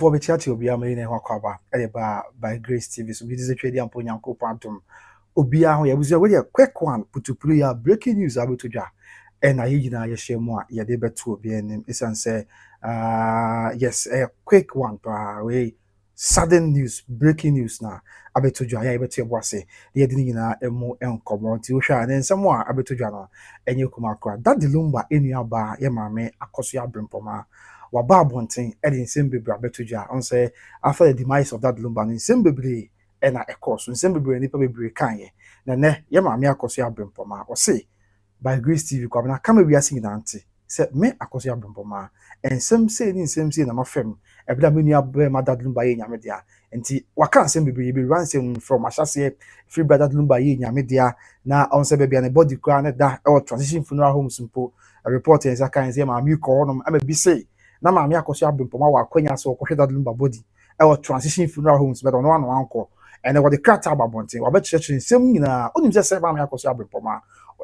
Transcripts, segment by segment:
For the church will be a million wakaba, by Grace TV. So this is a trading and Ponyanko Pantum. Obia, we was a quick one, put to play a breaking news about to ja. And I share more, ya debut to be an say, yes, a quick one, way sudden news, breaking news now. Abeto ja, ya beto wase, the edina emo en commonti usha, and then someone abeto jana, and you come across that the lumba in your bar, ya mame, Akosua Brempomaa. Waba abonten e de nsem bebre abeto on say after the demise of that lumba nsem bebre e na ekoso nsem bebre nipa bebre kan ye na ne ye ma me Akosua Brempomaa o say by Grace TV kwa na kama wiase nyinante say me Akosua Brempomaa ensem say ni nsem say na mafem e bla me nua be ma that lumba ye nyame dia enti waka nsem bebre be run say from ashase free brother lumba ye nyame dia na on say bebre na body kwa na da e transition funeral homes mpo a report en kan say ma mi ko no am be say na maame Akosua Brempomaa wa kwanya so ko hweda lumba body e wo transition funeral homes but no ano anko ene wo de krata babonten wa be church nsem nyina onim se maame Akosua Brempomaa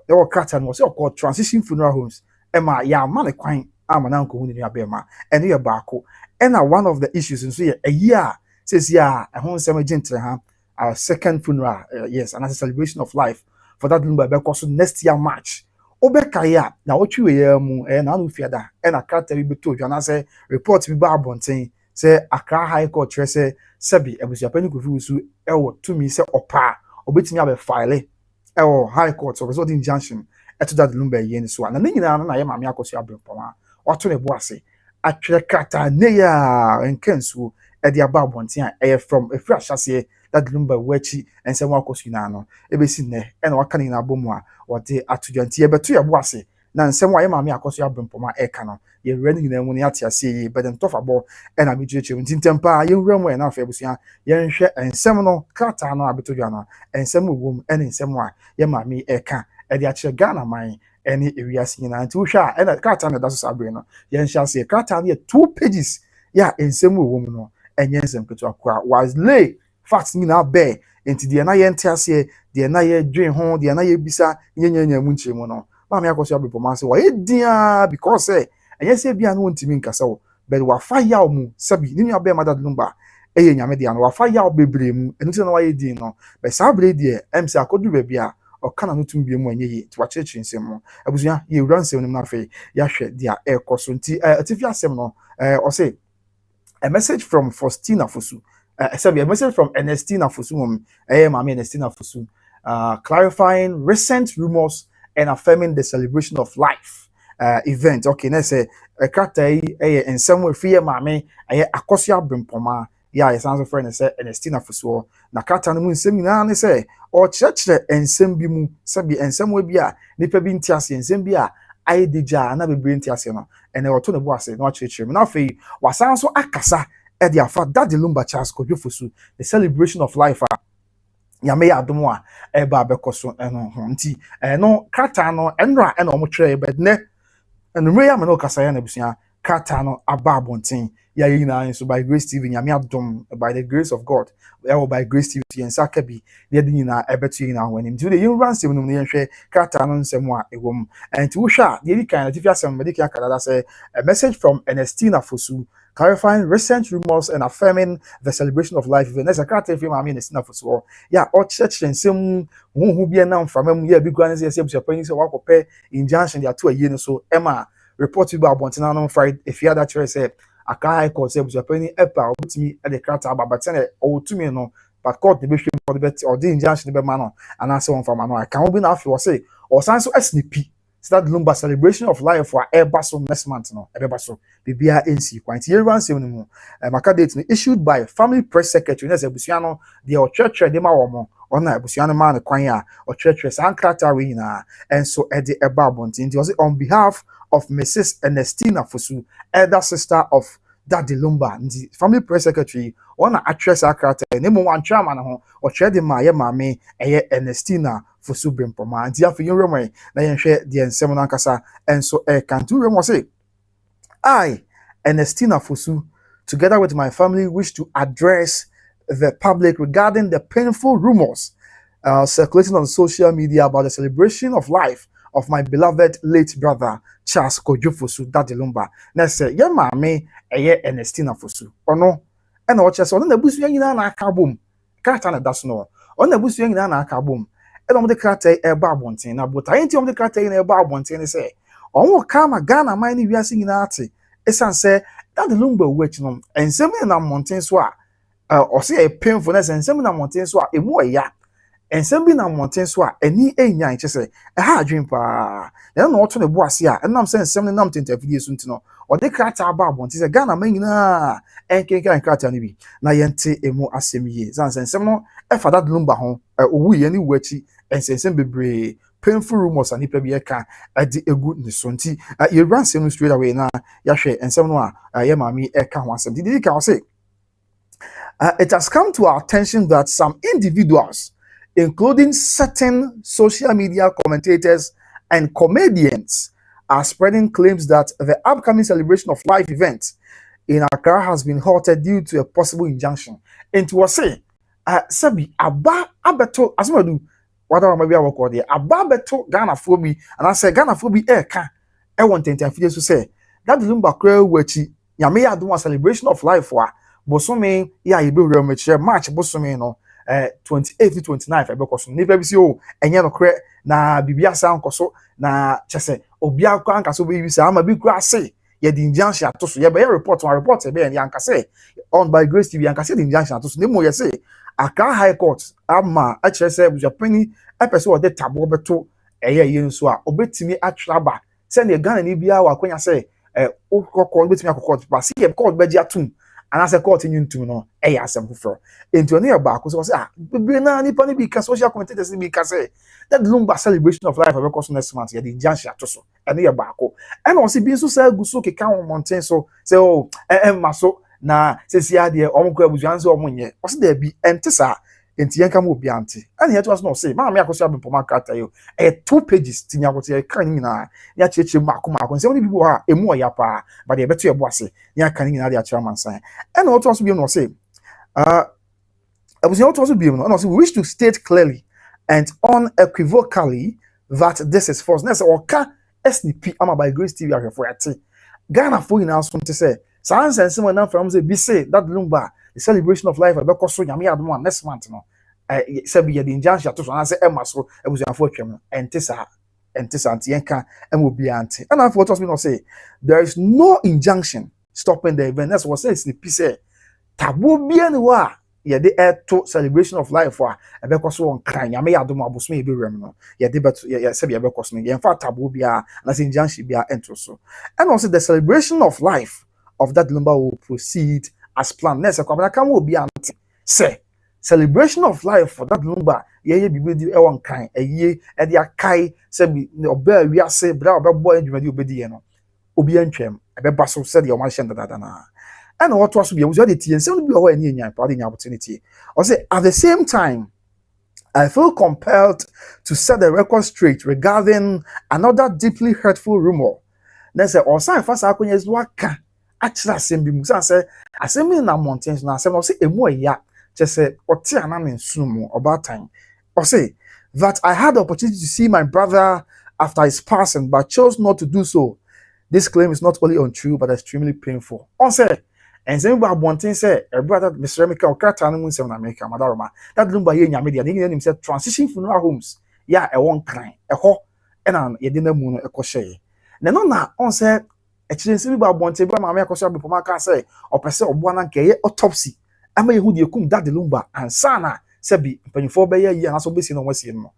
e wo krata no se ko transition funeral homes e ma ya ma ne kwan ama na anko hu ni abe ma ene ye baako ena one of the issues nso ye a year says ya e ho nsem agentre ha our second funeral yes and as a celebration of life for that lumba be course next year March obekaya na otwiwe ya mu na anu fiada na kata bi beto dwana se report bi ba abonten se Accra High Court say sebi Abusuapanin kofi su ewo tumi se opa obetimi abe file ewo High Court so result injunction eto that lumba ye ni so na nyina na ye maame Akosua Brempomaa wato ne bo ase atwere kata ne ya enkensu e de aba abonten a from efra hyase that lumba wachi ense wa Akosua na no ebesi ne na waka ni na bomu a wote atudwanti ye beto ye bo ase na nsem wa ye maame Akosua Brempomaa e ka no ye wura ni nyina mu ne ate ase ye beden tofabo e na mechiche ntintempa ye wura mu e na afa ebusua ye nhwe ensem no krata no abetodwa no ensem wom e ne ensem a ye maame e ka e de ache Ghana man ene ewiase nyina nti wohwa e na krata no da so sabre no ye nhwe ase krata no ye 2 pages ya ensem wom no enye ensem keto akwa was lay facts nyina be enti de na ye ntiase de na ye dwen ho de na ye bisa nyenya mu nchiremu no maame Akosua Brempomaa say why dia because enye se bia no ntimi nkasa wo but wa fa yaw mu sabi ni nua be ma that lumba eye nyame de an wa fa yaw bebre mu enu se na wa ye din no but sabre de MC akodu ba bia o kana no tum bia mu anye yi ti wa chirechiri nsem mo abusua ye wura nsem na fe ya hwe dia ekoso nti atifi asem no o say a message from Faustina Fosu sorry, a message from Ernestina Fosu mami Ernestina Fosu clarifying recent rumors and affirming the celebration of life event. Okay, let's say a character in some way free mami Akosua Brempomaa. Yeah, it sounds friend say Ernestina Fosu. Na character no mun sem nyina ne say o church ensem bi mu sabi ensem we bi a nipa bi ntiase ensem bi a ai deja na bebre ntiase no ene oto ne bo ase na church na fe wasan so akasa e de afa that the lumba Charles Fosu the celebration of life yame ya adomo a e ba bekoso eno ho nti no krata no enra e na omo twere but ne enumre ya me no kasa ya na busia krata no aba abonten ya yi na so by Grace TV yame adom by the grace of God by Grace TV yensa ka bi de nyina ebetu yi na ho anim nti de yin ransem no ne yenhwe krata no nsem a ewom nti wo hwa de di kan na tifi asem me de kan kada say a message from Ernestina Fosu clarifying recent rumors and affirming the celebration of life event. There's a character film I mean it's not for so. Yeah, or church and some who be announced from them. Yeah, big guys say Abusuapanin say walk pay injunction they are 2 years so Emma report about Bontina on Friday if you that church say Accra High Court say Abusuapanin epa with me at the character but say oh to me no but court the bishop for the bet or the injunction the man and answer one from I can't be enough or say or sans so SNP start lumba celebration of life for Airbaso next month no Airbaso bibia NC quite year one seven mu maka date issued by family press secretary na Abusuano the church de ma wo mo ona Abusuano man kwan a church sankrata we na and so e de eba bontin it was on behalf of Mrs. Ernestina Fosu elder sister of Daddy Lumba the family press secretary ona actress akrata name one chairman ho o de ma ye maame eye Ernestina Fosu Brempomaa nti afi yin remwe na yen hwe de ensem na nkasa enso kantu remwo say I Ernestina Fosu together with my family wish to address the public regarding the painful rumors circulating on social media about the celebration of life of my beloved late brother Charles Kojo Fosu Daddy Lumba. Na say ye maame eye Ernestina Fosu. Ono e na o che so na busua nyina na aka bom. Krata na daso no. Ono busua nyina na aka bom. E no de krata e ba abonten na bota enti o de krata e na e ba abonten ne say onwo ka ma Ghana man ni wiase nyina ate. Esan say Daddy Lumba wechi no ensem na monten so a o say e painful na ensem na monten so a emu eya ensem bi na monten so a ani enyan che say e ha adwen pa na no to ne bo ase a enam say ensem ne nam tentafidie so ntino o de krata aba abonten say Ghana man nyina enkenkan krata ne bi na yente emu asem ye san ensem no e fa Daddy Lumba ho owu ye ni wachi ensem bebre painful rumors and people be eka adi egu ne so nti ye ranse no straight away na ya hwe ensem no a ye mami eka ho asem did ka say it has come to our attention that some individuals, including certain social media commentators and comedians, are spreading claims that the upcoming celebration of life event in Accra has been halted due to a possible injunction. And to say, Sabi, Abba Abeto, as well do whatever maybe I will call it, Abba Beto Ghana Phobi, and I say Ghana Phobi Eka, I want to say that Lumba Crow, which Yamea do a celebration of life for. Bosome ya ibe real meche March bosome no 28 to 29 because never be o enye no kre na bibia sa nkoso na chese obi akwa nkaso be bisa ama bi kura say ye di injunction atoso ye be report e be en yanka say on by Grace TV yanka say di injunction atoso nemo ye say Accra High Court ama a chere say Abusuapanin epese o de tabo beto eye ye nso a obetimi atraba say ne Ghana ni bia wa kwanya say okoko obetimi akoko pa see ye court be dia tum and as a court in to no asem for into near back so say be na ni pa ni bi ka social commentators ni bi ka say that Lumba celebration of life because next month ya the injunction atoso and near back and on see bi so say guso ke kan mountain so say oh maso na say sia de omko abusuan say omonye o say there be entisa enti yanka mo bi ante and here to us no say ma me Akosua Brempomaa kata yo 2 pages tinya ko say kan ni na ya cheche mako say oni bi bo ha emu oya pa but e beto e bo ase ya kan ni na dia chairman san and what also be no say abusuan what also be no and say we wish to state clearly and unequivocally that this is false na say oka SNP ama by Grace TV ahwefo ate Ghana for ina so nte say sans sense mo na from say bi say that Lumba the celebration of life because so nyame adom next month no say be the injunction to so na say ema so abusuafo atwam no entisa antienka emobi anti and for what us we not say there is no injunction stopping the event that's what says the piece tabo bia ni wa ye de to celebration of life for because so on kan nyame adom abosome be rem no ye de beto ye say be because no ye in fact tabo bia na say injunction bia ento so and also the celebration of life of that Lumba will proceed as planned. Next, I come will be anti say celebration of life for that Lumba. Ye be di e wan kan ye e dia kai say be oba wi ase bra oba boy dwumadi obedi no obi antwem e be baso said your man dada na and what was be the tie nsem bi o wa ni enyan pa the opportunity or say at the same time I feel compelled to set the record straight regarding another deeply hurtful rumor. Then say osan fasa akonya is waka actually asem bi musa say asem na mountains na asem say emu eya che say oti ana me nsumu obatan or say that I had the opportunity to see my brother after his passing but chose not to do so. This claim is not only untrue but extremely painful. On say and say about one thing say a brother Mr. America or Kata no mun America madaroma that Lumba here nya media dey name say transition funeral homes ya e won kan e ho e na ye de na mu no e ko share na no na on say echense bi ba bonte ba maame Akosua Brempomaa ka say opese obo na nke ye autopsy ama ye hu de kum Daddy Lumba ansa na se bi mpanifo be ye na so be si no wasi no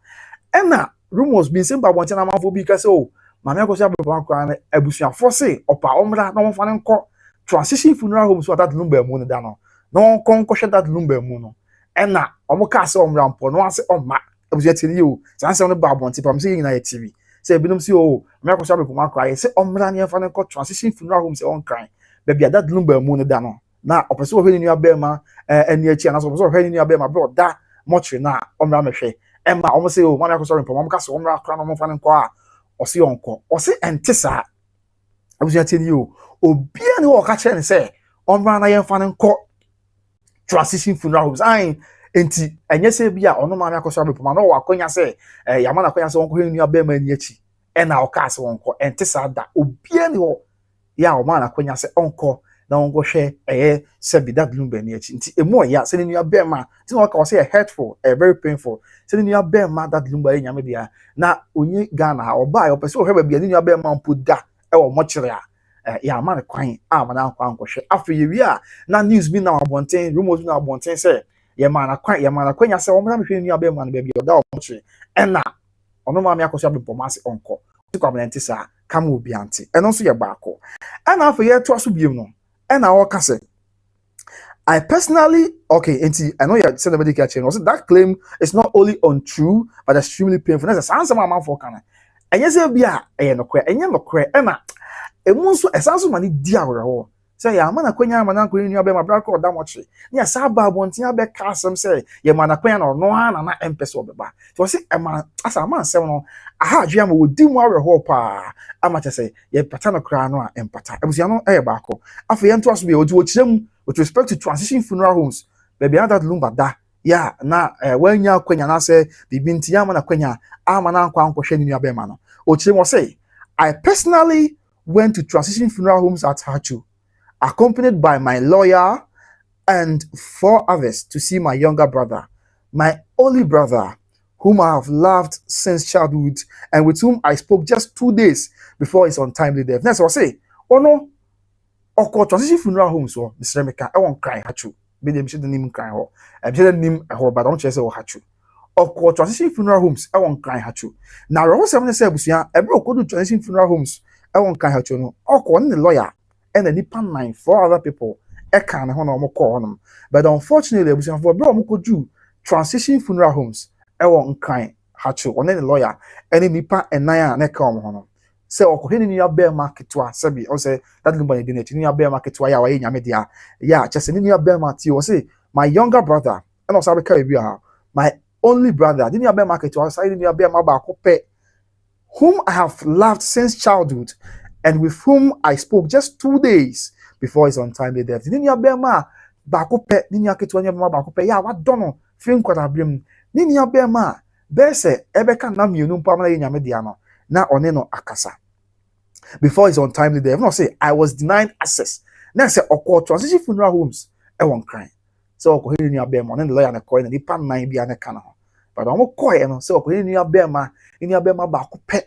and na rumors bin say ba bonte na manfo bi ka say oh maame Akosua Brempomaa kwa na abusuafo say opa omra na wonfa ne nko transition funeral homes so that Lumba mu no da no no kon hwe that Lumba mu no and na omo ka say omra mpo no ase omma abusu atiri o sanse no ba bonte pam say yina ye TV say binum si o me Akosua Brempomaa kwa say omra ne fa ne ko transition funeral homes on kan baby that Lumba mu no da no na opese o hwe ni abema eni achi na so opese o hwe ni abema bro da mochre na omra mehwe emma omo say o me Akosua Brempomaa omo ka so omra kra no mo fa ne ko a o si onko o si entisa abusu atiri o obia ne wo ka kire ne say omra na ye fa ne ko transition funeral homes ai enti enye se bia ono ma Akosua Brempomaa no wa konya say yama na konya say won ko hwe ni abema eni achi ɛna ɔkaase wɔnkɔ ɛnte saa da obia ne hɔ ya ɔma na kwanya sɛ ɔnkɔ na ɔnkɔ hwɛ ɛyɛ sɛbi that lumba ni akyi nti emu ɔya sɛ ne nua bɛrima nti na ɔka ɔsɛ hurtful very painful sɛ ne nua bɛrima that lumba yɛ nyame dia na onye Ghana ha ɔba yɛ ɔpɛ sɛ ɔhwɛ baabi a ne nua bɛrima mpo da ɛwɔ mɔkyere a ya ama ne kwan a ama na nkɔ ankɔhwɛ afei yɛwie a na news bi na abɔnten rumors bi na abɔnten sɛ yɛ ma na kwanya sɛ ɔmo na mehwɛ ne nua bɛrima no baabi ɔda ɔmɔkyere ɛna ɔno maame Akosua Brempomaa sɛ ɔnkɔ ti kwa mɛnte saa kama obi ante ɛno nso yɛ baako ɛna afei yɛ to aso biem no ɛna ɔka sɛ I personally okay enti I know you said the medical chain also that claim is not only untrue but extremely painful na sɛ sansɛm amanfo kana ɛnyɛ sɛ bi a ɛyɛ nokora ɛnyɛ nokora ɛna emu nso ɛsanso ma ne di awerɛhɔ sɛ yɛ ama na kwanya ama na kwanya nua bɛ ma bra kɔ da mɔkye ne yɛ saa ba abɔnten abɛka asɛm sɛ yɛ ma na kwanya na ɔno ana na ɛmpɛ sɛ ɔbɛba so ɔsɛ ɛma asa ama nsɛm no aha adwe ama wɔdi mu awerɛhɔ paa ama kyɛ sɛ yɛ pata no koraa no a ɛmpata abusua no ɛyɛ baako afei yɛn to aso bi ɔdi wɔkyerɛ mu with respect to transition funeral homes baabi a that lumba da ya na wanya kwanya na sɛ bibi nti ama na kwanya ama na nkwa nkɔhwɛ ne nua bɛ ma no ɔkyerɛ mu ɔsɛ I personally went to transition funeral homes at Hachu accompanied by my lawyer and 4 others to see my younger brother, my only brother, whom I have loved since childhood and with whom I spoke just 2 days before his untimely death. Next, I'll say, oh no, oko transition funeral homes, so Mr. Meka, I won't cry Hachu. Be them should name cry ho. I'm just name ho, but I don't say Hachu. Oko transition funeral homes, I won't cry Hachu. Now, I was saying, Busia, every oko transition funeral homes, I won't cry Hachu. No, oko the lawyer. And the Nipan 9 4 other people can call them. But unfortunately, we have a do transition funeral homes. I won't cry Hachu or any lawyer, any Nipa and Naya and Ekam Honor. So, in your bear market to us, Sebi, or say that nobody didn't in your bear market to Ayawa media. Yeah, just in your bear market, or say my younger brother, and also my only brother, didn't your bear market to us, in your bear mabacope, whom I have loved since childhood. And with whom I spoke just 2 days before his untimely death. Ninia bema bakope ninia ketwanya bema bakope ya wadono fin kwata brim ninia bema bese ebeka na mienu mpa na nyame dia no na one no akasa before his untimely death. No say I was denied access. Na say okọ transition funeral homes e won cry. So okọ ninia bema no lawyer na koy na nipa nan bia na kana ho. But omo koy no say okọ ninia bema bakope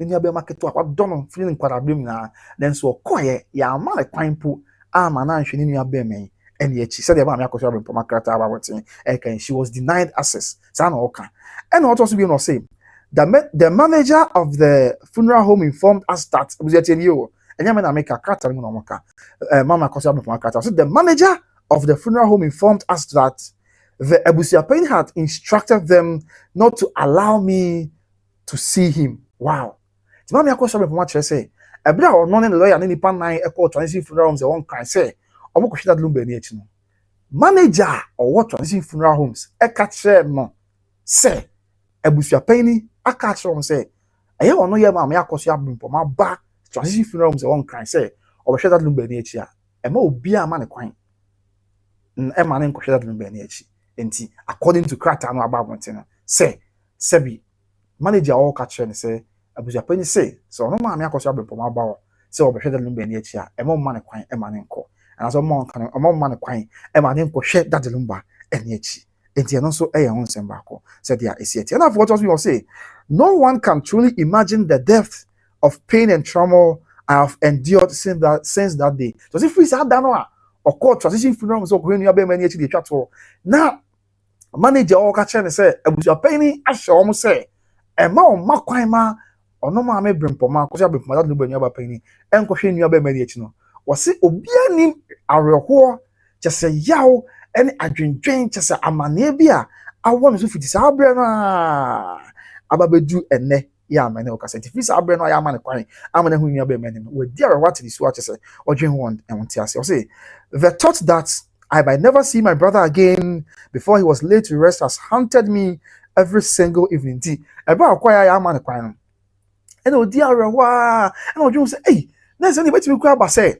ni abe market wa dono feeling kwara bim na then so koye ya ma le kwan po ama na nhwe ni abe men ene echi said about me Akosua Brempomaa krata about wetin can she was denied access sa na oka and also be no say the manager of the funeral home informed us that enya me na make krata mu no moka mama Akosua Brempomaa krata so the manager of the funeral home informed us that the Abusuapanin had instructed them not to allow me to see him. Wow. Mama Akosua Brempomaa kyerɛ sɛ ɛbere a ɔno ne lawyer ne nipa nan ɛkɔ transition funeral homes ɛwɔ nkran sɛ ɔmo kɔhwɛ that lumba ni akyi no manager ɔwɔ transition funeral homes ɛka kyerɛ no sɛ Abusuapanin aka kyerɛ ɔmo sɛ ɛyɛ ɔno yɛ Mama Akosua Brempomaa ba transition funeral homes ɛwɔ nkran sɛ ɔbɛhwɛ that lumba ni akyi a ɛma obi ama ne kwan ɛma ne nkɔhwɛ that lumba ni akyi enti according to krata no aba abɔnten no sɛbi manager ɔka kyerɛ no sɛ Abusuapanin say so no Mama Akosua Brempomaa ba say obehwe that lumba ni achi a ema mma ne kwan ema ne nkɔ and so mma ne kwan ema ne nkɔ hwɛ that lumba eni achi enti no so ɛyɛ ho nsɛm baako said dia esieti and what we will say no one can truly imagine the depth of pain and trauma I have endured since that day so if we say that no a ɔkɔ transition funeral so ɔkɔ nua be ma ni achi de twa to na manager ɔka kyerɛ ne sɛ Abusuapanin ahyɛ ɔmo sɛ ema ɔma kwan ma ono Mama Brempomaa Akosua Brempomaa that lumba nua ba pani enkohwe nua ba mari achi no wose obia nim awerɛhoɔ kyese yaw ene adwendwen kyese amane bia awɔ no so fiti saa abrɛ no ababedu enne ya amane okasa ti fiti saa abrɛ no ya amane kwan amane hu nua ba mani no wadi awerɛhoɔ ati so kyese odwen ho enwonte ase wose the thought that I might never see my brother again before he was laid to rest has haunted me every single evening ti ebe akwaya ya amane kwan no and odi arewa and odwun say eh na say ni betimi kura ba say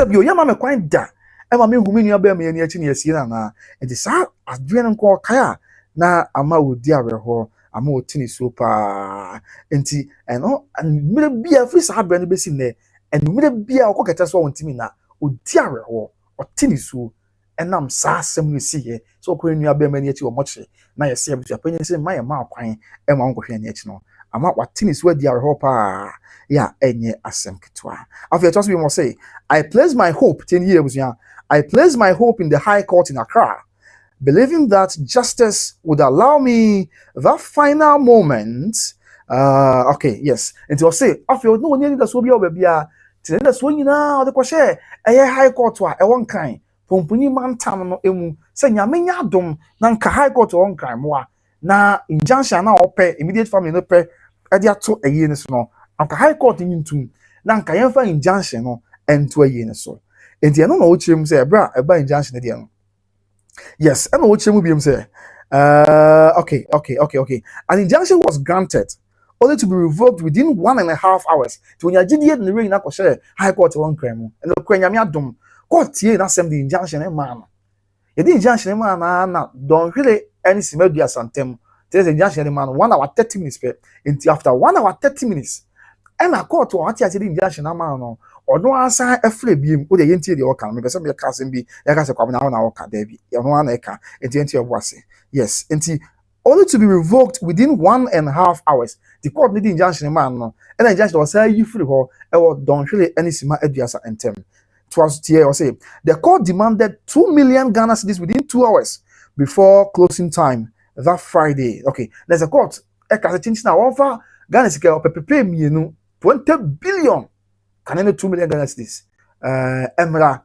bio ya ma me kwan da e ma me hu me nua ba me ani achi na asie na e di sa adwen nko kaya na ama odi areho ama otini so pa enti eno mire bia free saa brand be sim ne enu mire bia okokete so wontimi na odi areho otini so enam saa asem no si ye so okọ enu abema ni achi wo moche na yesi abusuapanyin se ma ye ma akwan e ma nkohwe ni achi no ama watini so adi areho pa ya enye asem ketwa after just we must say I place my hope 10 years I place my hope in the High Court in Accra, believing that justice would allow me that final moment. Okay, yes. And to say, I feel no need the Sobia Babia, to the swinging now, the crochet, a High Court, a one kind. Pompuni man tam emu, say Yamina dom, Nanka High Court one crime, na injunction now pay immediate family no pay, Adia to a year no, Anka High Court in two, Nanka Yanfa injunction no, and to a year so. And the no what you say, bra, a by injunction again. Yes, I know what you will say. Okay. An injunction was granted only to be revoked within 1.5 hours. To when you did in the rain, I share High Court one crime. And the Quenya dom, court here, that's the injunction, man. You did injunction, man, don't really any similar santem. There's injunction, man, 1 hour 30 minutes. Until after 1 hour 30 minutes. And I caught to what you did injunction, man. Or no answer a free beam with the entity or can because some of your cousin be a come now our Debbie, your one acre, and the entity of Wasi. Yes, and only to be revoked within 1.5 hours. The court needed injunction, man, and the injunction was say you free or don't really any sima eduasa and term. It was here or say the court demanded 2 million Ghana cedis within 2 hours before closing time that Friday. Okay, there's a court. A change now offer Ghana cedis pay me 20 billion. Can I 2 million Ghana cedis? Emra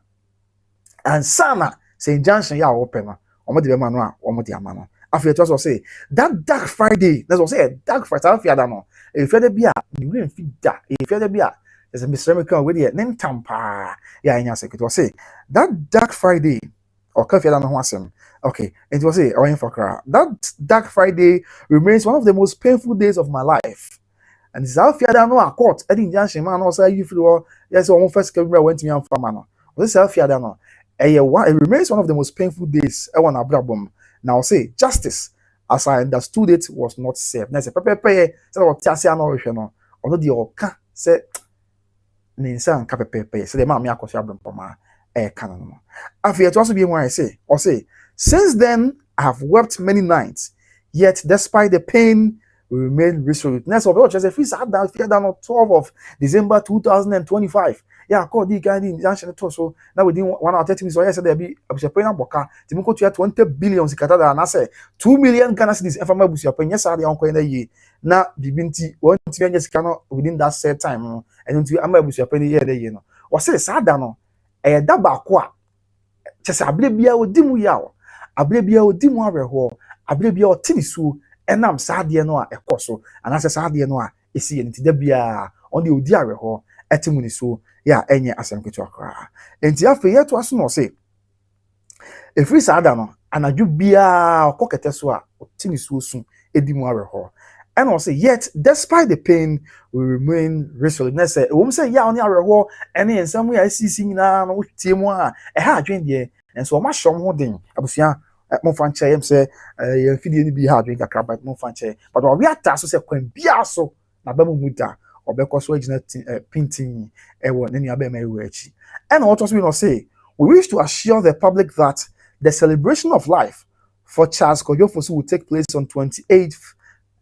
and Sana say injunction ya open. Omo de man no omo de amano. After it was say that dark Friday. That's what say dark Friday. After that no. If you be a you didn't fit that. If you be a there's a mystery with the name tampa. Yeah, in your secret was say that dark Friday or coffee no wasem. Okay, it was say or for cry. That dark Friday remains one of the most painful days of my life. And this how fear no a court. I didn't just man also you feel yes or first camera went to me on farmer. This how fear no. It remains one of the most painful days I want to brabum. Now say justice as I understood it was not safe. Now say pepe say what tiasia no hwe no. Ono de oka say ninsa nka pepe say the man me Akosua Brempomaa kan no. After it also be when I say or say since then I have wept many nights, yet despite the pain we remain resolute. Next of all, just a feast had down on 12 of December 2025. Yeah, called the guy in Junction so now within 1 hour 30 minutes. So I said there be Abusuapanin Boka. Timoko to 20 billion Sikata and I say 2 million Ghana cedis and from Abusuapanin. Yes, I am going to ye. Now, Bibinti, 1 million just cannot within that set time. And into Abusuapanin here, you know. Or say, Sadano, a daba qua. Just a blebia or dimu yao. A blebia or dimu areho. A blebia or tinisu. And I'm sad no a coso, and as a sad no a is in Tibia on the Udiare ho, etimuniso, ya any assembly to cry. And the after yet was no say. If we sadano, and I do be a cocketeswa, or tinisu soon, edimuare ho. And also, yet, despite the pain, we remain resolute. Let's say, won't say ya on the ho, and in some way I see singing now with Timwa, a hard drink there, and so much some holding. Abusia. Mo franchise say you feed any be hard drink akra but mo franchise but we are taso say kwan bia so na ba mo muda obekọ so original painting e wo ne nia ba ma ewu achi and what was we not say we wish to assure the public that the celebration of life for Charles Kojofosu will take place on 28th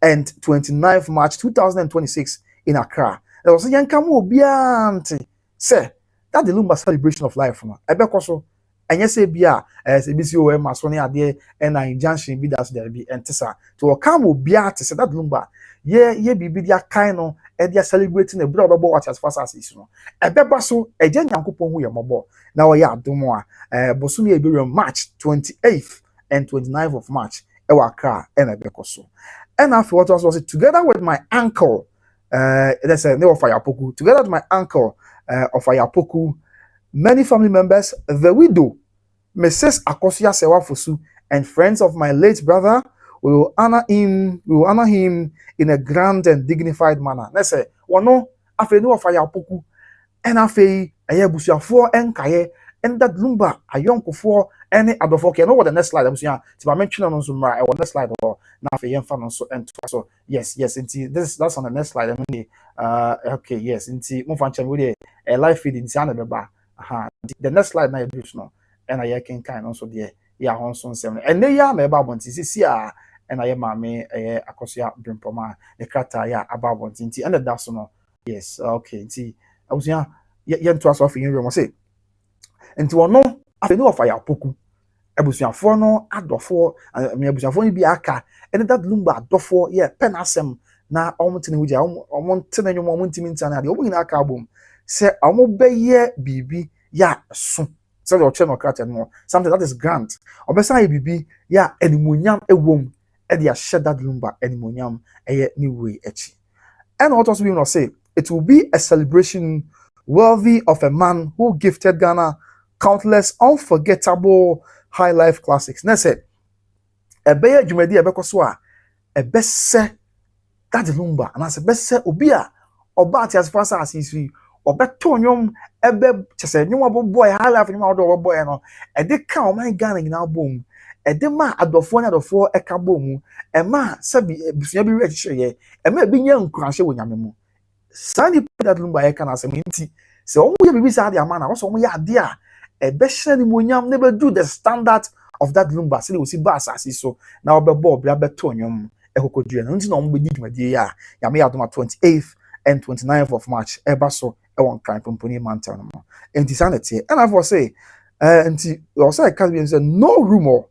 and 29th March 2026 in Accra. There was a young kamo bianti say that the Lumba celebration of life no ebekọ so and yes, bia as a BCO masoni ade and a injunction be that's there be entesa to come will be at say that lumba ye be dia kind no e dia celebrating a brother what as fast as is no e beba so e je nyankopon hu ye mobo na wo ya adomo a bosumi e be March 28th and 29th of March e wa Accra and e bekoso and after what was it together with my uncle that's a name of Ayapoku together with my uncle of Ayapoku, many family members, the widow, Mrs. Akosua Serwaa, and friends of my late brother will honor him. We will honor him in a grand and dignified manner. Let's say, wano afe no of Ayapoku, and afe Abusuafo enkaye and that lumba ayonko for any adofo okay no what the next slide abusua ti ba mention no so mra e next slide or na fe yemfa no so and so yes that's on the next slide okay yes nti mo fan chem we a live feed nti ana beba the next slide na you do no and I can kind also there ya hon so nsem and ya na eba bonti sisi a and I maame Akosua Brempomaa the krata ya aba bonti nti and that so no yes okay nti abusua ye nto aso afin room say nti wono afeni of ya poku abusuafo no adofo me abusuafo ni bi aka and that lumba adofo ye pen asem na omtene wuja omtene nyom omntimi ntana de omnyina aka abom se omobeye bibi ya so so the channel craft no something that is grant obesa bibi ya animonyam ewom e de share that lumba animonyam eye ni way echi and what also we will say it will be a celebration worthy of a man who gifted Ghana countless unforgettable high life classics. Na say ebeye dwumadi ebekoso a ebese that lumba and as ebese obi a oba ati as fast as isi obeto nyom ebe chese nyom aboboy high life nyom odo oboboy no e de ka o man Ghana nyina bom e de ma adofo na adofo e ka bom e ma sabi busua bi rehye e ma bi nya nkurahye wo nyame mu sani that lumba e kana asem nti se omo ye bibi sa de amana wo so omo ye ade a ebehye ni monyam ne be do the standard of that lumba say we see bass as so na obebo bra beto nyom ekokodua na nti na omo be di dwumadie ya ya me adoma 28th and 29th of March eba so e won kan pomponi mantel no enti sanete and I for say enti also I can say no rumor,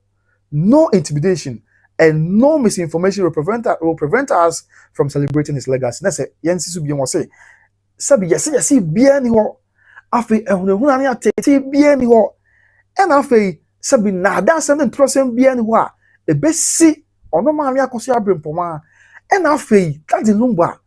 no intimidation and no misinformation will prevent us from celebrating his legacy. Na say yensi su bi won say sabi yes bia ni ho afi ehunahuna ne atete bia ni ho and afi sabi na da asem ne trosem bia ni ho a ebesi ono ma ame Akosua Brempomaa and afi that the lumba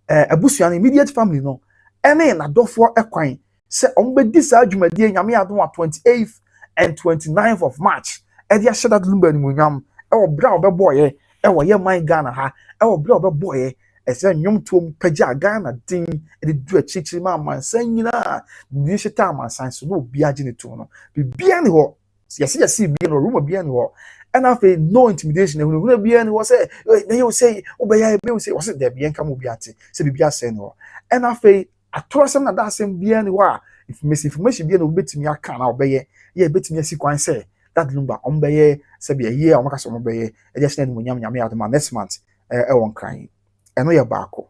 abusua immediate family no ene na dofo ekwan se ombedi sa adwumadie nyame adom 28th and 29th of March e dia sheda lumba ni munyam e wo bra obeboye e wo ye man Ghana ha e wo bra obeboye e se nyom tom pagya Ghana din e de du achichiri ma mansan nyina di sheta mansan so no bia gine to no bia ni ho yes bia no rumor bia ni ho and after no intimidation ehunu bia ni ho say you say obeya be say was there bia nka mo bia te say bia say no and after atorasem na da asem bia ni ho a if misinformation bia no betimi aka na obeye ye betimi asikwan say that lumba ombeye say bia ye o maka so ombeye e just na munyam nyame adoma next month e won kan eno ye baako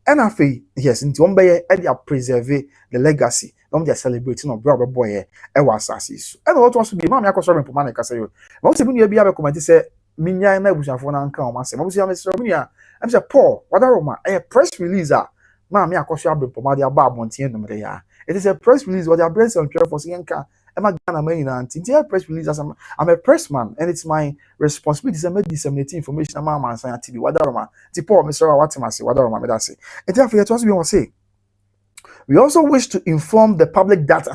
and after yes nti ombeye e dia preserve the legacy don't just celebrating no bro boy e was assis and what was be mama Akosua Brempomaa na kasa yo mo se bi nu bia be comment say minya na abusuafo na nka o ma se mo se am se minya am say Paul wadaroma a press release mama Akosua Brempomaa dia ba abonten numre ya it is a press release what they are bring some care for yenka am Ghana man na nti press release as I'm a press man and it's my responsibility to disseminate information about man san TV wadaroma ti Paul Mr. Watimase wadaroma me that say it have to be one say we also wish to inform the public that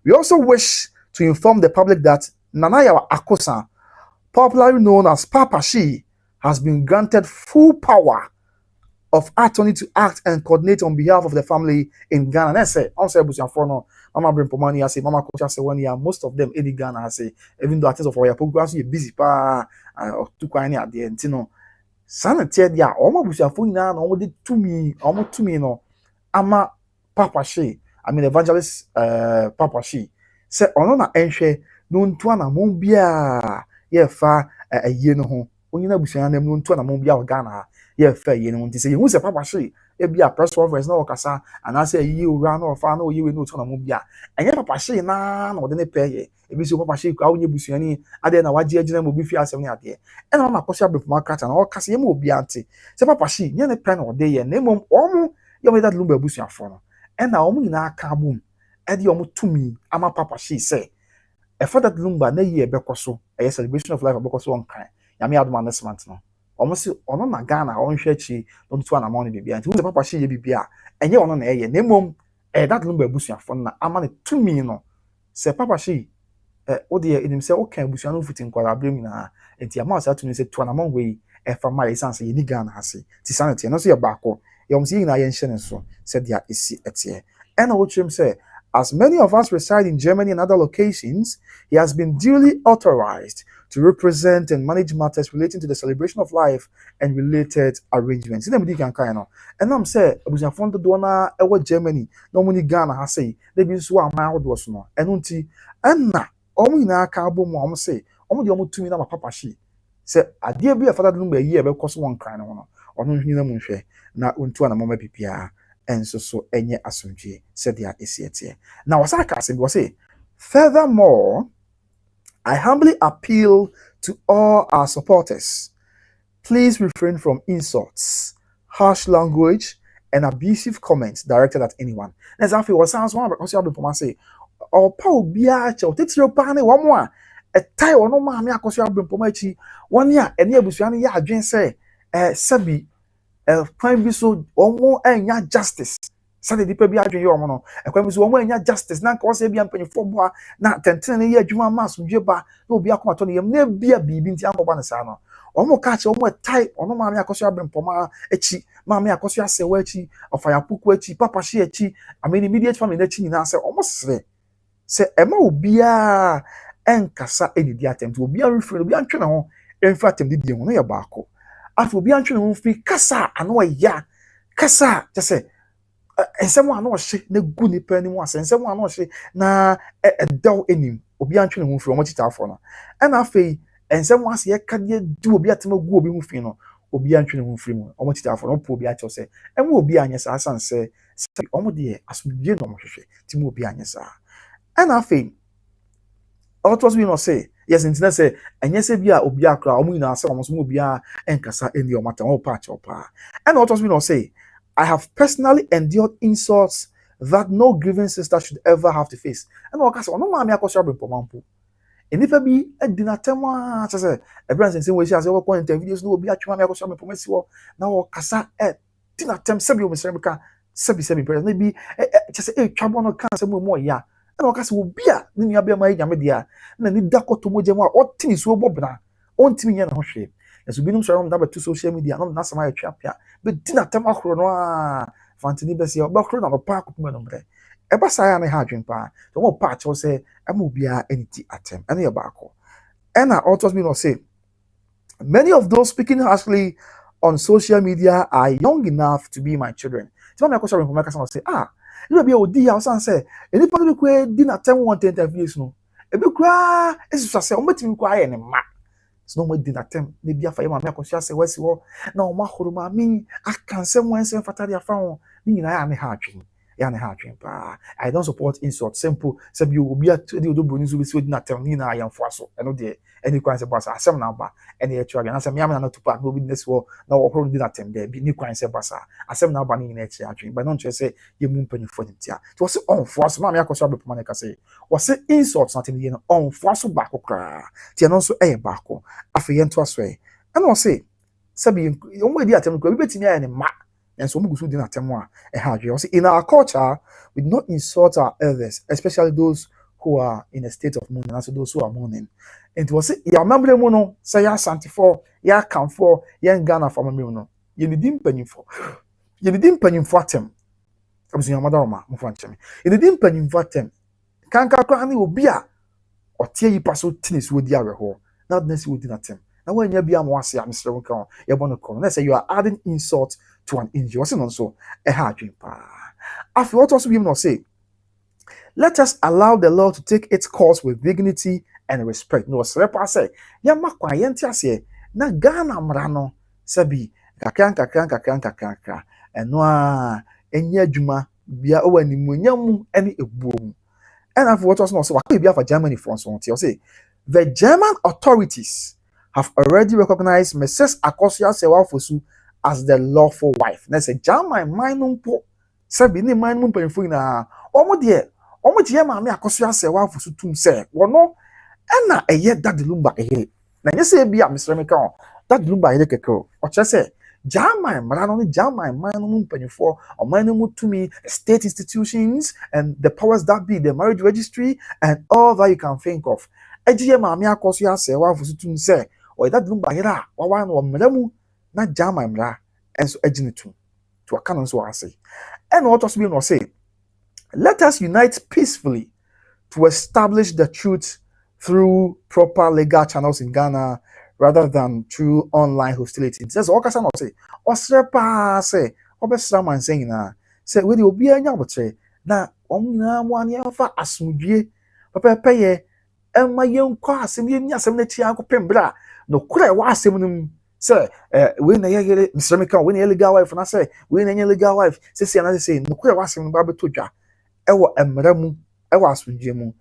we also wish to inform the public that Nanayawa Akosa, popularly known as Papa She, has been granted full power of attorney to act and coordinate on behalf of the family in Ghana. Let's say, I'm saying, Mama Brempomaa, I say, Mama Akosua Serwaa, most of them in Ghana, I say, even though at of our programs, you're busy, too quite at the end, you know. Sanete dia omo busuafo nyina na omo de tumi no ama Papa She I mean evangelist Papa She se ono na enhwe no ntu na mo bia ye fa aye no ho onyina busuan na no ntu na mo bia o Ghana ye fa aye no nti se yehu se Papa She e bia press conference na okasa ana se aye owura na ofa na oye we no ntu na mo bia enye Papa She na o de ne peye ebi so Papa She kwa onye busuani ade na waje agina mo bi fi asem ne ade e na ma Akosua Brempomaa krata na o kase ye mo obi ante se Papa She nye ne pe na o de ye na mom omo ye me that lumba busuafo no e na omo nyina aka bom e de omo tumi ama Papa She say e for that lumba na ye bekoso e celebration of life bekoso on kan ya me adoma next month no omo se ono na Ghana on hwe chi no ntu ana mo ne bibia nti wo Papa She ye bibia enye ono na ye na mom that lumba busuafo na ama ne tumi no se Papa She o de enim se o kan busuan no fitin kwara abrem na enti ama sa tumi se to na mo we e fa ma license ye ni Ghana ase ti sanete no so ye baako ye om se na ye nhye ne so se dia esi etie ena wo twem se As many of us reside in Germany and other locations, he has been duly authorized to represent and manage matters relating to the celebration of life and related arrangements. And I'm say, Abusuafoɔ dodoɔ na ɛwɔ Germany, na ɔmo ni Ghana ha sei, na ebi nso wɔ aman ahodoɔ so no. Ɛno nti, ɛna ɔmo nyinaa ka abɔ mu a ɔmo say, ɔmo de ɔmo tumi na ma papa hye. Sɛ adeɛ bi a fata do no ba yi ɛbɛkɔ so wɔn kran no ho no, ɔno nhwene mu nhwɛ na ontu ana mama bibia enso so enye asomdwe sɛdeɛ esi etie. Now wasa ka asɛm bi wɔ say, furthermore, I humbly appeal to all our supporters. Please refrain from insults, harsh language, and abusive comments directed at anyone. That's after what sounds one Akosua Brempomaa say, or Paul Biacho, Titio Pane, one more. A tie or no mammy Akosua Brempomaa, 1 year, and near Busuani, ya, Jane say, Sabi, prime biso, or more, and justice. Sade di pe bi adwen yo mo no ekwa mi so wo anya justice na nka wo se bia mpanyefo boa na tenten ye adwuma ma asomdwe ba na obi akoma to ne yam na bia bibi nti ankoba ne sa no omo ka che omo tai ono ma me Akosua Brempomaa echi ma me Akosua Serwaa echi ofaya puku echi papa hye echi ameni immediate family na echi nyina se omo sere se ema obi a enkasa edidi attempt obi a refrain obi antwe ne ho emfa attempt didi ho no ye baako afi obi antwe ne ho fi kasa ano ya kasa je se ensem wa na ohye na gu ni pa ni mu ase ensem wa na ohye na edaw enim obi antwe ne ho fi omo chitafo no na afei ensem wa se ye kade du obi atema gu obi ho fi no obi antwe ne ho fi mu omo chitafo no po obi acho se enwe obi anye sa asan se omo de asomdie no mo hwehwe ti mu obi anye sa na afei otos we no say yes internet say enye se bia obi akra omo nyina se omo so obi a enkasa eni o mata o pa chopa na otos we no say, I have personally endured insults that no grieving sister should ever have to face. And what case ono ma me Akosua Brempomaa mpo. Enipa bi adina tema say everyone say we say we call interviews no obi atwa me Akosua Brempomaa si wo na wo kasa dina tem sebi o mesere ka sebi president na bi say twabo no kan say mo ya. And what case obi a ne nua be ma nyame dia na ni dakoto mo jema o tini so bobna on timi nya na ho hwe. As we know, to social media, no, that's my trap. But dinner time, Fantini Bessie, or Bakron on a park of Menombre. Ever say I had drink pa. The more patch will say, I will be any attempt, any abaco. And I also mean or say, many of those speaking harshly on social media are young enough to be my children. So my question from my customer say, you will be a dear house and say, any part of the dinner time want to interview no. A big cry is to say, I'm waiting quiet and ma. So no more dinner time. Maybe I find my Akosua Serwaa wesi wo na o mahoro ma mi aka nsem wan fatari afa ho ni nyina ya ne ha atwen ya ne ha atwen pa. I don't support insult. Simple say bi obi atudi Odobroni so be so dinner time ni na ayamfo aso eno de any kwan say basa asem na ba ene ya twa na say me am na to park no bi nesi wo na wo horo dinner time there bi ni kwan say basa asem na ba ni nyina echi atwen but no twe say ye mu mpanifo ntia. So say on force ma me Akosua Brempomaa na ka say wo say insult na tin ye no on force ba kokra ti no so baako afi yento aswe and I say sabi omo di atem ko bi betimi aye ne ma and so omo gusu di na atem a ha adwe. I say in our culture we do not insult our elders, especially those who are in a state of mourning, also those who are mourning. And was say ya member mu no say ya santifo ya kanfo ya Ghana for me no ye ni di mpanyimfo atem abusu ya madaroma mo fa ncheme ye ni di mpanyimfo atem kanka kwa ni obi a otie yi paso tinis wo di aweho na nesi wo di na tem na when ya bia mo ase am sere won ye bono ko na say you are adding insult to an injury what's no so ha adwen pa afi what also we no say, let us allow the law to take its course with dignity and respect. No sere pa say ya makwa ye ntiase na Ghana mra no sabi kakran eno a enya adwuma bia o wani munyam ene ebuom. And after what was not so, what be for Germany for so say the German authorities have already recognized Mrs. Akosua Serwaa as the lawful wife. Na say German minum po sabi ni minum penfo na omo de ma me Akosua Serwaa tum say wono na eye dadelumba eye na nye say bia Mr. Meka dadelumba eye keke o che say German marano ni German minum penfo or minum tumi state institutions and the powers that be, the marriage registry and all that you can think of. Ejiye ma me Akosua Serwaa tum say or dadelumba eye wa no mramu na German mra enso ejini to aka no so ase. And what also be no say Let us unite peacefully to establish the truth through proper legal channels in Ghana rather than through online hostility. It says, Okasa no say, Osrepa say, Obesra man saying na, say, we will be a nyabotre, na, omna one yafa asumdie, papa paye, and my young class, and yen yasam neti uncle pembra, no cry was him. Say, when I get Mr. Mika, when illegal wife, and I say, when any illegal wife, say, another say, no cry was him, Babu Tuja, ewa emramu, ewa asumdie mu.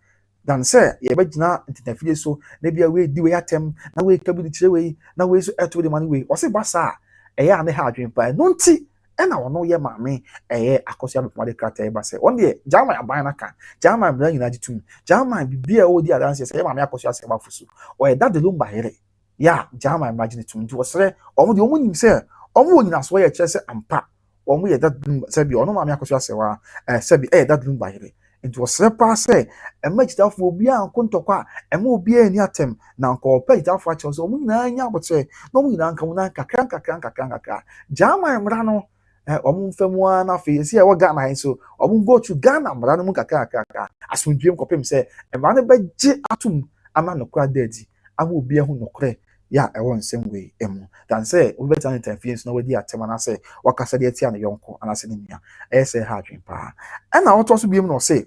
Dan sɛ yɛbɛgyina ntentafie so na bia wei di wei atɛm na wei ka bi de kyerɛ wei na wei so ɛto de ma no wei ɔse ba saa ɛyɛ a ne ha adwene pa ɛno nti ɛna ɔno yɛ maame ɛyɛ Akosua Brempomaa de krataa ba sɛ ɔno deɛ German aban no ka German bra nyinaa gye tum German bibia a ɔdi adanse sɛ ɛyɛ maame Akosua Serwaa fo so ɔyɛ dade lumba yere ya German bra gye ne tum nti ɔsrɛ ɔmo deɛ ɔmo nim sɛ ɔmo wɔ nyinasoɔ yɛ kyerɛ sɛ ampa ɔmo yɛ dade lumba sɛ bi ɔno maame Akosua Serwaa sɛ bi ɛyɛ dade lumba yere nti ɔsrɛ paa sɛ ɛma gyitafo obiara nko ntɔkwa a ɛma obiara ani atɛm na nka ɔpɛ gyitafo akyɛw sɛ ɔmo nyinaa nya abɔkyerɛ na ɔmo nyinaa nka mu na nkakra German mmara no ɔmo mfa mu ara na afei esi a ɛwɔ Ghana ha so ɔmo go to Ghana mmara no mu nkakra asomdwem kɔpem sɛ mmara no bɛgye atom ama nokora da adi ama obiara ho nokorɛ yɛ a ɛwɔ nsɛm wei mu dan sɛ wobɛtena ne ntamfie nso na wadi atɛm anaasɛ wakasa de atia ne yɔnko anaasɛ ne nua ɛyɛ sɛ ha adwen paa ɛna ɔtɔ so biom na ɔse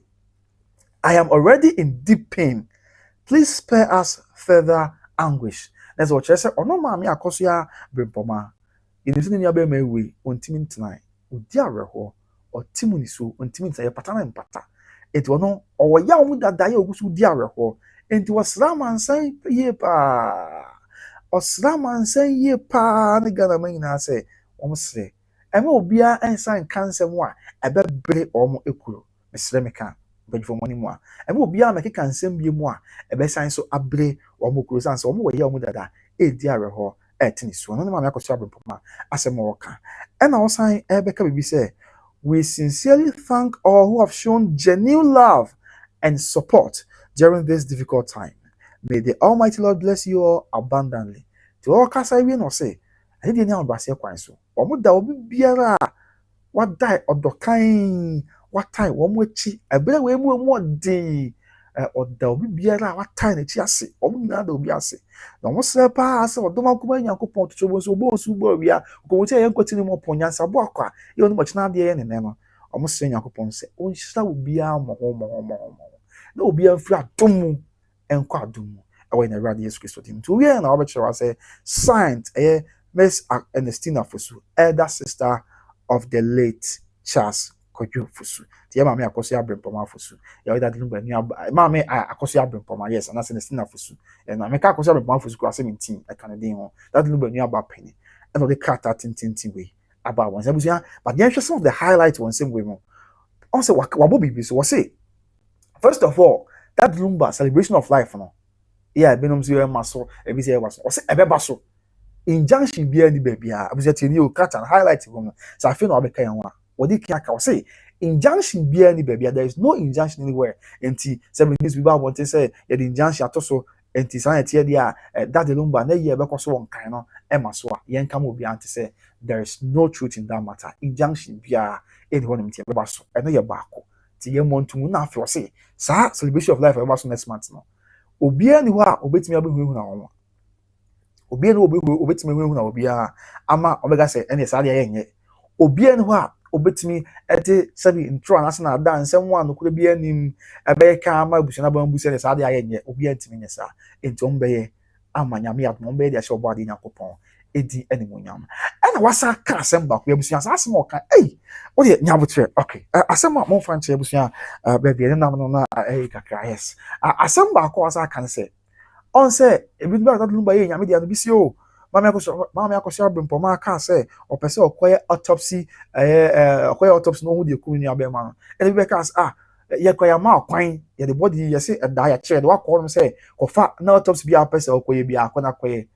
I am already in deep pain. Please spare us further anguish. That's what I said. Ono maame Akosua Brempomaa. Inisi ni abe mewe ontimi ntena. Odi awerho. Otimu ni so ontimi ntena pata na mpata. Enti ono owo ya omu dada ya ogusu di awerho. Enti wasra mansan ye pa. Osra mansan ye pa ne Ghana man nyina se omo sre. Ema obia ensan kansem a ebebre omo ekuro. Mesre meka. Bɛdwofo mɔni mu a ɛma obiara mɛkeka nsɛm bie mu a ɛbɛsan so abre wɔn kuro san sɛ wɔn wɔ yɛ wɔn dada edi awerɛhɔ ɛte ne so no ne maame Akosua Brempomaa asɛm a wɔka ɛna ɔsan ɛbɛka biribi sɛ we sincerely thank all who have shown genuine love and support during this difficult time. May the Almighty Lord bless you all abundantly. Ti ɔkasa wie na ɔsɛ ɛde deɛ ne ahobrɛaseɛ kwan so wɔn da obi biara a wadae ɔdɔkan watai wɔn akyi ɛbɛrɛ wɔ emu ɔden ɔda obi biara a watai n'akyi ase wɔn nyinaa da obi ase na wɔn srɛ paa sɛ ɔdɔm akoma Nyankopɔn toto wɔn so ɔbɔ nsu bɔ awia kɔn wɔn yɛn nkɔti ne mu ɔpɔn nyansa bɔ akɔ a yɛ wɔn mɔkyena adeɛ yɛ ne nɛ no wɔn srɛ Nyankopɔn sɛ ɔnhyira obiara mɔhɔmɔhɔmɔhɔmɔ na obiara mfiri adom mu ɛnkɔ adom mu ɛwɔ yɛn Awurade Yesu Kristo dim nti owiɛ na wɔbɛkyerɛ wa sɛ signed ɛyɛ Miss Ernestina Fosu, elder sister of the late Charles Fusu. The maame Akosua Brempomaa Fusu. Ya weda dinu bani maame Akosua Brempomaa yes, and that's Ernestina Fosu. And I make Akosua Brempomaa Fusu kwase me team I can dey on. That dinu bani aba penny. And the character tin way about one. But the some of the highlights one same way mo. On say wabo bibi so say first of all that Lumba celebration of life no. Yeah, benom so maso e bi say was. O say ebeba so. Injunction bia ni baby a abuja tini o character highlight wo. So I feel no abeka yan wa. What did Kiaka say? Injunction be any baby. There is no injunction anywhere. And 7 minutes we want to say the injunction at also and society there that the lumba na year because one kind of Emma so yen come will be to say there is no truth in that matter. Injunction be anyone in the basso and no your back. Ti want to na feel say sa celebration of life next month no. Obia ni wa obetimi abehu na won. Obia ni obetimi abehu na obia ama omega say any sa de yenye. Obia ni wa obetimi ete sabi intro anase na dance nsɛm no kura bia nim ɛbɛyɛ ka ama busua ba mbusa ne saa de ayɛ nye obi antimi nye saa enti ombɛyɛ ama nyame adom ombɛyɛ de ahyɛ obo ade Nyankopɔn edi animonyam ɛna wasa ka asɛm ba ko abusua saa asɛm ɔka wo de nyabotre okay asɛm a mo fa nkyɛ abusua ba bia ne nam no na kakra yes asɛm ba ko wasa ka ne sɛ on sɛ ebi ba ta lumba yɛ nyame de ano bi si o Mama Akosua Brempomaa ka say opese okoye autopsy okoye autopsy no hu de kunu ni abema no e be ka ye koya ma kwan ye the body ye say da ya chere wa call say kofa na autopsy bi apese okoye bi akona koye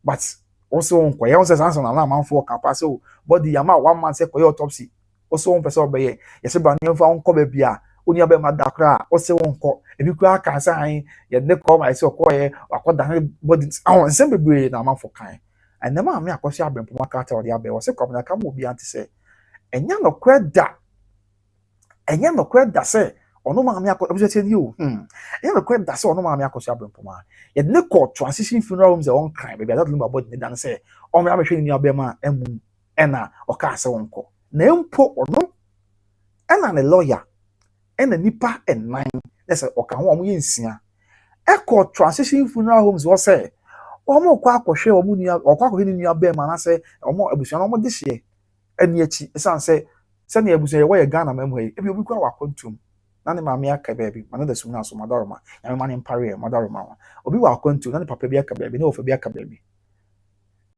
but also on koye on say sanso na manfo ka pa say body ya ma 1 month say koye autopsy also on pese obeye ye say ba ne fa on ko ba bia oni abema da kra o say won ko ebi kura ka say ye ne ko ma say okoye akoda body on sem bebre na manfo kan and the man Akosua Brempomaa ka tell the abe o say kwabena ka mo bi ante say enya no kweda enye no kwe da se ono maame Akosua tie ni o enye no kwe da se ono maame Akosua Brempomaa ye de ne call transition funeral homes e won kan be that lumba body ne dan se o me abehwe ni abema emu ena o ka se wonko na empo ono ena ne lawyer ena nipa enan na se o ka ho omo ye nsia e call transition funeral homes wo se omo kwa akohwe omo ni o kwa akohwe ni abema na se omo abusua omo de hye eni achi esan se na abusua ye wo ye Ghana memu he ebi obi kwa wakontum na ne maame aka baabi ma no da sum na so madaroma ya me ma ne mpare madaroma wa obi wakontum na ne papa bi aka baabi na ofa bi aka baabi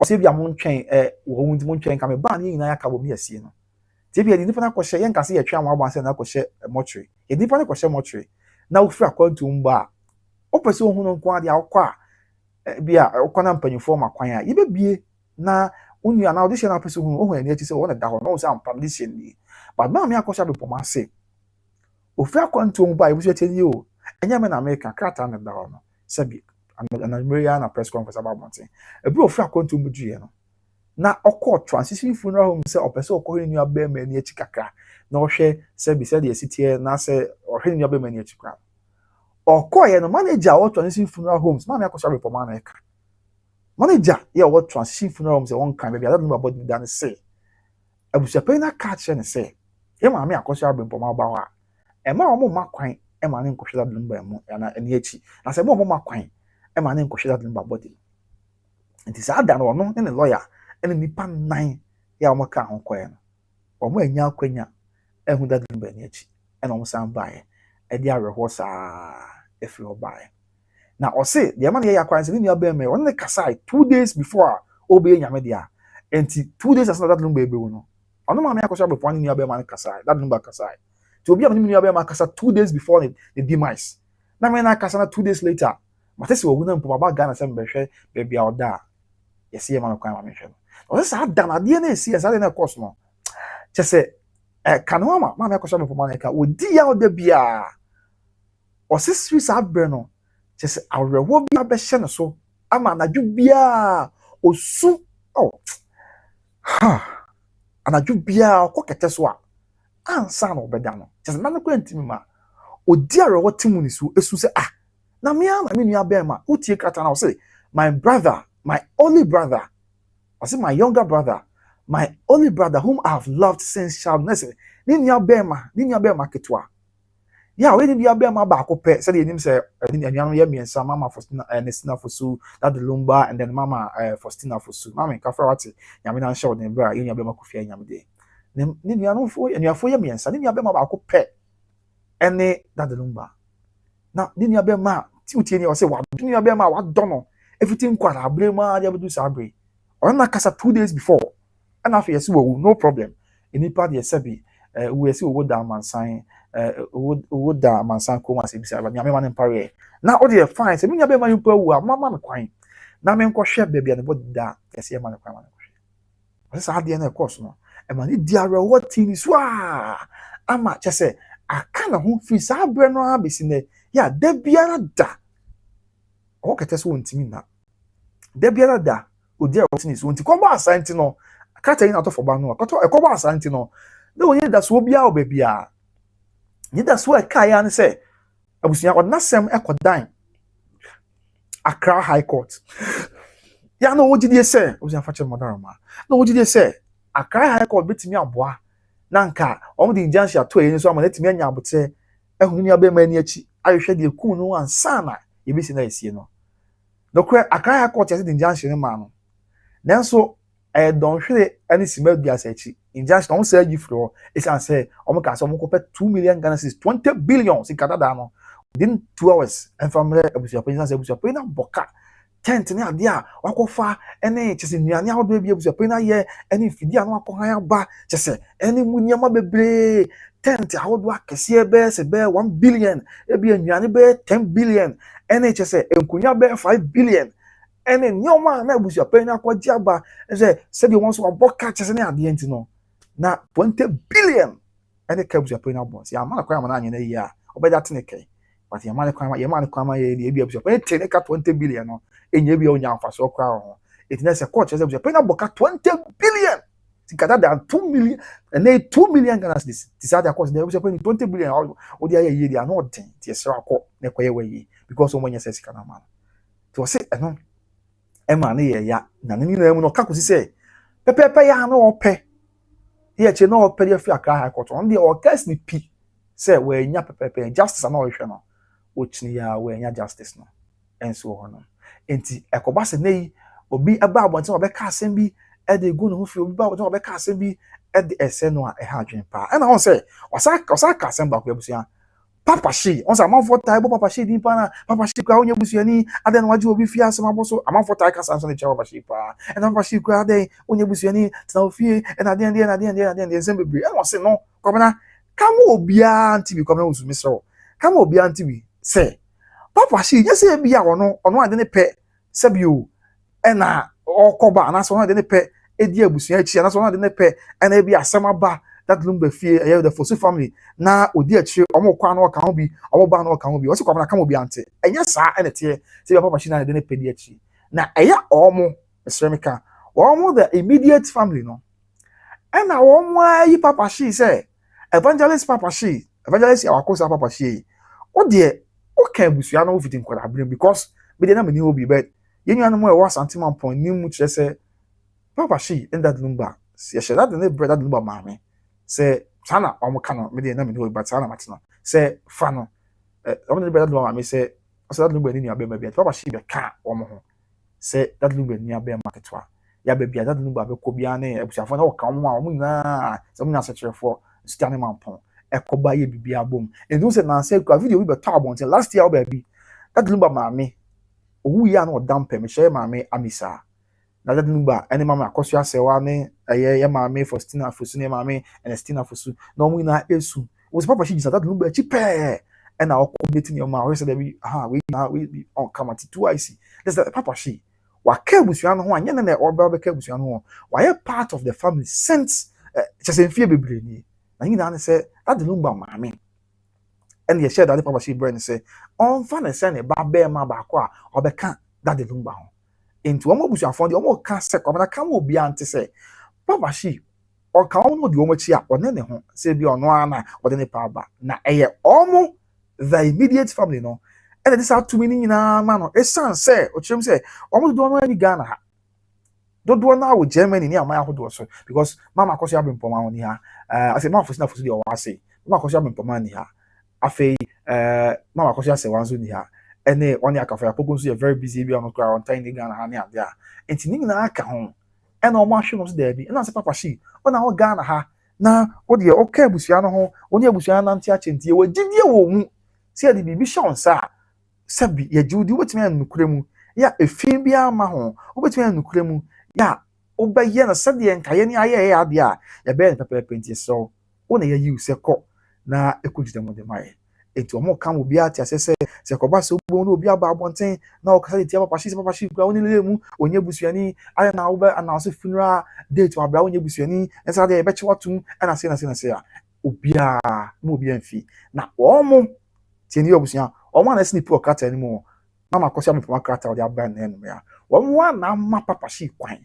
o se bi amon twen wo wunti mon twen ka me ba ne nyina aka bo mi asie no te bi nipa na kwhye yen kase ye twa mo abanse na kwhye mortuary ye nipa na kwhye mortuary na ofi akontum ba o pese ohun no kwa dia akwa bia okona mpanyufo makwan a yebebie na unu ana audition na pese ohun ani achi se wona da ho no se ampam this ni but maame Akosua Brempomaa se ofi akwantum ba ebusu teni o enya me na America krata na da ho no se bi ana Maria na press conference about monte ebi ofi akwantum buduye no na okọ transition funeral home se opese okọ ni aba ma ni achi kakra na ohwe se bi se de asitie na se ohwe ni aba ma ni achi kakra okoye no manager what transition funeral homes maame Akosua Brempomaa na eka manager what transition funeral homes one kan be that about me dan say Abusuapanin na catch ne say ye maame Akosua Brempomaa ba wa e ma omo makwan e ma ne nkohwe that number mu na eni achi na se mo makwan e ma ne nkohwe that number body nti sa ada no no ne lawyer ene nipa nan ya omo ka ho koye no omo anya akwanya ehu that number eni achi e na omo san bae e di awerho saa efiri obae na o se the man ya kwan se ni aba me won ne kasai 2 days before obe nyame dia enti 2 days as that number ebe no ono maame Akosua Brempomaa ni aba man kasai that number kasai to obi am ni aba man kasa 2 days before the demise na me na kasa na 2 days later matese wo na mpoma ba Ghana se mbehwe be bia oda yesi ye man kwan ma me hwe no o se sa dan ade na esi sa de na course no chese kanoma maame Akosua Brempomaa na ka odi ya oda bia o se streets abre no chese awerewo bia be hye ne so ama anadwo bia osu anadwo bia okokete so a ansa na obeda no chese na ne kwantimi ma odi awerewo timu ni so esu se na me nua be ma utie krata na o se my brother, my only brother, I say my younger brother, my only brother whom I have loved since childhood. Ni nua be ma ketwa ya we ni abia ma ba akopɛ sɛ de enim sɛ ni anuano ye miensa mama Faustina Nestina Fosu that the Lumba and then mama Faustina Fosu mama kafra wate nyame na nhyɛ ne bra ye nua be ma kofia nyame de ni nuano fo anuafo ye miensa ni nua be ma ba akopɛ ene that the Lumba na ni nua be ma ti ni o sɛ wa ni nua be ma wa dono everything kwara abre ma ya bedu sabre o na kasa 2 days before and after yes wo no problem enipa de sebi we see wo da mansan wo da mansan ko ma se bisa ba nyame ma ne mpare na o de fine se nya be ma mpa wu a mama me kwan na me nkɔhwɛ baabi ne body da kese ma ne kwan ma ne kɔhwɛ o se ade na course no e ma ne diare what tin so ama kyese aka na ho free sa abre no abesi ne ya da biara da o kete so ntimi na da biara da o dia what tin so nti ko ba asanti no akata yi na to for ba no akɔtɔ e ko ba asanti no na onye da so bia o bia ni da so e kai an se abusua odnasem ekodan Accra High Court ya na wogide se abusua fa che modaroma na wogide se Accra High Court betimi aboa na nka omo de injunction ato yin so ama netimi anya abote ehunu ni abema ni achi ahwehwe de kun no ansa na yebisi na esie no dokwe Accra High Court yase de injunction ma no nanso don hwere ani sima bia sa achi injunction on say gifro esan say omo ka so omo kopɛ 2 million Ghana cedis 20 billion si kadada no within 2 hours and family Abusuapanin say Abusuapanin boka tent ni ade a wakofa ene kyese nuane ahodo bia Abusuapanin ye ene fidi a no akohan aba kyese ene munyama bebre tent ahodo akese be se be 1 billion e bia nuane be 10 billion ene kyese enkunya be 5 billion ene nyoma na Abusuapanin akwaji aba se de won so aboka kyese ne ade enti no na 20 billion ene ka Abusuapanin abons ya mana kwa mana anya na yi a obeda teneke but ya mana kwa ye ni ebi Abusuapanin te ne ka 20 billion no enye bia onya amfa so kwa ho etina se court kyese Abusuapanin aboka 20 billion Tika than 2 million and they 2 million Ghana cedis. Decided of course they was paying 20 billion or the year they are not thing. Yes, ne kwaye way because someone says kana man. To say no Emma ne ya na ne ni na mu no ka kosi say pepepe ya na ope here che no ope dey free Accra High Court on the case ni pi say we nya pepepe justice na we hwe no ochini ya we nya justice no enso ho no enti ekoba se nei obi aba abonten obeka asem bi e dey go no ho fi obi ba abonten obeka asem bi e dey ese no a ha adwen pa na on say wasa ka asem ba ko abusia Papa she, on sa manfo tai bo Papa she din pa na Papa she kwa onye busuani ade na waje obi fi asem aboso amanfo tai ka sanso ne che Papa she pa and Papa she kwa ade onye busuani tena ofie and ade nsem bebre and say no komena kama obia anti bi komena usumi so kama obia anti bi say Papa she just say bia ono ade ne pe sebio e na okoba na so ade ne pe edi abusuani chi na so ade ne pe and e bi asem aba that lumba fear the Fosu family na odi achi omo kwa na oka ho bi omo ba na oka ho bi o se kwa na ka mo bi ante enya saa ene tie se Papa shi na de ne pedi achi na eya omo esremika omo the immediate family no and na omo ayi Papa shi say evangelist Papa shi evangelist Akosua Papa shi o de o ka busua na o fitin kwara abrim because be de na me ni obi but yenu anu mo e was antiman pon ni mu kire say Papa shi in that lumba se she that ne brother lumba maame say sana omo kano me dey na me do but sana matino say fa no omo dey better do am me say so that lumba ni abe ma bia Papa shi be ka omo ho say that lumba ni abe marketwa ya be bia that lumba be ko bia na ebusiafo na o ka omo nyina so mo na secherefo stiane mampon ekoba ye bibia bom and do say na say video we be talk about last year baby that lumba maame owu ya na odampe me share maame amisa na that number any mama Akosua Serwaa ne ye maame Faustina Fosu ne maame Ernestina Fosu na omu na esu was Papa she that number cheap and na updating your ma we say we we on come at 2 IC that's that Papa she wa ka busua no ho anya na oba be ka busua no ho wa ye part of the family since just in fear bebre ni na nyina na say that number maame and ye share that Papa she brain say on fa na say ne ba be ma ba ko a obeka that the number ho into omo busuafo de omo ka se komana ka mo bia ante se Papa shi o ka omo de omo chi a one ne ho se bi ono ana o de ne pa ba na eye omo the immediate family no and this are too many nyina ma no esan se o chim se omo do ono ani Ghana ha do na wo Germany ni amaya hodo so because mama Akosua Brempomaa oni ha I say mama Fosu de o wa say mama Akosua Brempomaa ni ha afei mama Akosua Serwaa nso ni ha ene oni akafo pokunso ye very busy bi on kra on tiny Ghana ha ne ade a enti ni na aka ho ena o ma hwe no so da bi ena se Papa shi ona ho Ghana ha na o de o ka abusua no ho oni abusua na ntia chentie wo gidie wo mu se ade bibi shon sa sabi ye judi wotimi anukure mu ya efin bi ama ho wotimi anukure mu ya obaye na sade ye nkaye ni aye ye ade a ye be pepe penti so ona ye yi se ko na ekujide mo de mai enti omo kan obi ati asese se koba se obo no obi aba abonten na o kasa ti Papa shi kwa oni lemu onye busuani aya na oba announce funeral date wa bra onye busuani ensa de be chewatum na se a obi a mo obi anfi na omo ti ni obusuan omo na snip o kata ni mo mama Akosua Brempomaa kata o de aba na enu ya omo na ma Papa shi kwan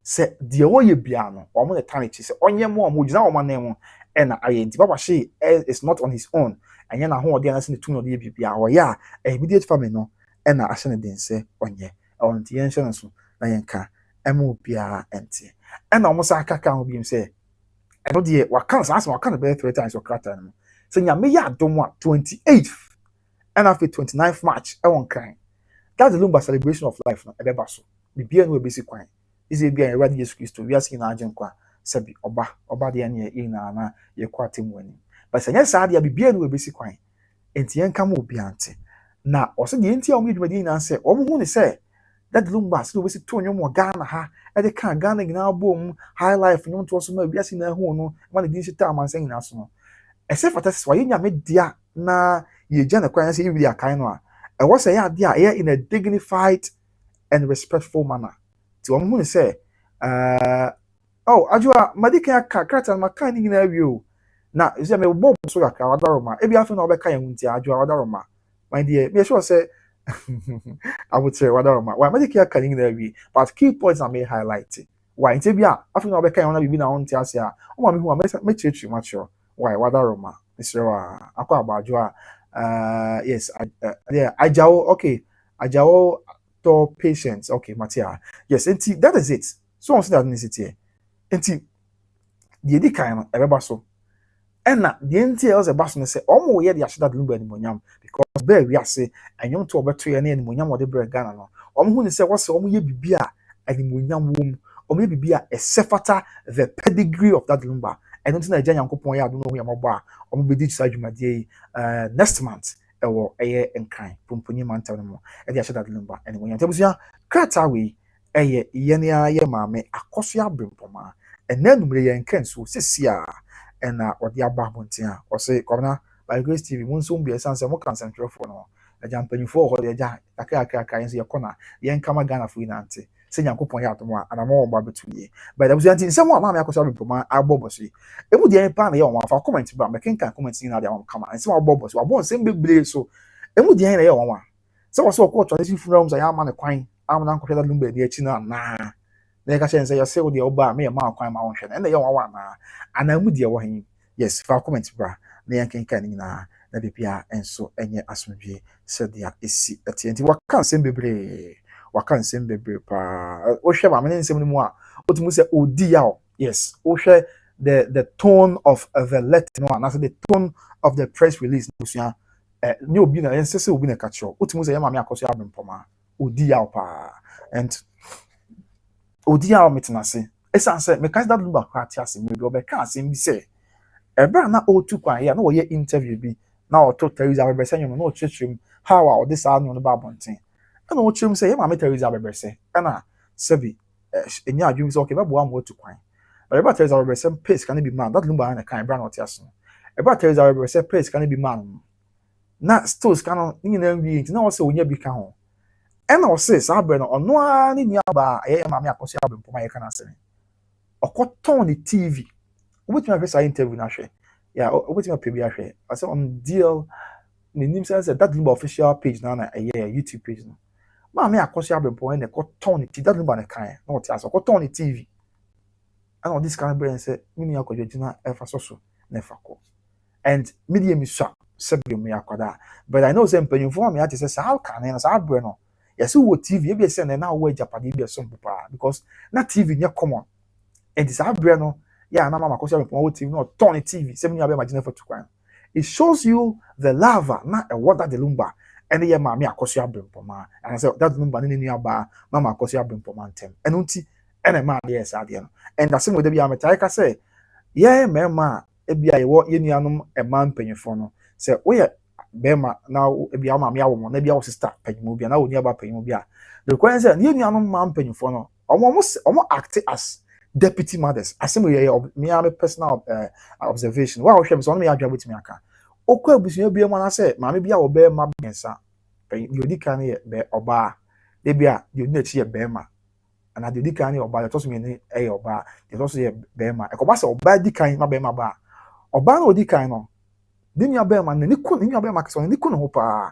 se de o ye bia no omo na tanity se onye mo omo gina omo na emu na aye nti Papa shi is not on his own anya na ho ode na se ne tunu ode bibia o ya immediate family no na ahye ne den se onye on ti yen hye so na yen ka ema obia ente na omo sa akaka ho biem se eno de waka sa waka na be 3 times o krata no se nya me ya adom a 28th and after 29th March e won kan that's the lumba celebration of life no e be baso bibia no e be si kwan ise bia e radi Jesus Christ we ask na agenkwa sabi oba de ne e na ye kwatemu ani but senya saa dia bibia no ebesi kwan enti enka mo obi ante na ose de enti a omo edwumadi na se omo hu ne se that lumba so we si to nyom wo Ghana ha e de kan Ghana gina bom high life nyom to so ma bia si na hu no ma ne din shi ta man sen na so no ese fata se waye nya me dia na ye gya na kwan se ye bi akan no a e wo se ya dia e in a dignified and respectful manner ti omo hu ne se oh ajua madika ka krata makan ni na awie na ise me bom so ya ka wadaroma e bia fe na obeka ya hunti ajua wadaroma my dear me sure say I would say wadaroma why madika ka ni na awie but key points I may highlight why nti bia afi na obeka yon na bibi na won ti ase a o ma me hu a me church macho why wada roma Serwaa akwa abajo a yes yeah ajawo okay ajawo to patience okay matia yes nti that is it so on say that necessity nti the di kan no ebeba so ena the nti else baso no say omo ye the ashida lumba animonyam because be wi ase enyom to obeto ye na animonyam ode bre Ghana no omo hu ni say wose omo ye bibi a animonyam wom omo ye bibi a esefata the pedigree of that lumba eno nti na agya Nyankopon ya ado no hu yamabo a omo bedi chisa dwumadie next month ewo eye enkan pomponyi manta no mo e de ashida lumba animonyam tabusia krata we eye ye ne ye maame Akosua Brempomaa enanumre ye enkan so sesia and or the ababontia or say corner by Grace TV won soon be a sense of more concentrate for no a jumping for the ja aka in your corner yen kama Ghana free nanti say Nyankopon ya atom and I'm all about to ye but there was anti someone mamma Akosua Brempomaa abobosi e mu de pa na ye won fa comment ba me kan comment na de won kama and say abobosi wa bon say bebre so e mu de na ye won wa so was so court tradition funerals I am na kwan am na nkwohwe da lumba ni achi na na na ka say say o de oba me ma kwan ma won hwe na ye won wa na anamu de wo hin yes fa comment bra na yankenka ni na bibia enso enye asomdwe sedia esi atienti waka nsem bebre pa o hwe ba me nsem ni mu a otumu se odi ya yes o hwe the tone of the letter no and the tone of the press release no ni obi na ensese obi na ka cho otumu se yama me Akosua Brempomaa odi ya pa and odi ya metenase esanse me kan that lumba kwati ase me bi obeka ase bi se ebra na otu kwan ya na wo ye interview bi na oto Teresa Bebese nyom na o chechim how are this anu no ba bonten na o chechim say ye ma me Teresa Bebese na sebi enya adwum say okay ba bo am otu kwan but ebra Teresa Bebese pace can be man that lumba na kan ebra na oti aso ebra Teresa Bebese pace can be man na stores kan ni na wi nti na wo say onya bi ka ho na wo say sa bre no ono a ni nia ba ye ma me Akosua Brempomaa ye kana sene okoton ni TV what my first interview na hwe yeah what my pay hwe I say on deal ni nim say that lumba official page na YouTube page no ma me Akosua Brempomaa na koton ni TV that lumba na kan na what aso koton ni TV and all this kind of brain say me ni akodwagina efa so na efa ko and media mi swa sebi me akoda but I know say mpanyufo me ati say how can na say abre no yes wo TV e be say na wo Japade be so mpopa because na TV nya common and this abre no yeah, na mama Akosua Brempomaa TV no turn TV. 7 years imagine for 2 kwan. It shows you the lava na a water the lumba. And yeah, mama Akosua Brempomaa. And I said that lumba ni ni aba mama Akosua Brempomaa tem. And unti and man yes adian. And the same with the be amatai say, yeah, mema ebia ye wo ye nuanom e man panyefo no. Say we bema na ebia mama ya wo na bia wo sister panyimu bia na wo ni aba panyimu bia. The question say ye nuanom man panyefo no. Omo act as deputy mothers asem ye me personal observation wa hwem so no me adwa betimi aka okwa abusunya bia mu na say maame bia wo be ma bensa de odi kan ye be oba de bia de odi na chi ye be ma ana de odi kan ye oba de to so me ni ye oba de to so ye be ma e ko ba say oba di kan ma be ma ba oba na odi kan no de nya be ma na ni ku nya be ma ke so ni ku no ho pa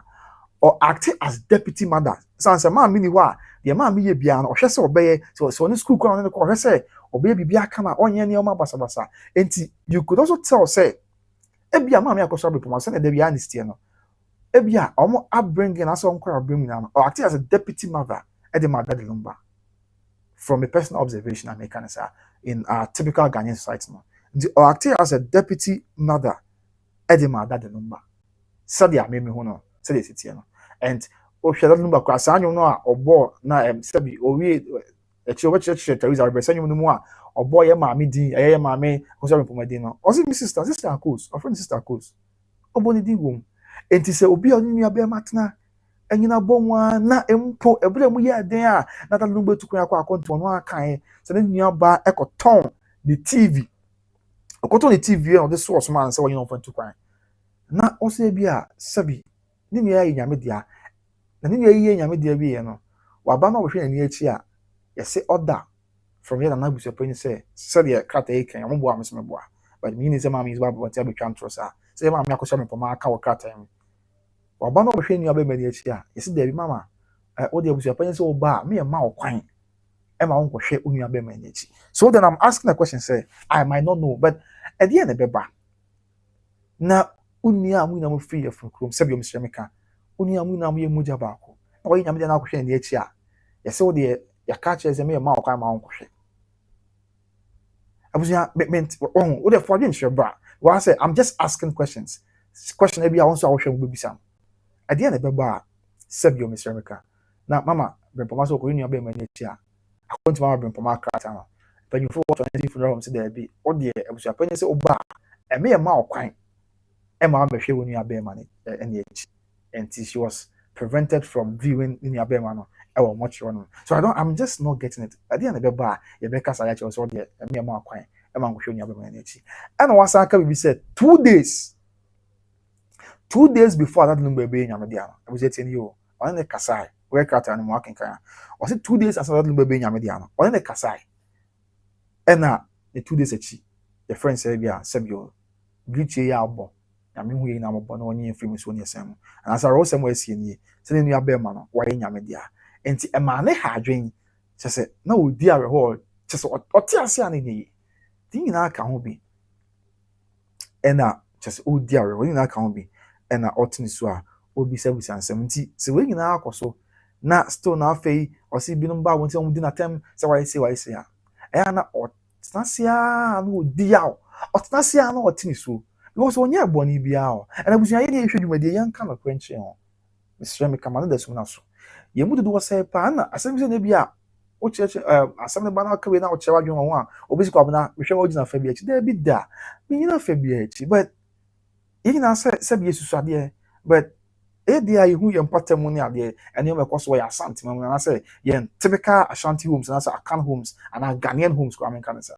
or act as deputy mother sanse ma me ni ho a de ma me ye bia na ohwe se obeye so ni school kwa no ko ohwe se obey bibi aka na onye ne oma basabasa enti you could also tell say ebia ma me Akosua Brempomaa say na dey honesty no ebia omo upbringing as on kwa bring na or act as a deputy mother at the mother lumba from a personal observation I make can say in our typical Ghanaian society no or act as a deputy mother at the mother lumba said ya me ho no say dey sit no and o hwe that lumba kwa sa anyo no a obo na sabi o wi church Teresa Bebese nyum no mu a obo ye maame din ye maame Akosua Brempomaa din no o say my sister Akos or friend sister Akos obo ni din wom enti se obi a onyu abe matena enyina bonwa na empo ebule mu ye den a na ta lumba tukun akwa akonto no akan se ne nua ba ekoton the TV okoton the TV on the source man se wonyo on tukwan na o say bia sabi ni nua ye nyame dia na ni nua ye nyame dia bi ye no waba na wo hwe ni achi a yes order from here na Abusuapanin say the cat e kan mo bo am se me bo but me ni say ma me is ba bo tia be twan trosa say ma me Akosua Brempomaa aka wo cat em waba na wo hwe ni abe mani achi a yes there bi mama o de Abusuapanin say o ba me ma wo kwan Emma uncle share unia be manage. So then I'm asking a question, say, I might not know, but at the end of the bar. Now unia muna mo free from chrome, Sabio Mr. Meka. Unia muna mo muja bako. Or in Yamida Nakusha in the HIA. Yes, so the your catcher is a mere mouth, my uncle. I was meant oh, what a fortune, sure, bra. Well, I say, I'm just asking questions. Question maybe I also will show some. At the end of the bar, Sabio Mr. Meka. Now, Mama, Brempomaa so going to be managed. I want to Mama Brempomaa Kratana. But you forward on any funeral home, say there be, or dear, Abusuapanin say, oh, bah, and me a mouth quine. Emma Beshe when you are bear money, and she was prevented from viewing in your bear man or much on. So I'm just not getting it. At the end of the bar, your Becca Sayachi was all there, and me a mouth quine, Emma will show you bear and once I can be said 2 days. 2 days before that lumber being Yamadiana, I was saying you on the Kasai, where Carter and walking Kaya. Was it 2 days after that lumber being Yamadiana, on the Kasai? And now, the 2 days at she, the friend said, yeah, Sabio, greet ye album. I mean, we na mabɔ na ɔnye mfiri mu so ne sɛm and as I wrote somewhere see nie sɛ ne nua bɛma no wɔyɛ nyame dia enti ɛma ne ha adwen kyɛ sɛ na odi awerɛhɔ kyɛ sɛ ɔte ase a ne nie di nyinaa ka ho bi ɛna kyɛ sɛ odi awerɛhɔ nyinaa ka ho bi ɛna ɔte ne so a obi sɛ busa nsɛm nti sɛ wɔn nyinaa akɔ so na still na afei ɔsi binom ba wɔn sɛ wɔn di n'atɛm sɛ wɔayɛ se a ɛyɛ na ɔtena se a na odi yaw ɔtena se a na ɔte ne so because when you're born ibiao and I was saying you with the young kind of quench on Mr. Meka that's when I saw you would do a say pan as some say bia o church as some banana come now chawa you one obisi kwa na we show original fabi there be da me na fabi but you na say yesu ade but e dia you hu your pattern ne ade and you make us why asante man na say yen typical Ashanti homes and say Akan homes and Ghanaian homes kwa men kan say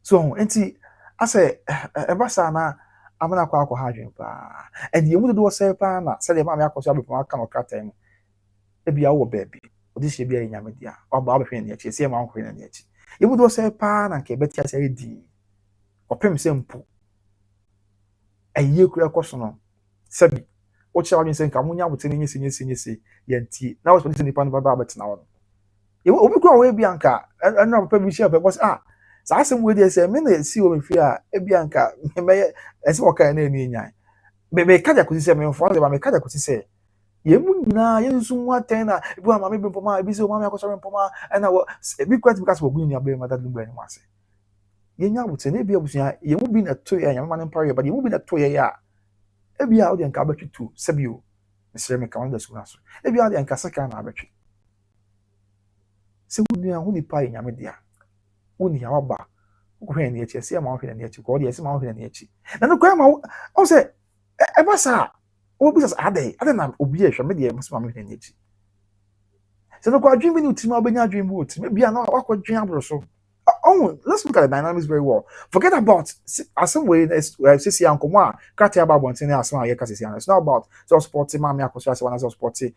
so enti I say, Ebasana, I'm not quite hydrogen. And you would do a say, Pana, said the mamma Akosua Brempomaa cannot cut him. Maybe our baby, or this should be in Yamadia, or Barbara in the see a monk in the edge. You would do say, Pan and Kebetia say D, or Pim Simple. A year clear question. Sabi, what shall I say? Camunia would sing say, Yanti. Now was putting the pan of Barbara now. You will go away, Bianca, and now probably share, but was so I some way they say, men see what we fear, Bianca, may as what kind of name. May Kaja could say, me for me Kaja could say, you na, you soon what tenor, if you are my baby for my busy mamma Brempomaa, and I will be quite because we're going to be my dad Lumber. You know, would say, maybe you will be a 2 year man in Paris, but you will be a 2 year. Every out and cabin to Sabio, Mr. Meka, the Sunas. Every out and Casaka and Abbey. So, only pie in Yamadia. Only our bar. When the HSC amount in the HQ, or the amount in the HQ. And the grandma, I say, Ebasa, what was a day? I don't know, Obiash, maybe I must mammy in the HQ. So, no, quite dreaming to my dream woods, maybe I'm not awkward dream or so. Oh, let's look at the dynamics very well. Forget about some way as Sissy Uncle Ma, Katia Babon, and as my Cassian. It's not about so sporty mammy Akosua Serwaa as sporty,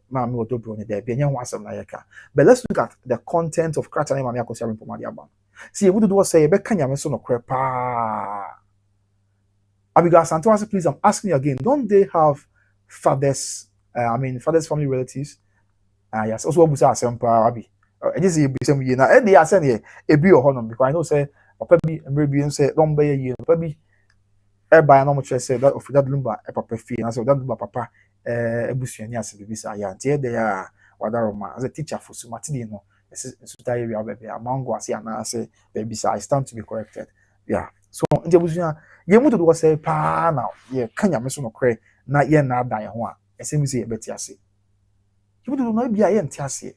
mammy Odobroni there, being young once of Nayaka. But let's look at the content of Kratia and mammy Akosua Brempomaa. See, you would do say, Bekanya Meson of Crepa. Abigail Santos, please, I'm asking you again, don't they have fathers, fathers, family relatives? Yes, also Abusa Sempa Abi. And this is some year now. They are saying a be or honor because I know say or maybe and say don't be a year, maybe by a normal church say that of that lumber a papa fee and I said that lumber papa Abusuapanin as baby say yeah they are Wadaroma as a teacher for Sumatini no area baby among was and I say baby say I stand to be corrected. Yeah. So in the Abusuapanin you want to do say pa now yeah can you miss no cray na ye na die ho a ese mi say beti ase. You want to know be a ye ntiase.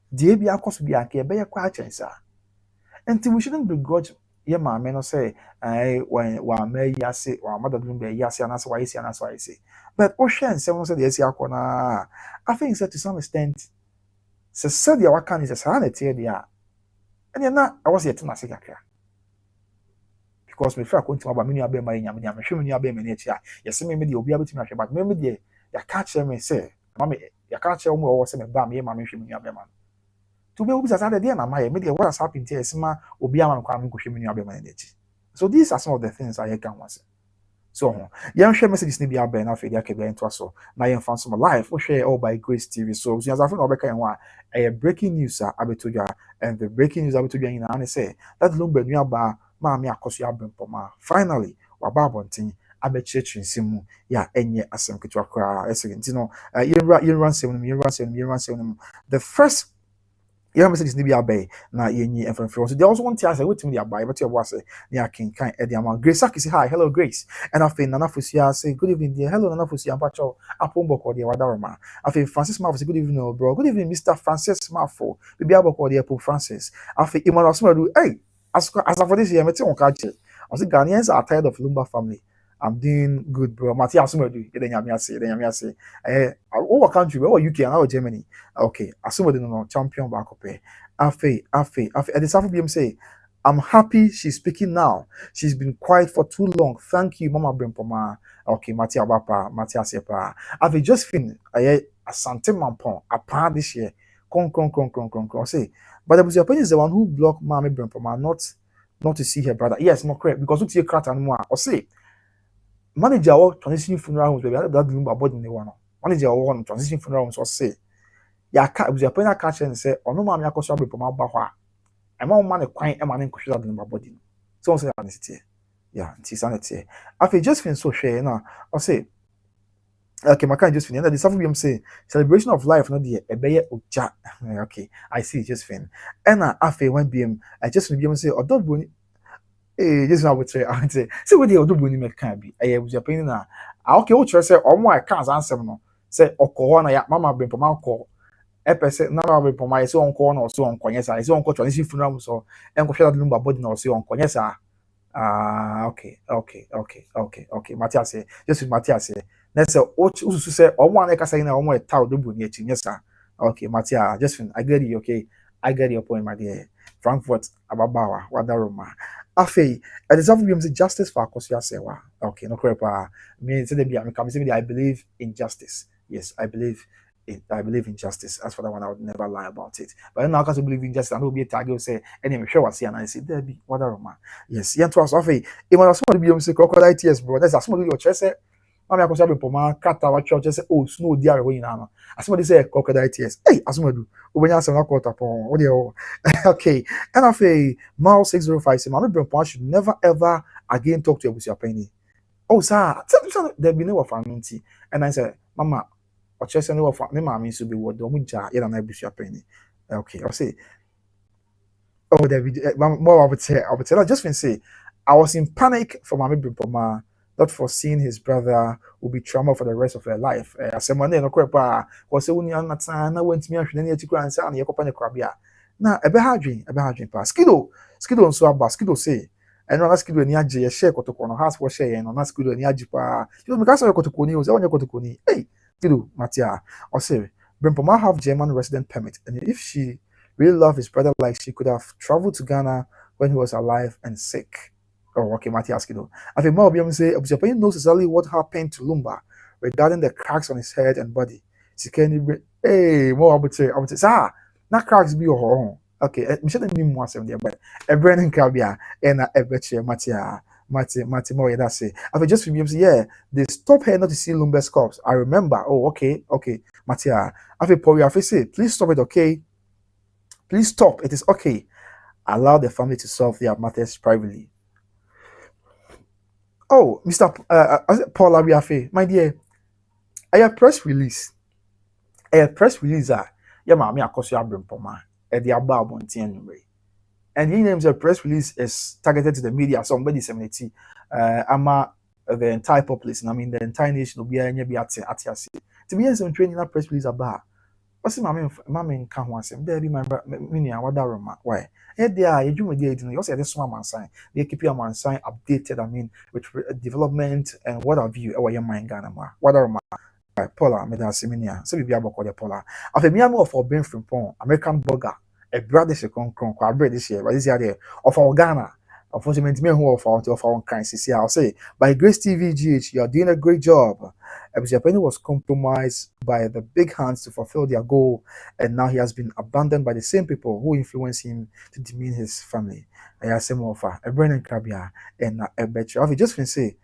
The be Akosua be a be kwa chensa. And we shouldn't begrudge your mamma no say when one may yase or mother doing be yase and that's why I say. But Ocean someone said yes yakona. I think that to some extent said the wakan is a sanity there. And you're not I was yet to Nasika. Because me feel going to about me be my yam yam show me be my nature. Yes, me the obi able to match but maybe the ya catch me say mommy ya catch me or say me ba me mammy show me be man. To be always as I did, my media what has happened here, Sima, Obiama, so these are some of the things I can once. So young share messages ni be abẹ na afẹ de akẹbẹ into so na yẹn fan some live we share all by Grace TV. So as I no ọbẹka yẹn wa breaking news abẹtọdwa, and the breaking news abẹtọdwa yẹn na say that lumba nua ba maame Akosua Brempomaa finally waba abọnten abɛkyerɛkyerɛ nsɛm mu yɛ ɛnyɛ asɛm ketewa koraa ɛsɛ nti no yɛnwura nsɛm no mu the first yeah, messages ni be abay na yenyi enfremfrem. So there also one tia say wetin dey abay, but you was say near king kind e dey am. Grace Saki say hi, hello Grace. And I feel Nana Fusia say good evening dear. Hello Nana Fusia Pacho. Apon boko dear wadaroma. I feel Francis Mafo say good evening oh, bro. Good evening Mr. Francis Mafo. Bibi aboko dear Pope Francis. I feel Emmanuel Smadu. Hey, as for this year, me tell on catch. I say Ghanaians are tired of Lumba family. I'm doing good, bro. Matthias Smadu. Then yami say. What country? Where UK and how Germany? Okay, assume no champion back up. Afe. At the South BM say, I'm happy she's speaking now. She's been quiet for too long. Thank you, Mama Brempomaa. Okay, Matia Bapa, Matia Sepa. Afe just fin Asante Mampon apart this year. Con. Say, but Abusuapanin is the one who blocked Mama Brempomaa not to see her brother. Yes, not correct because look see a crat and more. Or say, manager or transition funeral homes, baby. That room about the one. Manager or one transition funeral homes or say. Ya ka Abusuapanin catch and say, "Oh no, Mama Akosua Brempomaa ba hɔ a, ɛma wo ma ne kwan ɛma ne nkɔhwɛ de no body." So on say that yeah, it's sanity. After just fin so share na, I say, okay, my kind just fin. And the South say celebration of life no dey ɛbɛyɛ oja. Okay, I see just fin. And after when BM, I just fin BM say Odobroni. Just now would say, I say what the Odobroni make can be. I Abusuapanin na. Okay, what you say? Omo I can't answer no. Say okɔ na ya Mama Brempomaa kɔ. Epese na ma Brempomaa ese onko na oso onko nyesa ese onko transition funeral so enko hwela de lumba body na oso onko nyesa okay Matthias just Matthias na say ususu say omo an ekasa na omo eta Odobroni echi nyesa okay Matthias just I get you okay I get your point my dear Frankfurt ababawa wadaroma afei at the time we say justice for Akosua Serwaa okay no correct me say dey am come say I believe in justice yes I believe in justice. As for that one, I would never lie about it. But now, because I believe in justice, I know be a tag. You say, anyway, sure, what's here, and I say, there be what are man. Yes, yeah, to us, okay. It was somebody be say crocodile tears, bro. That's somebody your chest say, Mama Akosua Brempomaa, cat our church, say, oh, snow dear, way now. As somebody say crocodile tears. Hey, as somebody do. When you say not caught upon, what do you? Okay, and I say, Mile 605 say, Mama Brempomaa should never ever again talk to Abusuapanin. Oh, sir, there be no family, and I say, Mama. Or just any of my mammy should be what don't jar yet and Abusuapanin. Okay, I'll say, oh, David, more I would say, I just been say, I was in panic for Mama Brempomaa, not for seeing his brother will be trauma for the rest of her life. I said, Monday, no crap, was only on that time. I went to me and any to and say, and Yakopana Crabia. Now, a behadrin, pass. Skido, and so about Skido say. And on Skido and Yaji, a share Kotokon, house was share, and on Skido and Yajipa. You know, because I got to Koni, was on your Kotokoni. Hey. Kidu, Matia, or say, Brempomaa have German resident permit, and if she really loved his brother like she could have traveled to Ghana when he was alive and sick. Oh, okay, Matia Kidu. I think more of say, Abusuapanin knows exactly what happened to Lumba regarding the cracks on his head and body. She can hey, more I would say, ah, not cracks be your home. Okay, I'm sure the name was there, but a Brennan Crabia and a betcha Matia. Mati more that's it. I just remember yeah, they stop her not to see Lumba's corpse. I remember. Oh, okay. Matia. I say, please stop it, okay? Please stop. It is okay. Allow the family to solve their matters privately. Oh, Mr. Paul Abiafe, my dear, I have press release. Yeah, Mami Akosua Brempomaa. The above on anyway. And he names a press release is targeted to the media. Somebody 70. The entire population. I mean, the entire nation will be at to be some training that press release about. What's my mammy can't want him? There be my mini and what why? There, you do you also this one sign. They keep your man sign updated. I mean, with development and what have you, or your mind, Ghana, what are my Paula, Medasiminia, so be able to call the Paula. After me, I'm for being from American burger. A brother se kon bread this year, but this year there of our Ghana. Unfortunately, me who of our kind I'll say by Grace TV GH, you are doing a great job. Abusuapanin was compromised by the big hands to fulfill their goal, and now he has been abandoned by the same people who influenced him to demean his family. I have some offer a Brennan Crabia and a betcha. I've just been say,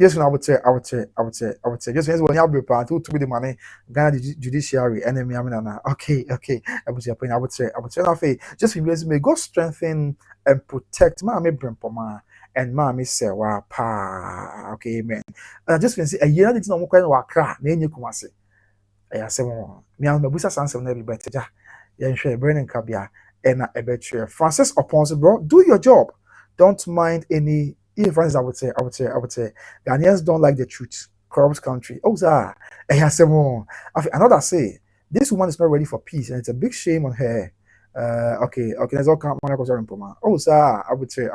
Yes, Just when you have a part, who to be the money, Ghana judiciary, enemy, okay, Abusuapanin, just may God strengthen and protect Mami Brempomaa and Mami Serwaa, okay, amen. And I just want to say, a year didn't know what wakra, name kumase. I say, me and Babusa Sansa never better. Yeah, share burning cabia and a better. Francis Oponso, bro, do your job. Don't mind any friends. I would say, Ghanaians don't like the truth. Corrupt country. Oh, sir. I say more. Another say, this woman is not ready for peace, and it's a big shame on her. Okay. Let's all come on. Akosua Brempomaa. Oh, sir. I would say.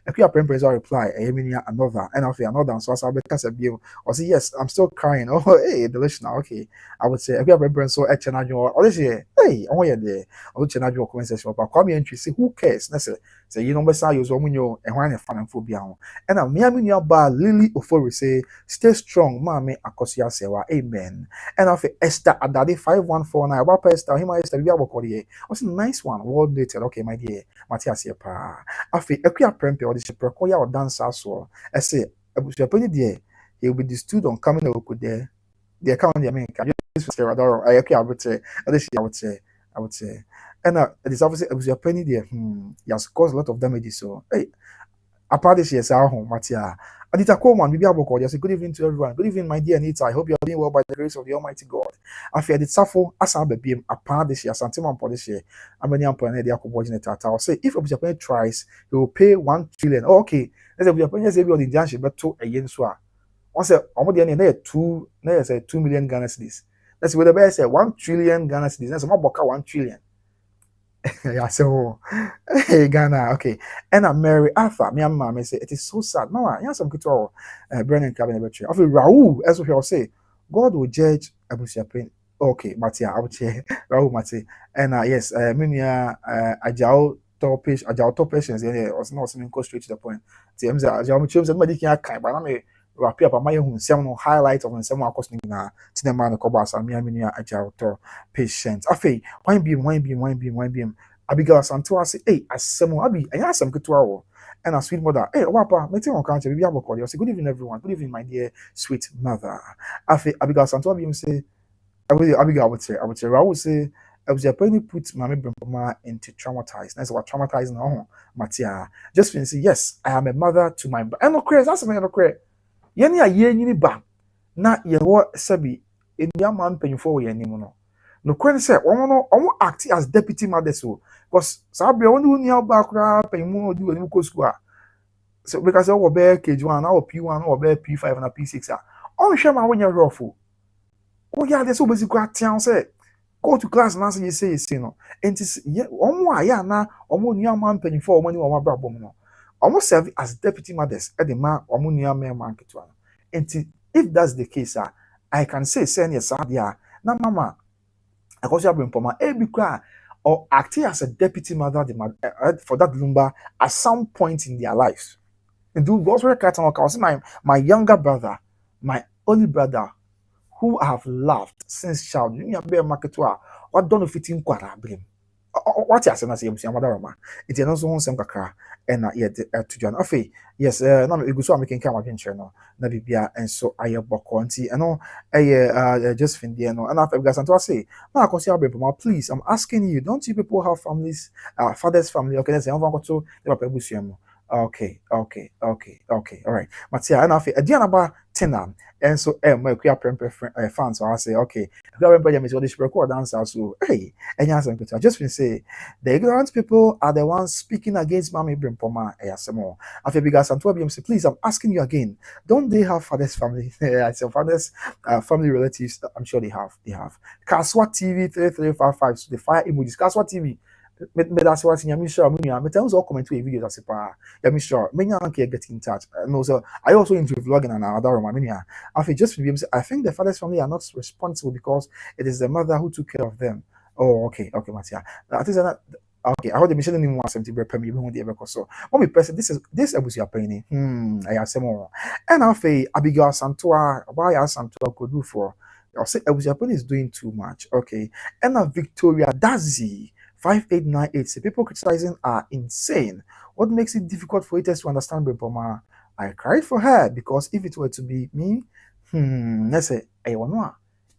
If you are praying, reply. I mean, another, and another. So I will cast a view. Or say, yes, I'm still crying. Oh, hey, delicious now. Okay. I would say, if you have a so a channel, or this year, hey, I want you there. Or channel comment section, but come entry, say, who cares? Let's say, you know, Bessa, you so and why fan and phobia. And I'm near bar Lily Ofori say, stay strong, Mammy Akosua Serwaa, amen. And after Esther Adadi 5149, about Esther, him, Esther, we have a call here. What's a nice one, world dated, okay, my dear, Matthias here, pa. After a queer prempe or the shepherd, or dance as well. I say, Abusuapanin there, he will be the student coming over there. The account the American just I okay, I would say. And it is obviously it was your penny there. He has caused a lot of damages. So hey, apart this year's our home, Matia. Adita Coleman, maybe I will call you. Say good evening to everyone. Good evening, my dear Anita. I hope you are doing well by the grace of the Almighty God. I fear the Safo as I be apart this year, Santiman for this year. I'm going to put the Akosua Tata. I'll say if Abusuapanin tries, he will pay 1 trillion. Oh, okay. Let's say Abusuapanin say the Indian but to a yen so. Once almost the end there 2 million Ghana cedis. That's what the best say 1 trillion Ghana cedis. That's more boka 1 trillion. Yeah, so hey Ghana, okay. And I'm Mary Alpha, me and mama say it is so sad. Mama, you have some good to Brennan cabin betray. Of Raul, as we all say, God will judge Abusuapanin. Okay, Matia, I would say Raul Mati. And yes, Minia Agile top patients, yeah, was not something go straight to the point. TMZ Agile Chums and Medical kind, but I mean wrap up my own several highlights of some costing to the man of Cobas and Minia Agile patients. Afe, wine beam. Abigail Santua say, hey, as someone Abi, I have some good to our and a sweet mother. Hey, Wapa, make on country, we have a call. You say, good evening, everyone. Good evening, my dear sweet mother. Afe, Abigail Santua beam say, Abigail I would say, Abusuapanin put Mami Brempomaa into traumatized. That's what traumatizing her. Matia. Just when say, yes, I am a mother to my I no crazy, that's me no crazy. Yeni a yeni ba. Na ye wo sabi in your man paying for ye ni no. No kwen say omo act as deputy mother so because sabi won who ni ba kra paying mo di woni ko school a. So because we be KG1 na P1 or be P5 na P6 a. On hwe ma wonya rofo. Oh yeah, there's so basically atian say go to class na say you say no. Enti omo aya na omo ni man paying for omo ni omo bra bom no. Almost serve as deputy mothers at the man or munia market one. And if that's the case, I can say send your sadia. Now, mama, Akosua Brempomaa, be cry or acting as a deputy mother for that lumber at some point in their lives. And do God's work at my younger brother, my only brother, who I have loved since child. You bear market what don't fit in quite what you say you mother ma it is also some kakra and yet to John Afe yes na me go so making come adventure no na bibia and so aye boko nti no just fin there no and after guys and to say na Akosua Brempomaa please I'm asking you don't you people have families father's family okay let's say I'm going to the papa busuam okay all right Matia and after adiana ba tenam and so my queer fans so I say okay if I remember me so this record dancer so hey and I just been say the ignorant people are the ones speaking against Mami Brempomaa. After because I'm please, I'm asking you again. Don't they have father's family? I said father's family relatives. I'm sure they have. They have. Akosua TV 3355. So the fire emojis. Akosua TV. That's what I'm sure. Me tell us all comment to a video that's a I'm sure. Many can get in touch. And also, I also into vlogging and other Romania. After just I think the father's family are not responsible because it is the mother who took care of them. Oh, okay, Matia. I think that okay. I heard the mission name was empty bread me who the ever so. Mommy person, this Abusuapanin. I have some more. And I say Abigail Santua, why Santua could do for. I'll say Abusuapanin is doing too much. Okay. And Victoria Dazi 5898 say people criticizing are insane. What makes it difficult for haters to understand Brempomaa? I cried for her because if it were to be me, let's say, I want to.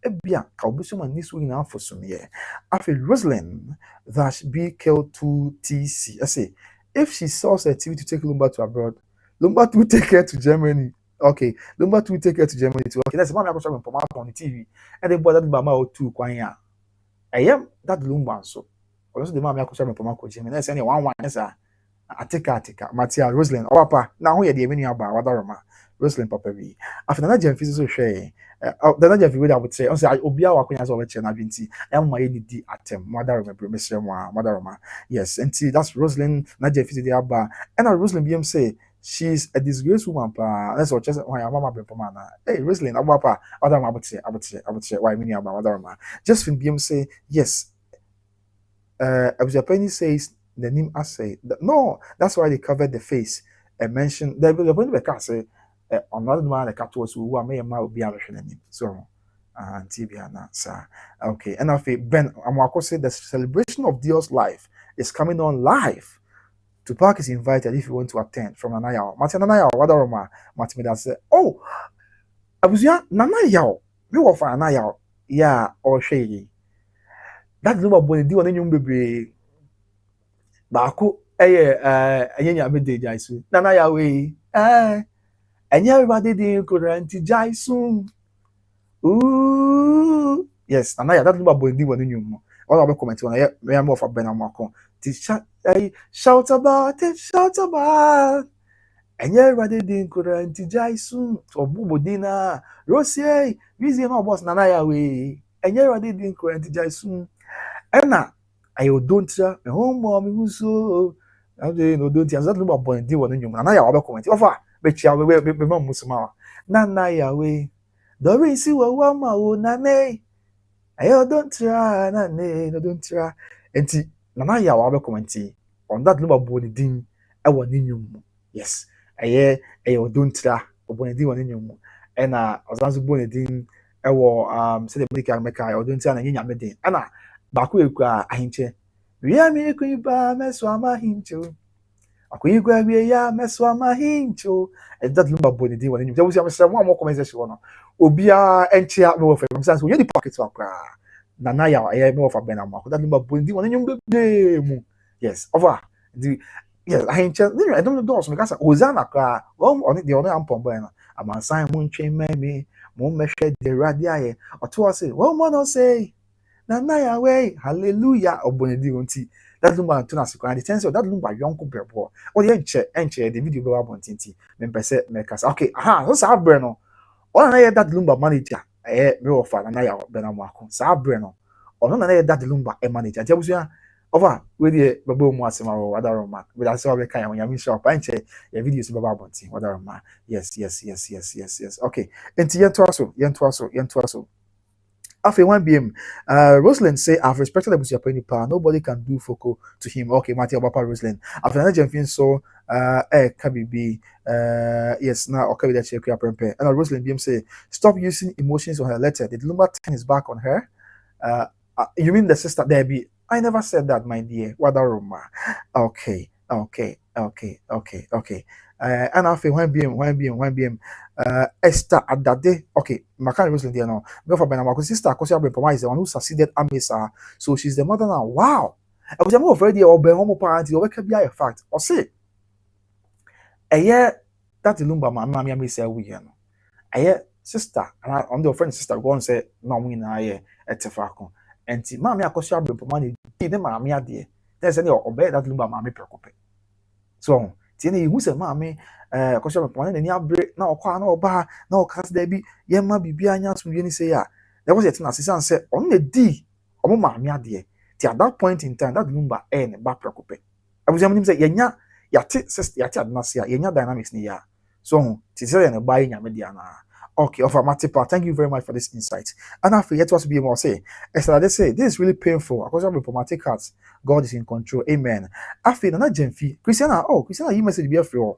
Ebia, Kaubusuma Niswing now for some year. After Rosalind, that BK2TC. I say, if she sells a TV to take Lumba to abroad, Lumba to take her to Germany. Okay, Lumba to take her to Germany too. Okay, that's the man I was talking about on the TV. And they bought that Bama or two, Kwanya. I am that Lumba so. Also, the man I was talking about Germany. That's any one, Atika, Matia, Rosalind, or Papa. Now we are the avenue about Wadaroma, Rosalind Papa. After the Nigerian physical share, the Nigerian I would say, also, I Obia Wakunas over Chenabinti, and my ADD attempt, Madaroma, Mr. Madaroma. Yes, and see, that's Rosalind, Nigerian physical Abba, and Rosalind BM say, she's a disgraced woman, pa. That's what just why Mama Brempomaa. Hey, Rosalind, Abapa, Adama, I would say, why many about Wadaroma. Just from BM say, yes, Abusuapanin says, the name I say no, that's why they covered the face and mentioned the point of the say another man the cat was who may be a name. So Tibiana, sir. Okay, and after Ben Amwako said the celebration of Dios life is coming on live. Tupac is invited if you want to attend from Nanaya. Martin Nanaya, Wadaroma, Martin said, oh, Abusia Nanaya, we were for Nanaya, yeah, or shady. That number boy, do an baby. Baako ɛyɛ nyame de gyae so nana yawe ɛnyɛ everybody de nkora nti gyae so ooh yes nana ya that number boy di wɔ ne nwom all of comment on me am of abena mako ti shout about it ɛnyɛ everybody de nkora nti gyae so obubo di na rosie busy no boss nana yawe ɛnyɛ everybody de nkora nti gyae so ɛna I don't try. Home mommy who's so. I don't tell that number point. Do one in your man. I have a comment. Offer, but you have a mom Musma. Nana away. The race you are one my own nane. I don't try. Nane, don't try. And see, Nana ya have a comment on that number body ding. I want in you. Yes. I don't try. But when you one in you. And I was born ding. I will say the make I don't tell any young medin. Anna. Baako ekwa ahinche wia me ekuiba meso ama hincho akoyigwa wia ya meso ama hincho that lumba boni di wani nyum so am mo conversation no obia enchia me wo fam sense wo yedi pocket akra nana ya aye me wo fa bena mo that lumba boni di wani nyum bebe mu yes over the yes ahinche I don't know me kasa ozana kra on the on am pombo na amansan mu ntwe meme mo mehwe de radi aye oto ase wo mo no say Nana Yahweh, hallelujah, Obonedi Unti. That lumba Tunas, and the sense of that lumba yonko berbo. Or the enche, the video go up on Tinti, Mempese, Mekas. Okay, aha, what's our Breno? Or I that lumba manager, me offer, and I Benamako, Sa Breno. Or none that lumba a manager. Jabusia, over with the Babu Masima or Wadaroma, with us all the kind when you shop, and check your videos about Bonti, Wadaroma. Yes. Okay, and Yentuaso. After 1 BM, Rosalind say, I've respected Abusuapanin pa. Nobody can do foco to him. Okay, Matthew Papa Rosalind. After another Jemfin so, Kabibi, yes, now okay with that check your prempe. And Rosalind BM say, stop using emotions on her letter. Did Lumba turn his back on her? You mean the sister Debbie? I never said that, my dear. Wadaroma. Okay. And after 1 BM, Esther Adade. Okay, Makan Rosalind there now. Go for Benama. Sister Akosua Brempomaa is the one who succeeded Amisa. So she's the mother now. Wow. I was more already or Ben Homo parent. You can be a fact. Or say, a year that the Lumba Mamma Misa we know. A year sister and on the friend sister go and say, no, we know a etefako. And see, Mamma Akosua Brempomaa did the Mamma dear. There's any obey that Lumba Mammy Precope. So, Tiene who said, Mammy. Akosua Brempomaa ni abre na okwa na oba na okas da bi ye ma bibia anya so ni say ya there was a thing assistant say on the d omo maame ade ti at that point in time that lumba ne ba prekope abusam nim say yenya yate sister yate adnase ya yenya dynamics ni ya so ti say na ba yenya me dia na okay of Matipa, thank you very much for this insight. And after yet was be more say they say this is really painful. Akosua Brempomaa take heart, God is in control, amen. After na Jemfi Christiana you message be free.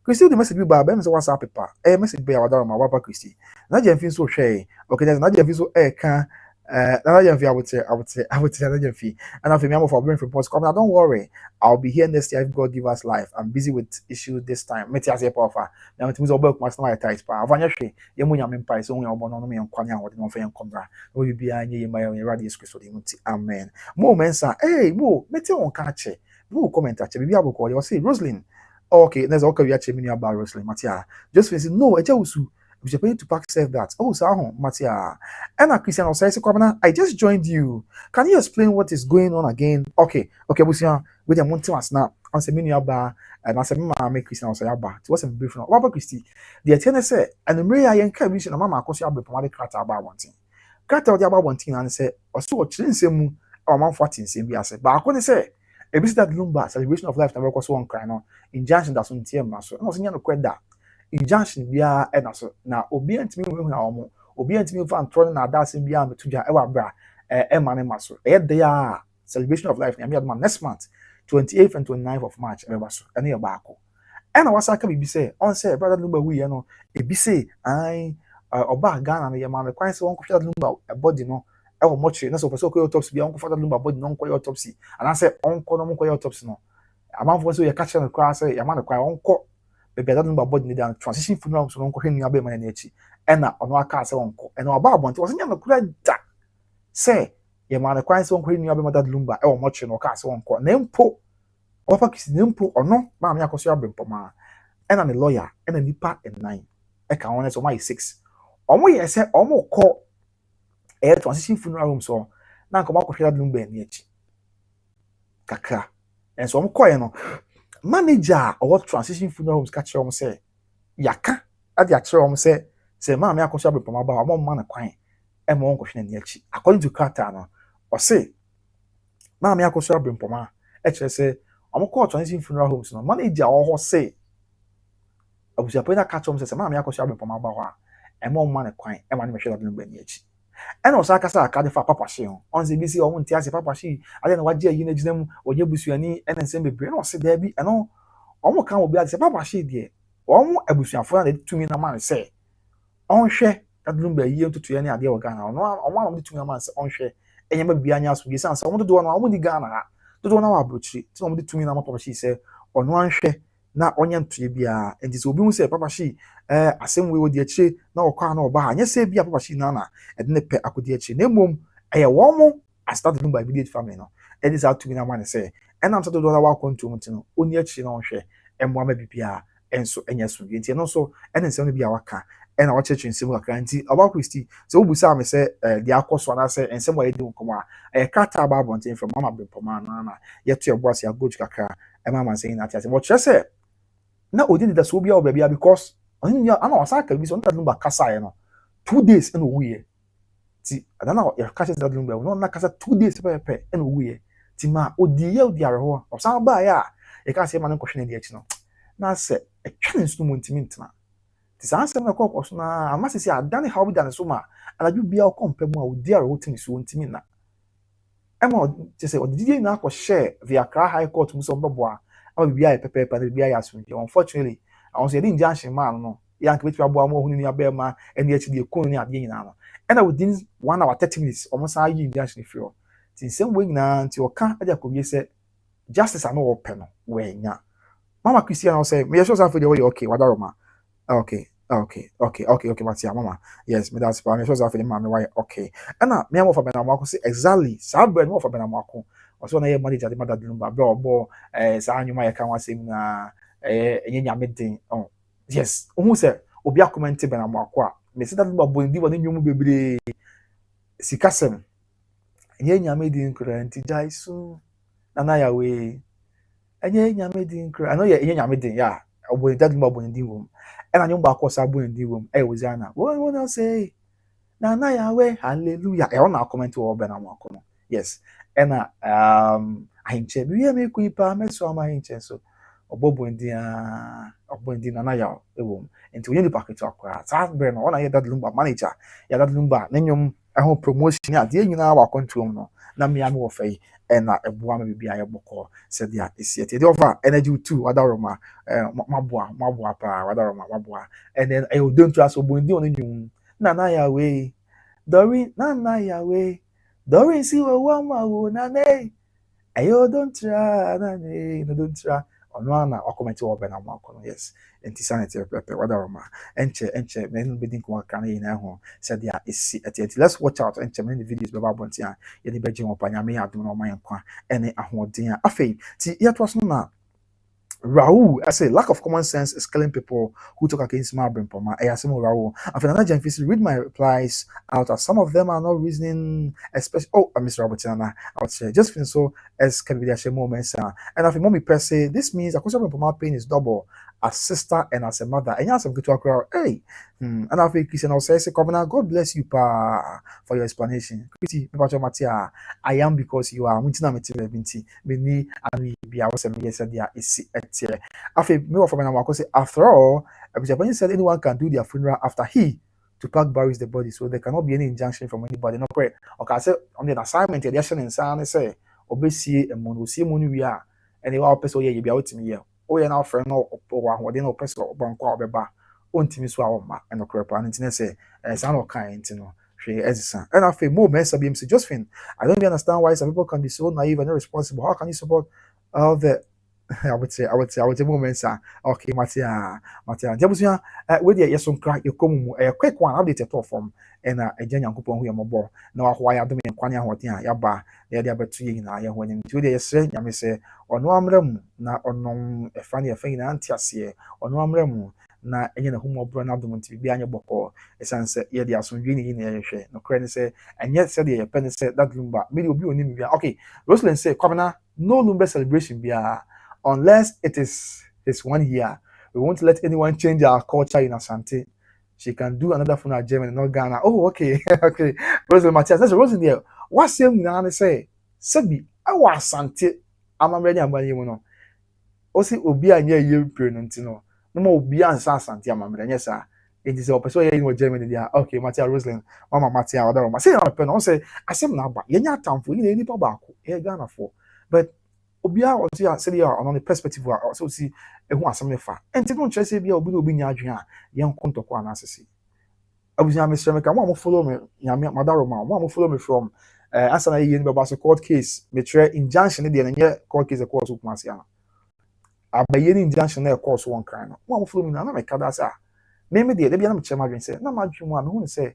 Christy the message by them so WhatsApp paper. Message by our Papa Christy. Na Jemfin so share. Okay, there's na Jemfin so can Another young fee, I would say another young fee. And if I'm for bring reports come, now don't worry. I'll be here next year if God give us life. I'm busy with issues this time. Meti as a power. Now it means I'll work my tight pa. Avanya she. Yemu nyame mpa so only obo no me nkwane a wode no fa yenkomra. No bi bia nye yema ye radio Christ de muti. Amen. Mo mensa, hey, mo, meti on ka che. Mo comment ache. Bibi aboko you say Roslyn. Okay, there's okay we ache me about Roslyn. Matia. Just say no, eja usu. We should pay to pack self that. Oh, so Matia. And Christian also say, I just joined you. Can you explain what is going on again? Okay, Busia, with the monty was now. On the menu bar, and I said, Mamma, make Christian also bar. It wasn't brief. What about Christy? The attendant said, and the Maria and Cabin, and Mamma, Akosua Brempomaa crata about one thing. Crata about one thing, and said, or so chilling same or man 14 same. I said, but I couldn't say, a visit that Lumba celebration of life never was one crying on. Injunction that's on TM Master. I was in quite that. Injunction bia e na so na obi antimi hu na omo obi antimi fa antro na adase bia metuja e wa bra e ma ne maso e de ya celebration of life na me adman next month 28th and 29th of March e ba so e na ba ko e na wasa ka bibi say on say brother Lumba wi ye no e bi say ai oba Ghana na ye ma me kwan say won ko brother Lumba e body no e wo mochi na so person ko autopsy bia won ko brother Lumba body no ko autopsy and say on ko no ko autopsy no amanfo so ye ka che no kwa say ye ma no kwa on ko baby that number body need and transition funeral so nko hwenu abe man na echi e na ono aka ase wonko e na oba abonte wo nya no kura da say ye man kwan se wonko hwenu abe ma that lumba e wo moche no aka ase wonko na mpo ofa kisi na mpo ono ma me Akosua Brempomaa e na ne lawyer e na nipa 9 e ka won so my 6 omo ye se omo ko e transition funeral home so na nko makohwe that lumba na echi kakra en so omo ko ye no manager or transition funeral homes catch them say yaka at the actual say ma me Akosua Brempomaa ba mo man kwan e mo nko hwe na echi according to Carter no or say ma me Akosua Brempomaa e chere say omo call transition funeral homes no manager or say Abusuapanin catch them say ma me Akosua Brempomaa ba ho e mo man kwan e ma ne hwe na ba ni echi ena osa akasa akade fa papa hye ho onse bi si o nti ase papa hye ade na waje ayi na ginam onye busuani ena nsem bebre na ose da bi eno omo kan obi ase papa hye de omo abusuafo na tumi na man se onhwe adum ba yi ntutu ya ne ade o Ghana omo na tumi na man se onhwe enya ba bia anya so bi sansa omo dodo no omo di Ghana ha dodo na wa brochi ti omo tumi na papa hye se ono anhwe na onye ntoye bia enti so obi hu se papa hye asem we odi akire na okwa na oba anya se bia papa hye na ede ne pe akodi akire na mom eye wo mo I started by immediate family no it is out to me na man say enam so dodo na wa kontu mti no oni akire na onhwe emwa ma bibia enso enya so enti no so ene nsem no bia waka ena wa church nsem kakra enti oba Christy so obusa me say the Akosua na say ensem wa yedi nkomo a kata ba bonten from mama Brempomaa na yeto eboase agoju kakra mama saying that what she say na odi da so bia obabia because oni ana wasaka bi so nta number kasa ye no 2 days and we ti adana ya kasa that number no na kasa 2 days pepe and we ti ma odi ye odi areho osan ba ya e ka se ma no kohwe na di achi no na se e twa nsu mo ntimi ntena ti san se na kokoso na amasisi adane how bi dan so ma alaju bia o kompa mu a odi areho timi so ntimi na ema ti se odi na ko share via Accra High Court mu so beboa ama bibia ye pepe na bibia ya so unfortunately I was saying injunction man no yank bet abo mo hunu ni abema eni achi de ekonu ni ade nyina no and within 1 hour 30 minutes almost are you injunction free tin same way na nti oka aja ko bi say justice ano open no we nya mama Christian say me sure say for the way okay wadaroma okay Matia mama yes me that's for me sure say for the mama why okay and na me am for bena mako say exactly sa bread mo for bena mako also na ye manager the mother number bro bo sa anyuma ye kan wasem na enye nyame den oh yes who say obi comment bena mako a me say that number bondi woni nyum bebre sikasem enye nyame den kura nti jaisu na ya we enye nyame den kura I know ye enye nyame den ya obondi that number bondi wom and I nyumba Akosua bondi wom wozana what say na ya we hallelujah e ona comment wo bena mako no yes and ahinche bi me ku ipa meso ama ahinche so obobondi na ya ewom enti onye ni paketo akwa sa bre no ona ye that lumba manager ya that lumba na nyom ho promotion ya de nyina wa control no na me am wo fai na eboa ma bibia ye boko said ya esiete de over energy 2 wadaroma maboa pa wadaroma maboa and then I don't trust obondi on nyum na ya we Doreen nana yawe. Doreen si wa wo nane. Ayo don't try nane no don't try. Ono na okomenti wo be na mo akono yes. Enti sanity pepe wada ma. Enche me no be din ko aka na yina ho. Said ya isi eti let's watch out enche me the videos be ba bonti a ye ni beje ho panya me adom na o man kwa ene ahoden a afei ti yeto so na Raoul, I say lack of common sense is killing people who talk against my Brempomaa. I assume Raoul. And for another read my replies out as some of them are not reasoning, especially Mr. Robertina, I would say just feel so as can be the moments. And if mommy per se, this means Akosua Brempomaa pain is double as sister and as a mother. And you have some good talk about hey. And I feel Christian I'll say Governor, God bless you pa for your explanation. Pretty Matia, I am because you are binti many and we are also said there is after me from now say after all Abusuapanin said anyone can do their funeral after he to pack buries the body, so there cannot be any injunction from anybody. No pray. Okay, I say on the assignment the action in sound say obesi and monu we are and you are person you be out to me here. Oh yeah now friend no or no person bon kwa obeba ontimi so awoma and no crap and say sound kind you know. And I feel more mess BMC Josephine. I don't even understand why some people can be so naive and irresponsible. How can you support all the I would say moments are okay, Matia. Jabusia, with your yes, crack your come a quick one update at form and a genuine coupon who am more. No, why I don't mean Quania Hotia, Yaba, the other 2 years I when in 2 days, I may say, or no amrem, na on a funny thing, antiasia, or no amrem. Na enye na humo bro na dum nti bia anye boko esan se ye dia so dwini yin ye hwe no kre ne se enye se de ye pen se that lumba me de obi oni bia okay Rosalind say kwabena no lumba celebration bia unless it is his 1 year. We won't let anyone change our culture in Asante. She can do another funeral Germany, not Ghana. Oh, okay. Okay. Rosalind Matthias, that's Rosalind there. What's your name? Say, Sebi, I was Asante. I'm ready. I'm ready. Osi obi anya European ntino. No more obi ansa Asante. I'm ready. Yes, sir. It is a person here in Germany. There. Okay, Matthias Rosalind. Mama Matthias. Other one. Say I'm a pen. I say, I say now, but you need time for you. Any papa. Here Ghana for, but. Obia or say on the perspective also see a one some fa. And don't try say be obi nya adwen a yen konto kwa na asese. Abusia Mr. Meka one follow me nya me madaroma one follow me from answer na yen be so court case me try injunction dey na nye court case court so kuma sia. Abaye injunction na court so one kan no. One follow me na me ka da say me dey dey bia na me chema adwen say na ma adwen mu a me hu say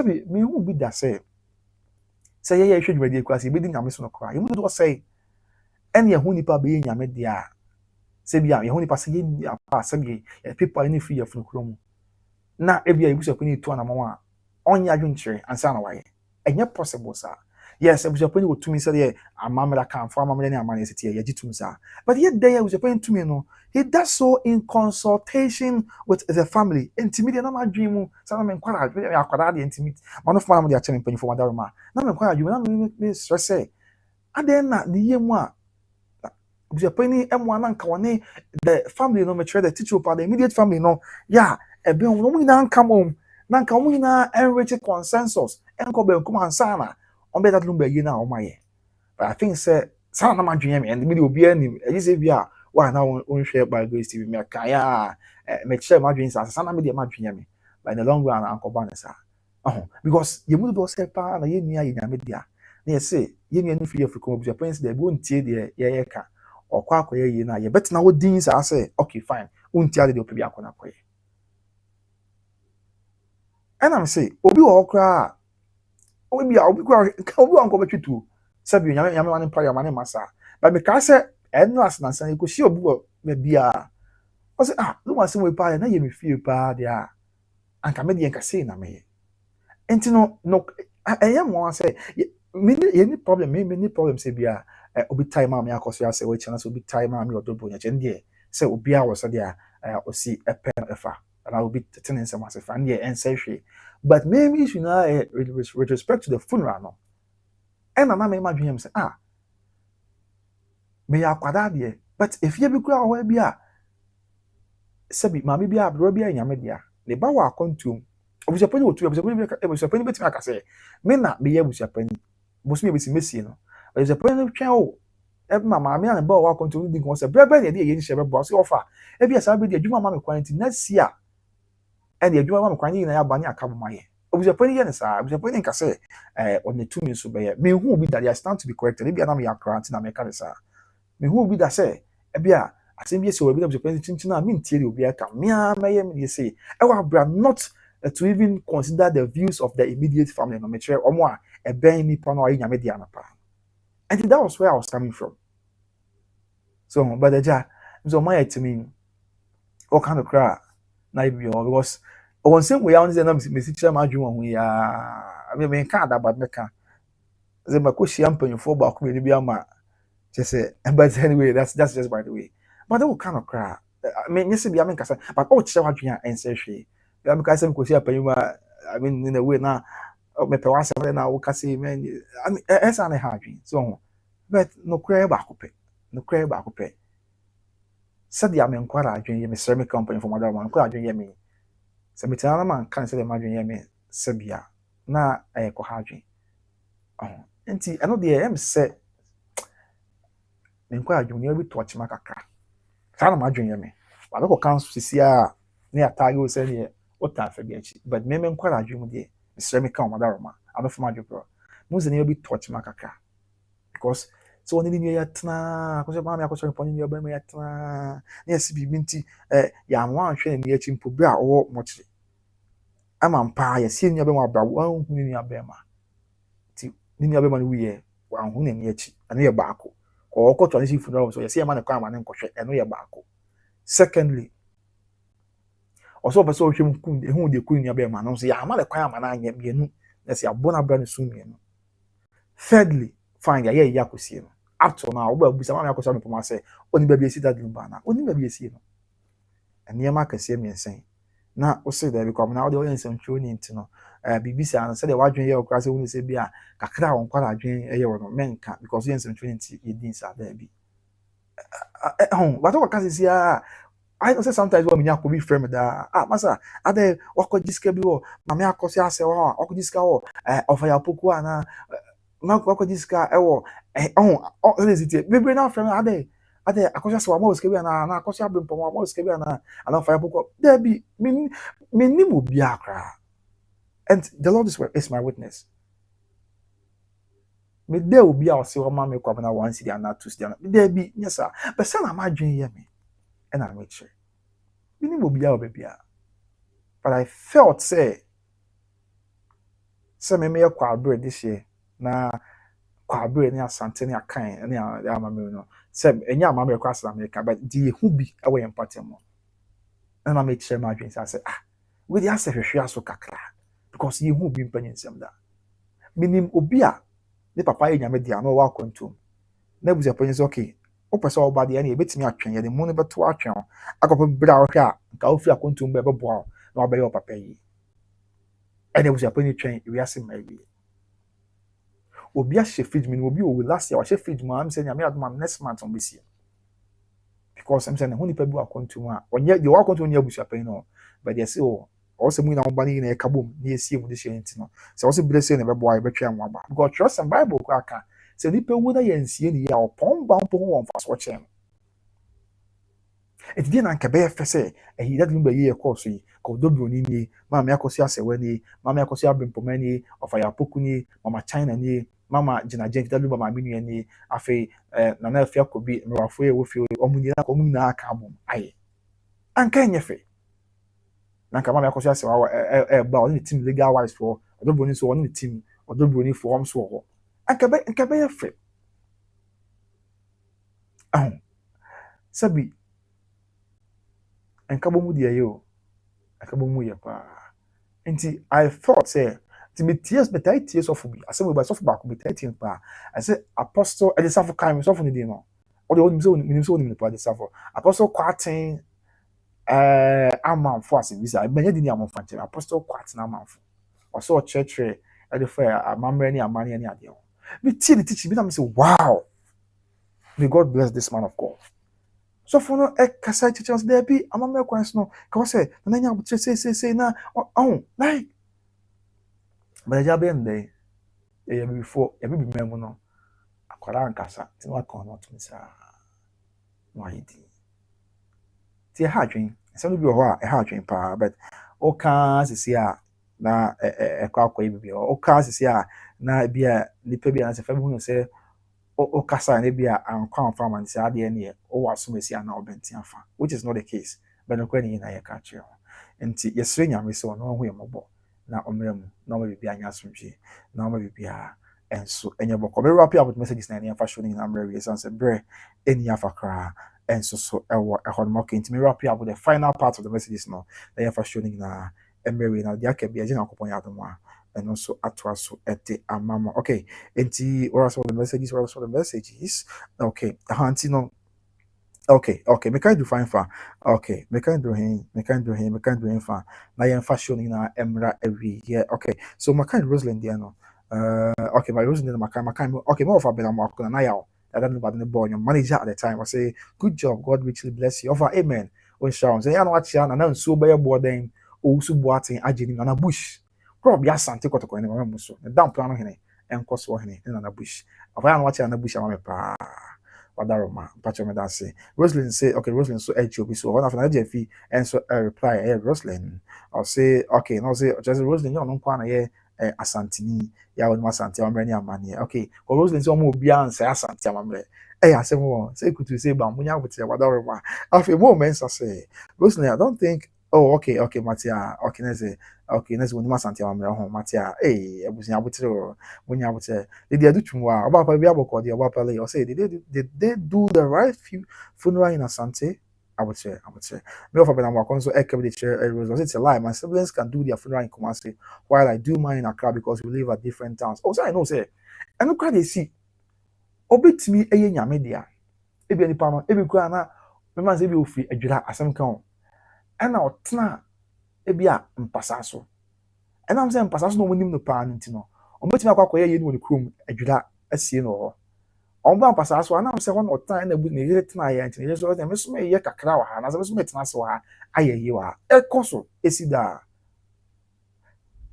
be me hu bi da say ye hwedwuma dey kwa say be di nyame so no kwa. You do say and ye huni pa be nyame dia se bia ye huni pa se ye pa se bia people any free of no na e bia Abusuapanin to na mama onya adwenkyere ansa na waye enye possible sa yes Abusuapanin wo tumi se ye amamra kan for amamra ni amane se tie ye gitum sa but ye dey Abusuapanin tumi no he does so in consultation with the family intimate na ma dwemu sa na me nkwara me akwara de intimate man of man de ache me panifo madaroma na me nkwara dwemu na me stress aden na ni yemu a Abusuapanin emwana nka wone the family no mature the teacher part the immediate family no yeah ebe no mu nyina nka mom na nka mu nyina enrich consensus enko be nkuma ansana on be that lumba yi na o maye but I think say sana na madwenya me and me obi anim e say bia wa na on share by Grace TV me ka ya me share madwenya sana me de madwenya me but in the long run anko ba na sa because ye mu do say pa na ye nua ye nyame dia na ye say ye nua no free Africa Abusuapanin say de bo ntie de ye ka okwa akoye yi na ye betina wo din sa say okay fine unti ade de opebi akona akoye and I'm say obi wo okra obi anko betwitu sabi nyame wan prayer mane masa but me ka say eno asansan e ko si obi wo me bia o say no wan say we pa na ye me fie pa dia anka me de enka say na me enti no eye mo say me any problem me any problem say bia obi time am Akosua say we chance obi time am Odobroni chen dey say obi a wo say dia osi epen efa and I will be telling some as a fan here and say but maybe you know with respect to the funeral no and na me imagine him say me ya kwada de but if you be kura ho bia sabi mama bia abro bia nyame dia le ba wa kontum Abusuapanin otu Abusuapanin betimi aka say me na me ya Abusuapanin bosu me besi mesi no Abusuapanin twen o mama me an ba wa kontum di kon say brebe na de ye ni shebe bo so offer e bia sa be de adwuma mama kwanti na sia and the adwuma mama kwan yi na ya ba ni aka mama ye Abusuapanin yɛ ne saa Abusuapanin nka sɛ on the two means so bɛyɛ me hu bi that I stand to be corrected ebi anam yɛ akora nti na mɛka ne saa me hu bi da sɛ ebi a asɛm bi esi wɔ ebi na Abusuapanin kyinkyin a me ntie de obi aka me a mɛyɛ me de say ɛwɔ abira not to even consider the views of the immediate family no mekyerɛ ɔmo a ɛbɛn nipa no a ɔyɛ nyame de anapa and that was where I was coming from so but ɛgya nso ɔmo ayɛ timi ɔka no kora na ebi ɔ because on same way I say na me si kyerɛ ma adwene ho ya me ka ada but me ka say ma ko hyia mpanyinfo ba ko bi ama kyerɛ sɛ but anyway that's just by the way but that will kind of cry me nyese bia me nkasa but all kyerɛ adwene a ɛnsɛ hwee bia me ka sɛ me ko hyia mpanyinfo I mean in a way na me pe wasɛm na wo ka sɛ me I mean ɛsa na ha adwene so but no cry ba ko pɛ sɛdeɛ me nkwara adwene yɛ me sɛ me company for mother man nkwara adwene yɛ me sɛ me tena na man kan sɛ me adwene yɛ me sɛbia na ɛyɛ kɔ ha adwene nti ɛno deɛ ɛm sɛ me nkwara adwene yɛ bi to ɔkyema kakra saa na madwene yɛ me wado kɔ kan sisi a ne atage wo sɛ ne ɔta afa bi akyi but me nkwara adwene mu deɛ me sɛ me kan mother man ano fama adwene pro mu sɛ ne yɛ bi to ɔkyema kakra because so oni ni ya tena ko se ma me Akosua Brempomaa ni ya ba me ya tena na yesi bibi nti ya nwa anhwe ni akyi mpo bi a wo mokyere ama mpa ya sie ni ya ba ma bra wo hu ni ya ba ma ti ni ya ba ma no wiye wa hu ni akyi eno ye baako ko okoto ni si funeral so yesi ya ma ne kwa ma ne nkohwe eno ye baako secondly also person hwem kun ehu de kun ni ya ba ma no so ya ma ne kwa ma na anya mienu na se abona bra ne so mienu thirdly fine ya Akosie no up to now oba busa ma Akosua Brempomaa say oni ba bi esi that lumba na oni ba bi esi no enema kase miensen na o say that because na o de o yen ntwo ni ntino bibisa na say de wadwen ye okra say woni say bi a kakra won kwara adwen eye wo no menka because yen ntwo ni nti ye din sa da bi what o ka say I say sometimes when me yakobi frame da masa ade wakojiska bi wo ma me Akosua Serwaa wakojiska wo ofa ya poku ana na wakojiska ewo resiti bebe na frame ade Akosua Serwaa mo skebi na Akosua Brempomaa mo skebi na ofa ya poku there be me ni mo bi akra and the Lord is my witness me there obi a ose o ma me kwa na one city and two city there be yes sir but say na ma dwen ye me and I make sure me ni obi a obia but I felt say me kwa abre this year na kwa abre ni asante ni akan ni amame no say enya amame kwa asla America but di hu bi e we empathy mo and I make sure my dreams I say we dey ase hwehwe aso kakra because ye hu bi mpanyin sem da minim obi a ne papa ye nyame dia no wa kontum na Abusuapanin say okay o pese o ba de na ebetimi atwen ye de mu ne beto atwen akopọ bra o hwe a nka o fi akontum be beboa na o be ye papa yi and Abusuapanin twen we ase ma wi obi a she fridge mi obi o last year wa she fridge ma am say nyame adom next month on besi because am say na hu nipa bi akontum a onye de wa akontum ne Abusuapanin no but they say o se mu na mba ni na e kabom na esie mu de she enti no se o se blessing na beboa e betwa anwa ba because trust and Bible ko aka se nipa wu na ye nsie ni ya opon ba mpo won fa so chen it dey na nka be fe se ehi that lumba ye course yi ko Odobroni ni mama Akosua Serwaa ni mama Akosua Brempomaa ni ofa ya poku ni mama China ni mama jina jen that lumba ma minu ni afi na na afia kobi mrafo ye wo fi omu na aka abom aye anka enyefe na nka mama Akosua Serwaa ba on team legal wise for Odobroni so on team Odobroni for hom so ho anka be fe sabi enkabomu de ayo akabomu ye pa nti I thought say Timotheus tears of me asem we ba so for back be 13 pa I say apostle e dey suffer kind so for the no o de o nim so nim pa dey suffer apostle kwaten amanfo asem bisa benye di ni amanfo nche apostle kwaten amanfo o so church e dey for amamre ni amane ni ade o me tie the teaching me na me say wow may God bless this man of God. So for no kasa churches there be amamre kwans no ka say na nya butre say na like but ja be ndey e before e be memo no akwara nkasa ti no aka no to say no idi ti ha dwen se no bi ho a ha dwen pa but o kan sisi a na kwa bibi o ka sisi a na bia nipa bia na se fa hu se o kasa na bia ankwa amfa man se ade ne o wasomasi ana obenti afa, which is not the case, but no kwani na ye ka kire ho enti yesre nyame se no ho yemobo na omremu na o bibi anya asomdwe na o bibi a enso enye boko me wrap up with messages na ne fa show ni na mrewe so say bre eni afa kra enso so ewo ehon mo kenti me wrap up with the final part of the messages no na fa show ni na mrewe na dia ka bia je na kopon ya adoma and also atwaso ete amama. Okay, enti what are some of the messages? What are some of the messages? Okay, auntie no. Okay, me can do fine fa. Okay, me can do him fa. Na yen fashion na emra every year. Okay, so my kind Rosalind there no. Okay, my Rosalind my kind. Okay, more of a better mark na yaw. I don't know about the boy, your manager at the time. I say, good job, God richly bless you. Offer amen. When Sharon say, I know what you are, and I'm so by your board then. Oh, so boating, I didn't on a bush. Probably a Santa Cotoco and a muso. The down plan on him and cost for him in a bush. If I know what you are on a bush, I'm a pa. Wadaroma, Pacho Medase. Rosalind say, okay, Rosalind so HOB, so one of an JF and so I reply, hey, Rosalind. I'll say, okay, no, say, just Rosalind, you don't want to Asantini, ya on Masanti, I'm ready money. Okay, or Rosalind, so more beyond say Asanti, I'm ready. Hey, I say more, say, could you say, Bamunya would say, Wadaroma. After moments, I say, Rosalind, I don't think, oh, okay, Matia, okay, let's when Masanti, I'm home, Matia, hey, I was in Abuto, when you would say, did they do tomorrow about a Bible called the Wapale or say did they do the right funeral in Asante? I would say. Me of a work so the chair was it's a lie. My siblings can do their funeral in Kumasi while I do mine in Accra because we live at different towns. Also, I know say and look how they see. Obit me a nyame dia. Ebi ani pa no, ebi kwa na me man say ebi ofi adwira asem kan. And now tna ebi a mpasa so. And I'm saying mpasa so no wonim no pa ntino. Ombetimi akwakoye ye ni woni krom adwira asie no ho. Omba mpasa so na am say one time na bu ne yire tena ye ntine ye so me so me ye kakra wa ha na so me so me tena so ha aye ye wa ekoso esida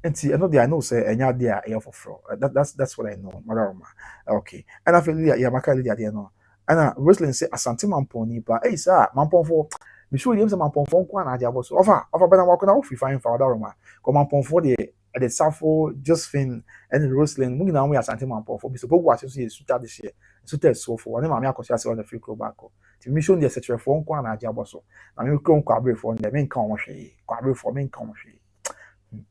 enti I know say enya de a ye foforo that's what I know marama. Okay, and I feel ya maka de ade no ana Rosalind say asante mampon ni pa eh sir mampon fo me show dem say mampon fo nko na ade aboso ofa bena wa ko na ofi fine fa daroma ko mampon fo de the Safo Josephine and Rosalind mu na we asante mampon fo bi so bogu aso ye suta de she so test so for one mama Akosua Serwaa on the free club back ti mission de setre fo nko na ade aboso na me kro nko abre fo de me nka won hwe kwa abre fo me nka won hwe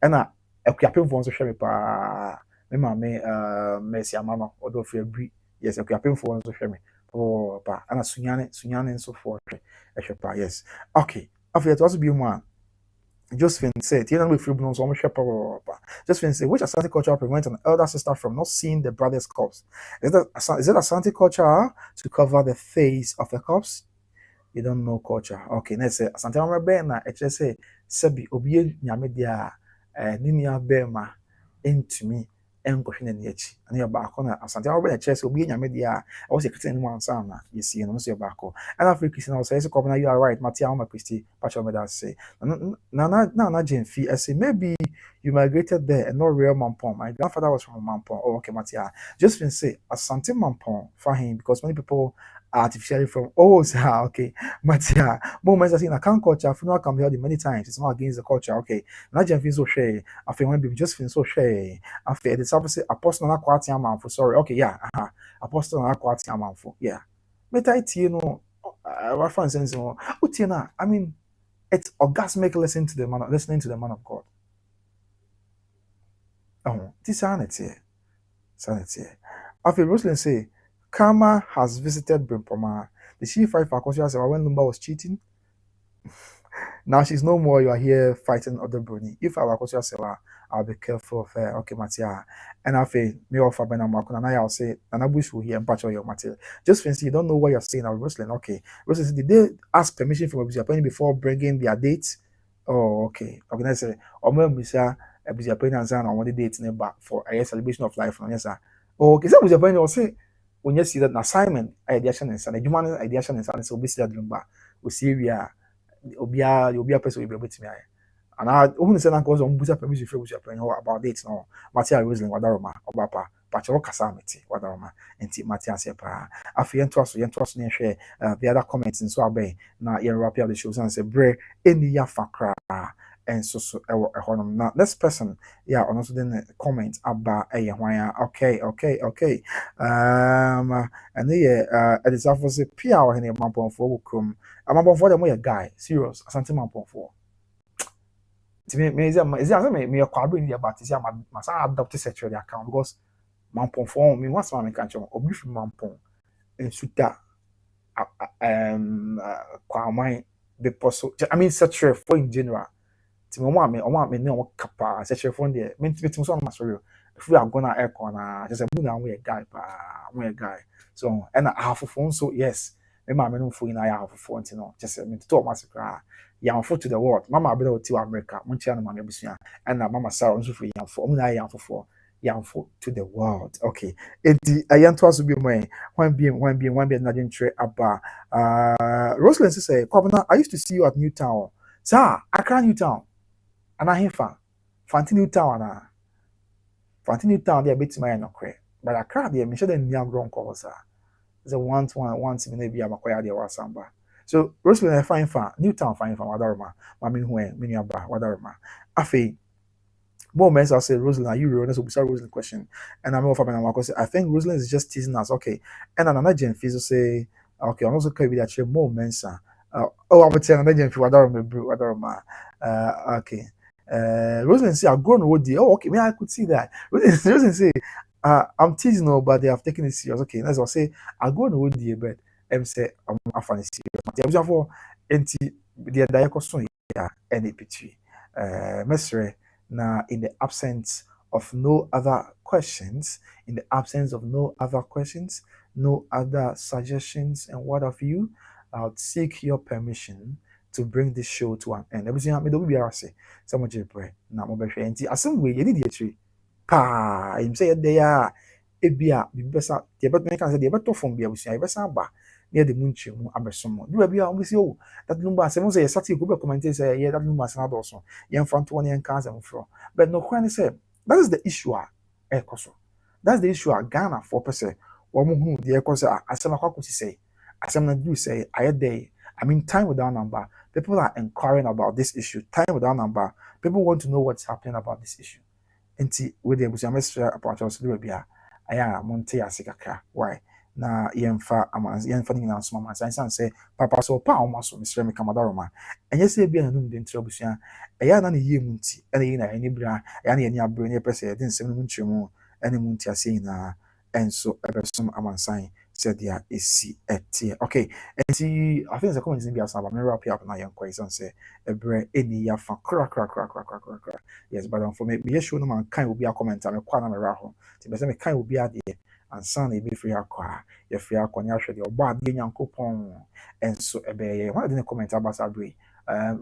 ena ekuapem fo nso hwe me pa me mama Mercy amano odo free bri yes ekuapem fo nso hwe me oh pa ana sunyane nso fo hwe pa yes. Okay, after it also be one Josephine said, you know, if you know so much Josephine said, which Asante culture prevents an elder sister from not seeing the brother's corpse? Is it Asante culture to cover the face of the corpse? You don't know culture. Okay, let's say Asante Mama na say Sebi Obi Nyamedia Ninia Bema into me and Goshina Nichi. And your back on Asante Mama chess Obi Nyamedia. I was a Christian one son, you see, and also your back. And after Christian, I say, you are right, Matia Christi, Pacho Meda say. Na Jane Fee, I say, maybe you migrated there and not real Mampon. My grandfather was from Mampon. Oh, okay, Matia. Just been say Asante Mampon for him because many people are artificially from okay. Matia, moments I see in a can culture, funeral can be held many times. It's not against the culture, okay. Na Jane Fee so share. I feel when people just feel so share. I feel the suppose say apostle na kwati amanfo. Sorry, okay, yeah. Apostle na kwati amanfo. Yeah. Meta you know reference sense I mean it's orgasmic listening to the man of God. Oh, this sanity. After Rosalind say, Karma has visited Brempomaa. Did she fight for Akosua Serwaa when Lumba was cheating? Now she's no more. You are here fighting Odobroni. If I were Akosua Serwaa, I'll be careful of her. Okay, Matia. And I feel me offer Ben Amakuna. Now I'll say, and I wish we hear and patch all your material. Just fancy you don't know what you're saying. Now, Rosalind. Okay, Rosalind, did they ask permission from Abusuapanin before bringing their date? Oh, okay. Okay, let's say, Mr. Abusuapanin and Zan on one date back for a celebration of life. Yes, sir. Oh, okay, so Abusuapanin will say, when you see that assignment, ideation and son, a human ideation and son, so be said, we see we are. Obi a person will be able to me. And I only say na cause on busa permission for Abusuapanin about dates no. Matia Rosalind wadaroma obapa pacho kasa meti wadaroma enti Matia se pa afi yento so ne hwe the other comments nso abai na yen wrap up the shows and say bre eni ya fakra and so now this person, yeah, and also then comment about okay. And then it is after say pia or any mampon for krum. A mampon for them a guy, serious, asante mampon for. Me is me kwado in the about is my son adopt sexual account because mampon for me once my can't obi fi mampon and suta kwamai be possible. I mean sexual for in general. Ti mo me ne o kapa sexual for there. Me so na sorry. If we are gonna air corner, just a bu na we guy pa, we guy. So and a half of phone so yes. Me ma me no phone na half of phone no. Just me to o massacre. Yam for to the world. Mama be to America. Mo chia no ma me busua. And mama Sarah nso for yam for. Mo na yam for yam for to the world. Okay. Enti ayanto aso bi mo one be na jentre aba. Rosalind say, "Kwabena, I used to see you at Newtown." Sir, Accra Newtown. And I hear Fanti Newtown Fanti Newtown there bit my no cre. But Accra there me sure them nyam wrong call sir. The once me be amakwaya there wasamba. So Rosalind I find fan Newtown find fan wadaroma. Mami hu me nua ba wadaroma. Afi moments I say Rosalind, are you real? So we start Rosalind question. And I'm over and say I think Rosalind is just teasing us. Okay. And another gen feels say okay, I'm also carry that moments. Oh, I'm telling another gen feel wadaroma. Okay. Rosalind say, I've grown with oh, okay, I could see that. Rosalind say, I'm teasing no, but they have taken it serious. Okay, let's say, I've grown with the but I'm say, I'm funny serious. Yeah, for anti the diacoson, yeah, any pity. Mesre, now in the absence of no other questions, no other suggestions, and what of you, I'll seek your permission to bring this show to an end. Everything I do be say, so much pray. Now, mobile nti asem we ye need yetri. Pa, him say there are ebia bi besa, the bet me can say the beto from bia busia, besa ba near the munchi mu abesom. Do bia o say oh, that number asem say sati go be comment say yeah that number san adoso. Yen front one yen can say from. But no kwan say that is the issue ekoso. That's the issue Ghana 4%. Woman who the ekoso asem akwa say. Asem na do say aye day. I mean, time without number. People are inquiring about this issue. Time without number. People want to know what's happening about this issue. And see, with the Abusuapanin about us, aya monte asikaka. Why? Na yemfa ni na soma man say papa so pa o so Mr. Mikamadoroma. And yes, be na num de ntro abusua. Aya na ne yie munti. Ene yi na eni bra. Aya na eni abro ne pese de nsem no ntwemu. Ene munti ase na enso ebesom amansan said there is okay. And see, I think the comment in the about me wrap up now young question say a bre any ya fa crack. Yes, but for me show no man kind will be a comment and a kwana me raho. Ti be say me kind will be a there and son e be free akwa. Ye free akwa nya hwede oba de nyankopon. And so e be one didn't comment about Abri.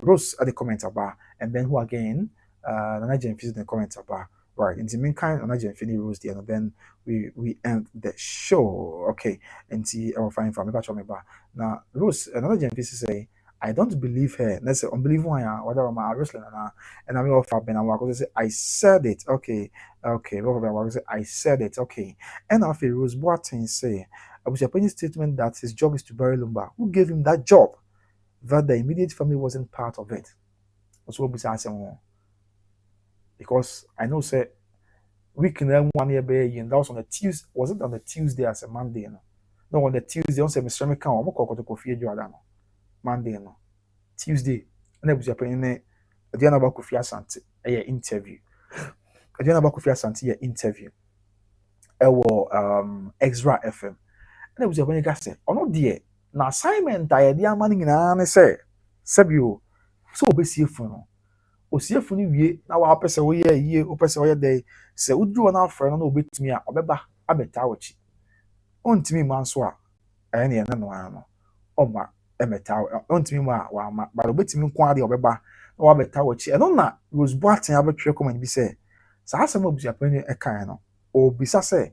Rose at the comment about and then who again Nigerian physics the comment about right in the meantime Nigerian Fini Rose there and then we end the show. Okay, and see our fine family back me back. Now Rose another gen say I don't believe her. Let's say unbelievable whatever my wrestling and I'm off Ben and say I said it. Okay, I said it. Okay. And after Rose Boateng say Abusuapanin statement that his job is to bury Lumba. Who gave him that job? That the immediate family wasn't part of it. That's what we say because I know say week in 1 year be and that was on the Tuesday. Was it on the Tuesday as a Monday? No, on the Tuesday on say Mr. Meka o moko to Kofi Adwoada no. Monday no. Tuesday na Abusuapanin ne Adwoada ba Kofi Asante interview. Adwoada ba Kofi Asante interview. Extra FM. Na Abusuapanin ka say ono de na assignment a de ama nyina ne say sabio so obesie fun no. Osiefu ni wie na wa pese wo ye yie o pese wo ye dey se uduru na afre no obetimi a obeba abeta wochi ontimi ma nso a ene ne no ano oma emeta ontimi ma wa ma ba obetimi nko ade obeba na wa beta wochi eno na Rose Boateng abetwe comment bi se sa asem Abusuapanin e kan no obisa se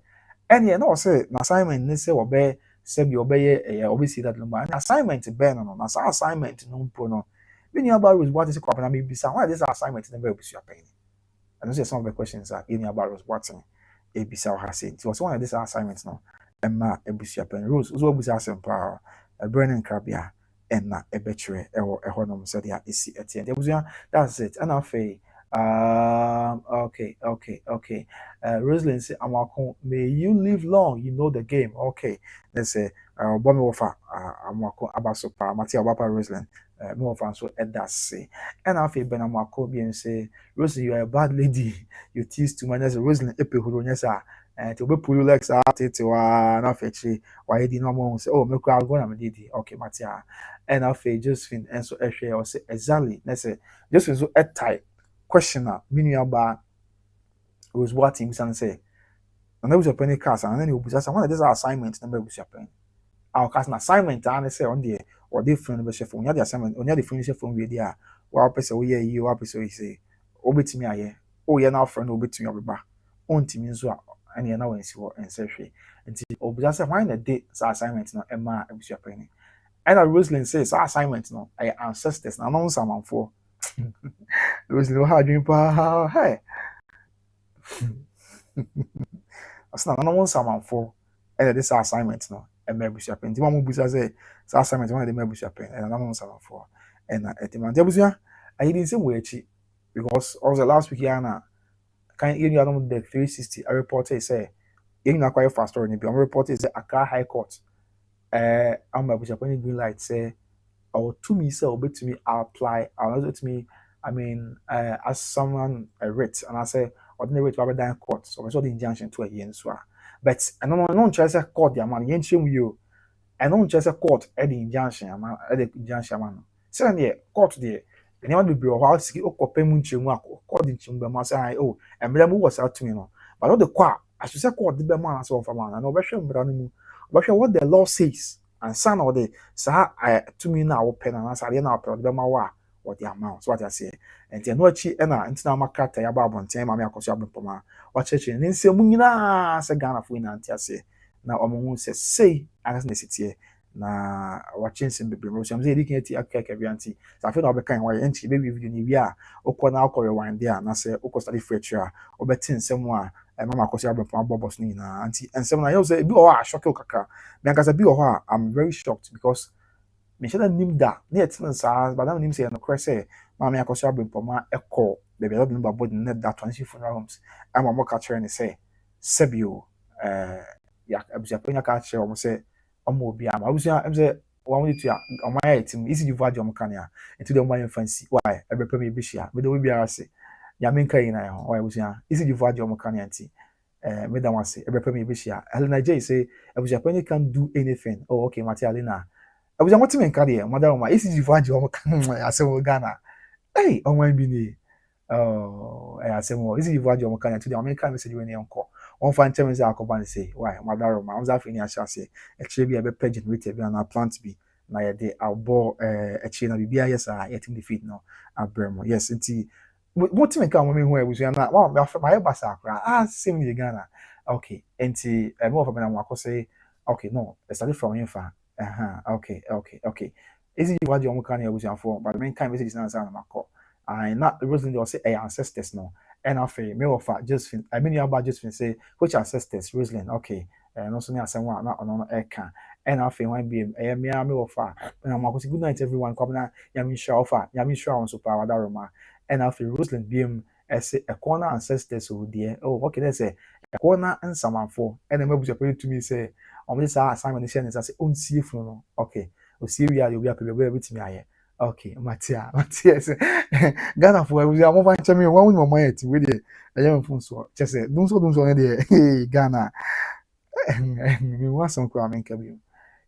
ene na o se na assignment ne se obe se bi obeye obesi that no ma assignment be no na sa assignment no mpo no when you about Rose Boateng say maybe why this assignment in the Abusuapanin. And those are some of the questions that in about Rose Boateng Ebisa has said. So one of these assignments now Emma Abusuapanin Rose was Abusuapanin a burning crabia and na ebetwe eho no said ya isi etie abusua. That's it. And afei okay. Rosalind say amako, may you live long, you know the game. Okay, let's say bomi wofa amako abasopa mati abapa Rosalind me wofa so edase. And afei ben amako bi say Rosalind, you are a bad lady, you tease too much. Rosalind epehuru nyesa and to be pull legs out it na fechi why di no mo say oh me kwa go na me didi. Okay matia. And afei Josephine and so ehwe or say exactly let's say Josephine so type questioner mini about was what him say and there was a penny class and then he was just one of these assignments number was happen our class assignment and say on the or different membership phone the assignment on the finish phone with there wa person we you wa person we say obetimi aye oh ye na friend obetimi obeba ontimi nso a and ye na wan si wo ense hwe nti obuja say why na day assignment no emma abusu penny and Rosalind says assignment no I ancestors na no some for Rosalind how dream pa hey asna na no some for and this assignment no emma abusu penny mo busa say assignment one dey abusu penny and na no some for and etiman abusu I didn't say we echi because also last week yana kan you know the 360 a reporter say you na quite fast story ni bi reporter say Accra High Court I'm Abusuapanin green light say or to me say obetumi apply or to me I mean as someone a writ and I say ordinary rate rather than court so the injunction to a yen so but I don't just court the man yen you I don't just court at the injunction at the injunction man say there court there the name be bro how see okopem nchemu court nchemu be say oh and me was out to me no but all the court as you say court the be man as of man and obehwe mbra no mu obehwe what the law says and son or the sa to me now open and answer na open the ma wa what the amount so what I say and the no chi na ntina makata ya ba abonten ma me Akosua Brempomaa wa cheche ni nsemu nyina se Ghana fo ina ntia se na omo se sei anas na sitie na wa chense bebre mo so am say dikin ati akaka bianti sa fe na obekan wa enti be video ni wi a okọ na akọ rewind there na se okọ study feature a obetin nsemu a mama Akosua Brempomaa bobos ni na anti nsemu na yo say bi o a shock kaka me akasa bi o ha I'm very shocked because me should nim da na etin sa but na nim say no kre say mama Akosua Brempomaa ekọ bebe do number board net that one funeral homes am mo ka chere ni say sebio ya Abusuapanin ka chere o mo say omo obi ama abusua em say one way to omo ya etim isi juva de omo kan ya into the omo fancy why ebrepe me bishia me do we biara say ya menka yin na ho why abusua isi juva de omo kan ya nti me da wan say ebrepe me bishia Helena J say Abusuapanin can do anything oh okay Mati Alina abusua mo timen ka de madam ma isi juva de omo kan asem Ghana hey omo bi ni oh asem isi juva de omo kan ya to the American message we ni onko on fan tell me say akoban say why madam ma on za fini asha say actually be a be generator be na plant be na ye de abo actually na bibia yes a yetim the feed no abremo yes nti what me ka mo me hu abusua na wa my basa akra same in Ghana okay nti me of me na wako say okay no let's start from infa okay is it what you want kan abusua for but me kan message na na mako I not Rosalind or say ancestors no and after me offer Josephine I mean you about Josephine say which ancestors Rosalind okay and also me asem wa na ono eka and after when be me offer and I'm going good night everyone come na yami sure offer yami sure on super wadaroma and after Rosalind be say a corner ancestors over there oh okay let's say a corner and someone for and then maybe to me say on this assignment say say on see no okay o see we are you be with me aye okay Matia Ghana for we are more fan me one with my mind we dey I phone so just say don't so dey Ghana me want some kwa menka bi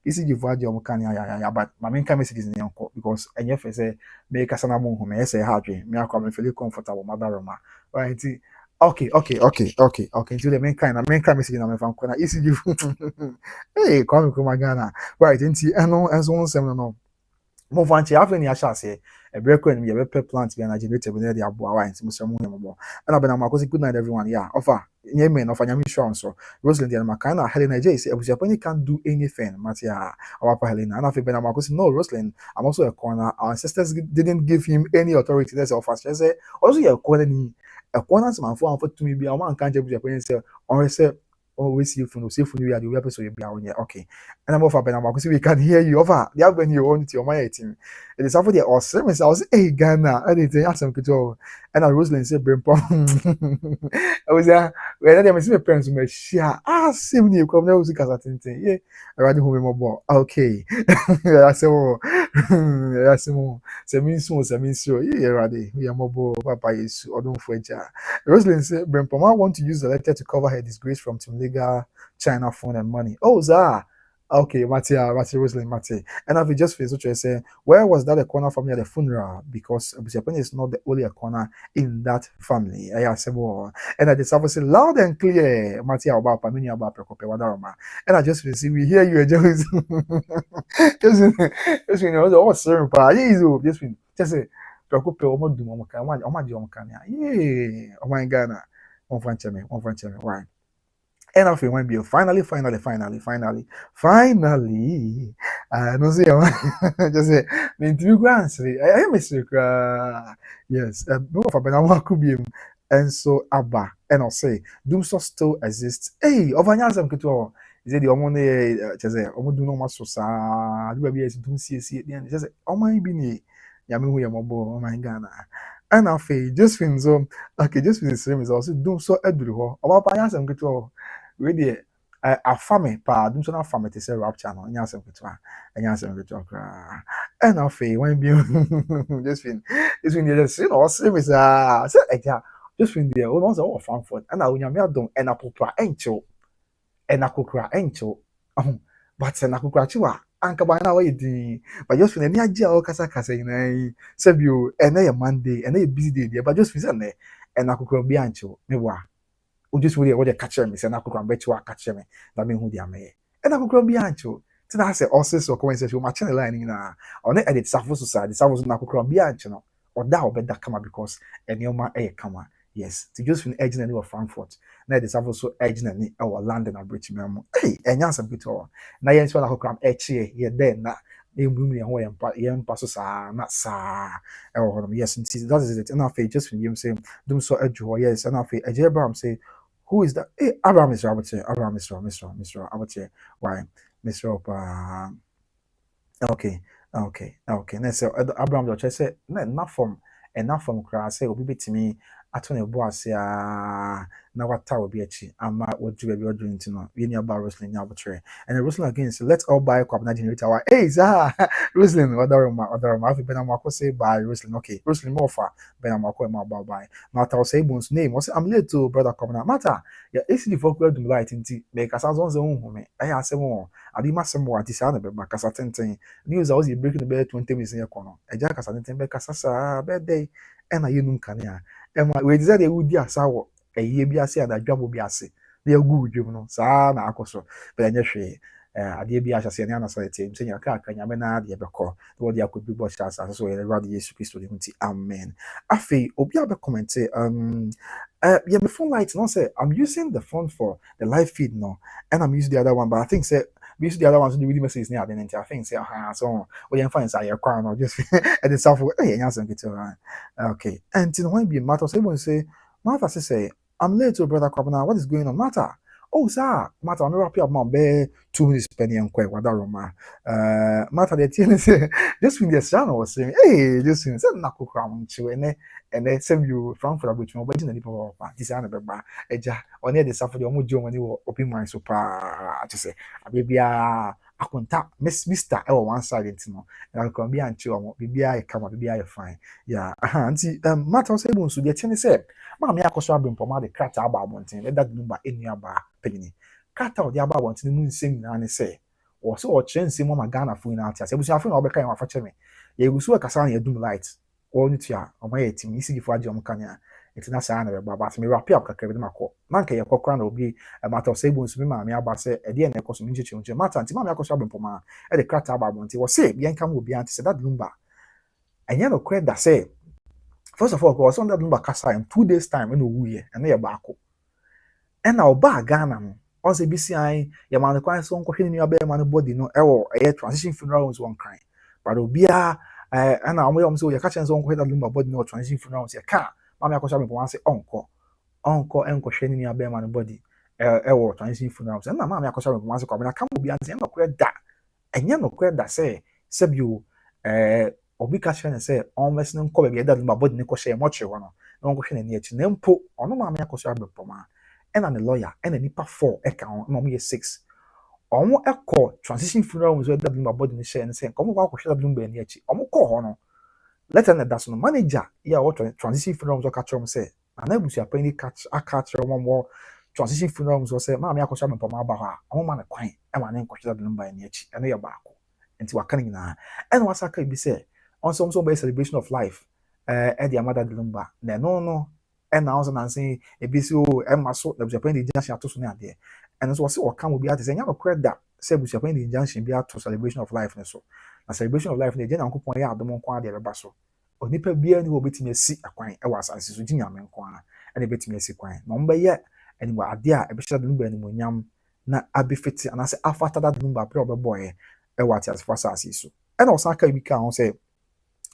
isi give waje o kan ya but my menka message is nyanko because enye fe say me kasa na mo hu me say hardwe me akwa me feel comfortable madaroma right okay until the menka message na me fan kwa na isi give hey come Ghana right until eno enso nsem no mo fanchi afa ni asha se e breko ni ye be plant be na generator be dey abo awa nti mo se mo hemo and abena makosi good night everyone yeah offer nye men offer nyami insurance so Rosalind and Makana Helena J say Abusuapanin can't do anything Matia our Helena and after bena makosi no Rosalind I'm also a corner our ancestors didn't give him any authority that's offer say also your corner ni a corner man for to me be a man can't Abusuapanin say or say always see you we are the episode you be okay. And I'm over Benama because we can hear you over. The when you want your my team. It is after the awesome. I was hey Ghana. I didn't ask them to. And I Rosalind said Brempomaa. I was there. When I see my parents me share. Same you come now. Music as a thing. Yeah. I rather home more ball. Okay. I say oh. I say more. Say means so. Yeah. Rather we are more ball. Papa is. Or don't forget. Rosalind said Brempomaa want to use the letter to cover her disgrace from some legal China phone and money. Oh, Zah. Okay, Mati, Rosalind, Mati. And I've just finished what say, where was that a corner family at the funeral? Because Abusuapanin is not the only a corner in that family. I said, well, and I just have to say loud and clear, Mati, about Pamini, about Precope, Wadaroma. And I just see, we hear you, just, you know, what's certain, just say, Precope, Omo, yeah, oh my Ghana, one French, why? And after one be finally, no say just say me to go answer. I am yes, no for Benama could be and so Abba and I'll say doom so still exists. Hey, over Yazam Kuto is it the Omone just say Omo do no maso sa do be as doom see then just say oh my bini Yamu Yamobo oh my Ghana. And after just fin so okay just fin the same is also doom so edru ho Oba Yazam Kuto really afame pa dum so na afame te say rapture no nya asem ketua kra and afi when be just fin just say no say me say eja just fin there we want to Frankfurt and na onyame adom and apopra encho but na kokra chiwa anka ba na we di but just fin ni agye o kasa yin say bio and na Monday and na busy day there but just fin say na and na kokra bi ancho me wa just really what they catch me say na kokra bet you catch me that mean who they am and na kokra bi ancho ti na say also so come say my channel line na on edit safo society safo na kokra bi ancho no or that obeda kama because enioma kama yes to just fin edge na of Frankfurt na the safo so edge na ni our London abridge memo hey enya some bit o na yen so na kokra eche ye then na embum ye ho ye so sa na sa yes that is it and I just fin you say dum so edge yes and I Abraham say who is that? Hey, Abraham is Robert. Abraham is Mr. Robert. Why? Mr. Okay. Let's say Abraham the church say enough from class say obi betimi ato na ebo ase na wata obi achi ama wodu be odu ntino we ni about Roslyn nya abotre and Roslyn again say let's all buy kwabna generator why hey za Roslyn odaroma afi bena mako say buy Roslyn okay Roslyn more for bena mako e ma buy mata say bonus name was I'm late to brother kwabna mata ya esi for kwadu light nti make asa zon ze hu me aya asemo adi masemo anti sa na be makasa tenten news was breaking the bed 20 minutes in kono eja kasa tenten be kasa sa be day e na yenum kane a we desire they would asa wo eye bi ase adadwabo bi ase na yagu udwum no saa na akoso be anya hwe ade bi ahase ne ana sa team senya ka nyame na ade bekọ wo de akobi bo chasa so ye radi Yesu Kristo de nti amen afi obi abe comment yeah, my phone light no say I'm using the phone for the live feed no and I'm using the other one but I think say we use the other ones to do the messages near the end. I think say so we can find say your car no just at the self hey answer get okay and you know when be matter say when say Martha say I'm late to brother Kwabena what is going on matter oh sir matter I'm wrap up mom be 2 minutes penny and quite wadaroma matter the thing say just when the son was saying hey just say na kokra nchi and then same you Frankfurt about you but in the people this an be ba eja on the self the omo jo money open mind so pa to say abia akonta Mr. One side ntino na ko bia nchi omo bibia e kama bibia e fine yeah anti matter say bon so the thing say ma me Akosua Brempomaa de krata aba abonten e that number enu aba penny krata o de aba abonten mu nsem na ne say o so o kire nsem ma Ghana fo na ati ase busu afo na obeka yan afa cheme ye gusu e kasa na edum light o ni tia o ma ye tim isi gifo age om kanya etina sa na be baba me wrap up kakra bi mako na nka ye kokra na obi matter say bon so me ma me aba se e de na ekoso me ncheche matter anti ma me Akosua Brempomaa e de krata aba abonten wo say bien kam obi anti say that number anya no credit that say first of all, I was on that number kasa in 2 days time in Uye and they back. And now back Ghana no. Also BCI, your man requires some question in your man body no error transition funeral was one crime. But Obia and I'm so you're catching some question number body no transition funeral was your car. Mamma Akosua Brempomaa say encore and question in your man body. ɛwɔ transition funeral sɛ na maame Akosua Brempomaa sɛ kwabena ka mo bi anse no kora da ɛnyɛ no kora da sɛ sɛbio obi ka kyerɛ ne sɛ ɔnwɛs no nkɔ baabi ɛda no body ne kɔhyɛ mɔkye hɔ no na ɔnkɔhwɛ n'ani akyi na mpo ɔno maame Akosua Brempomaa ɛna ne lawyer ɛna nipa 4 ɛka ho na ɔmo yɛ 6 ɔmo ɛkɔ transition funeral mu so ɛda no body ne hyɛ ne sɛ nkɔmo kɔ akɔhwɛ da no baabi akyi ɔmo kɔ hɔ no letter na da so no manager yɛ a wɔtɔ transition funeral mu so ka kyerɛ ɔmo sɛ ana Abusuapanin aka kyerɛ ɔmo transition funeral so say maame Akosua Brempomaa ba ha ɔmo ma ne kwan ɛma ne nkɔhwɛ da no ba ne akyi ɛno yɛ baako nti waka ne nyinaa ɛna wasaka bi sɛ ɔnso ɔmo bɛ celebration of life ɛde amada de lumba na no ɛna ɔnso nanse ebi so ɛma so Abusuapanin de junction ato so ne adeɛ ɛno so wɔse ɔka mo bi ate sɛ nya no kora da sɛ Abusuapanin de junction bi ato celebration of life ne so na celebration of life ne gye Nyankopɔn yɛ adom nko ade reba so onipa bia ni wo betimi asi akwan ɛwɔ asase so gye Nyame nko a ɛna betimi asi kwan na ɔmo bɛyɛ ɛni ade a ɛbɛhyɛ de lumba animonyam na abɛfiti anase afata da lumba pɛ ɔbɛbɔɛ ɛwɔ atiasefo asase so ɛna ɔsaka bi ka ho sɛ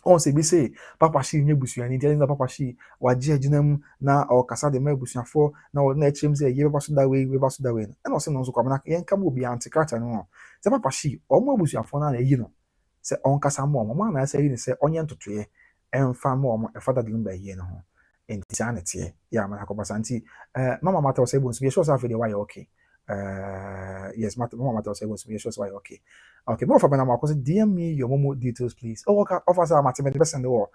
on se bi say papa shi nye busuani nti na papa shi wagye agyinam na ɔkasa de ma busuafo na ɔno na akyerem sɛ yɛ bɛba so da wei ɛna ɔsɛ no nso kwamna yɛn kam obi antikrata no sɛ papa shi ɔmo busuafo na yi no sɛ ɔnkasa ma ɔmo na sɛ yi ne sɛ ɔnyɛ ntotoe ɛmfa ma ɔmo ɛfa da de lumba yɛ no ho nti saa ne teɛ yɛ ama akɔbasa nti mama mata ɔsɛ bonsu yɛ sure sɛ afɛ de wayɛ okay yes mama mata ɔsɛ bonsu yɛ sure sɛ wayɛ okay. Okay, but for me, I'm going to DM me your Momo details, please. Oh, okay. Officer, I'm the best in the world.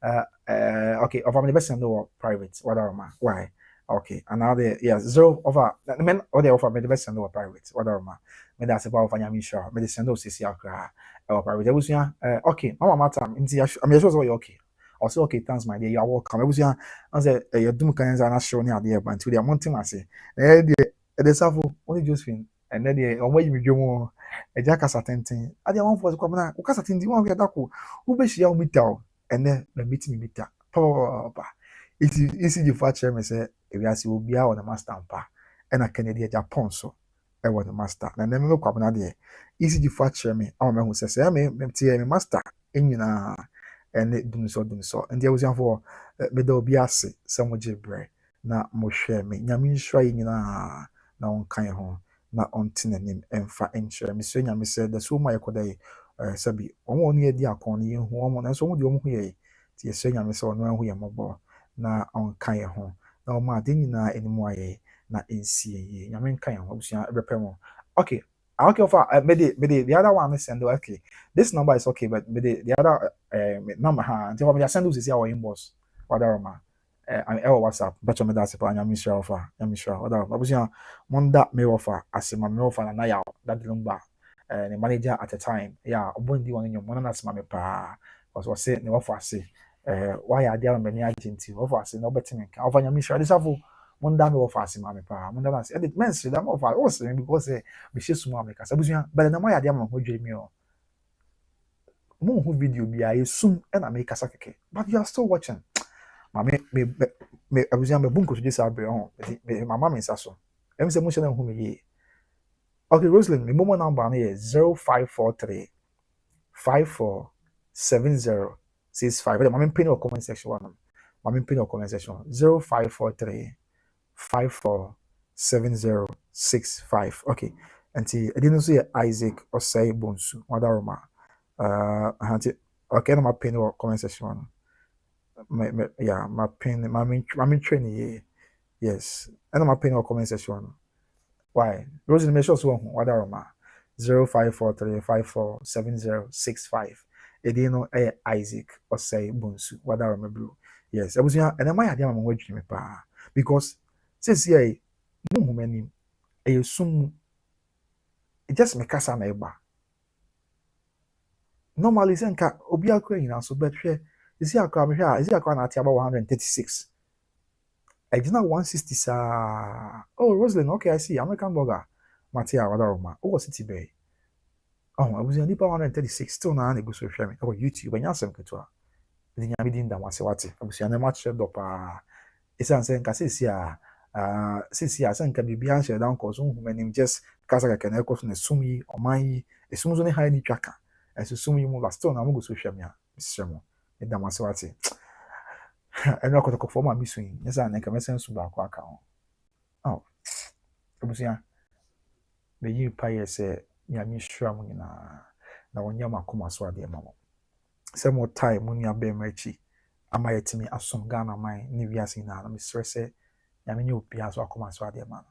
Okay, offer me the best in the world, private. Whatever, ma. Why? Okay, and now the zero offer. Men, or they offer me the best in the world, private. Whatever, ma. Me that's about financial sure. Me the send those CC or private. I was okay. Mama, matter. I'm sure so you're okay. Also, okay, thanks, my dear. You're welcome. I was I said, you do kind of not showing out there, but today I'm wanting to say, the Savo only Josephine, and then the away you go. Eja kasa tenten ade a wonfo kwa na wo kasa tenten won hwe dako wo be hia wo mita ene na meet me mita papa isi di fa chere me se ewiase obi a wona master mpa ena Kennedy Japan so e wona master na me kwa na de isi di fa chere me a me hu se me tie me master enyina ene dum so ndi awusiafo me da obi ase se mo jebre na mo hwe me nyame nhwa enyina na won kan ho na ontin anim emfa enkyere me so nyame sɛ da so ma yekoda yi sabi omo oni edi akon ne hu omo na so omo de omo hu ye ti yeso nyame sɛ ono ahu ye mɔbɔ na onka ye ho na omo ade nyina enimu aye na ensie ye nyame nka ye ho abusua ebepɛ okay okay offer me the other one send okay this number is okay but the other number ha until me send us our inbox whatever ma WhatsApp but me that's pa nyame share offer nyame share whatever abusua monda me offer asema me offer na ya that number the manager at the time yeah obondi won nyom na asema me pa because we say ne offer say why are there many agenti offer say no better me ka offer nyame share this afo monda me offer asema me pa monda na say the men say that offer o say because me she suma me ka abusua but na my idea ma ho dwe mi o mo ho video bi a esum na me kasa keke but you are still watching me abusua me bunko to this abre on mama me nsa so em say mo hye na hu me ye okay Roslyn me momo number na ye 0543 547065 mama pin your comment section one mama pin your comment section 0543 547065 okay anti edino so ye Isaac Osei Bonsu wadaroma okay na ma pin your comment section one yeah, my pin, my training, yes. And my pin or comment section. Why? Rosie, make sure so what are ma 0543547065. Edino Isaac or say Bonsu, what are my blue? Yes, I was and I might have my watching me pa because since ye many a assume it just make us an eba. Normally, Zenka Obia Queen so but is here come here is here about 136 I did not 160 oh Roslyn okay I see American burger Matia wadaroma oh city bay oh I was in 136 still na go so share me oh YouTube and yasem ketua the nyame din da wase wate I was in a match do pa isan say nka sisi a senka bibia nhye down cause humanim just kasa ka na ekoso na sumi oman esum zo ne ha ni twaka eso sumi mu la still na mo go so share me a semo da wase wate eno akotoko form am swing yesa na nka mesen su ba kwa aka ho oh Abusia, me yi pa ye se nyame hwira mo nyina na wonya makoma so ade mamo. Se mo time mo nya be machi ama yetimi asom Ghana man ni wiase na me sere se nyame nye opia so akoma so ade mamo.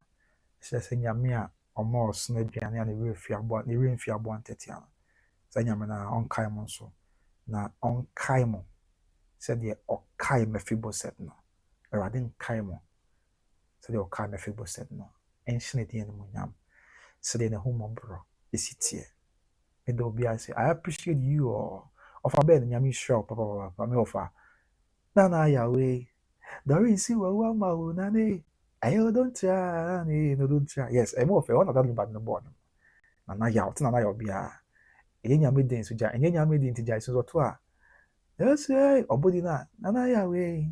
Se nyame a omo osna aduane na ne remfi abo antetia. Se nyame na onkai mo so na onkai mo se de okai Mephibosheth no. Erade nkai mo se de okai Mephibosheth no. Enhine de ne mo nyam. Se de ne homobro esitie. And they'll be I say, I appreciate you or of a bed, Yami shop, papa, me offer. Nana Yahweh, there is you, a nane. I don't try, no, don't try. Yes, I'm off one of that bad no born. Nana Yaut, Nana Yobia. Enya made in Suja, and Yenya made into Jason or Twa. Yes, say, or Bodina, Nana Yahweh.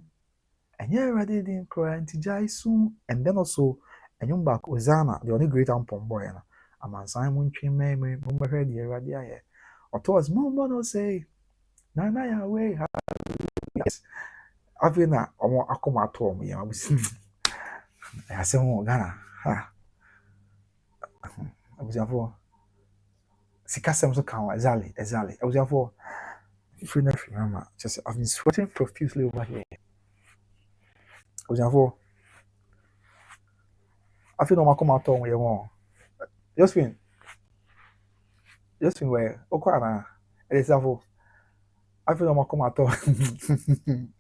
And yeah, I didn't cry into Jason, and then also, and young back Ozana, the only great ampon boy. I'm a Simon Chimay, Mumba Ready, Radia. Or towards Mumba no say, Nana Yahweh, yes. After that, I want to come at home. I was I said, oh, Ghana. Ha. I was for Sikasem so count exactly. I was for Funeral and just I've been sweating profusely over here. I was for I feel no come at home. You want just where Okwana. It is for I feel no come at home.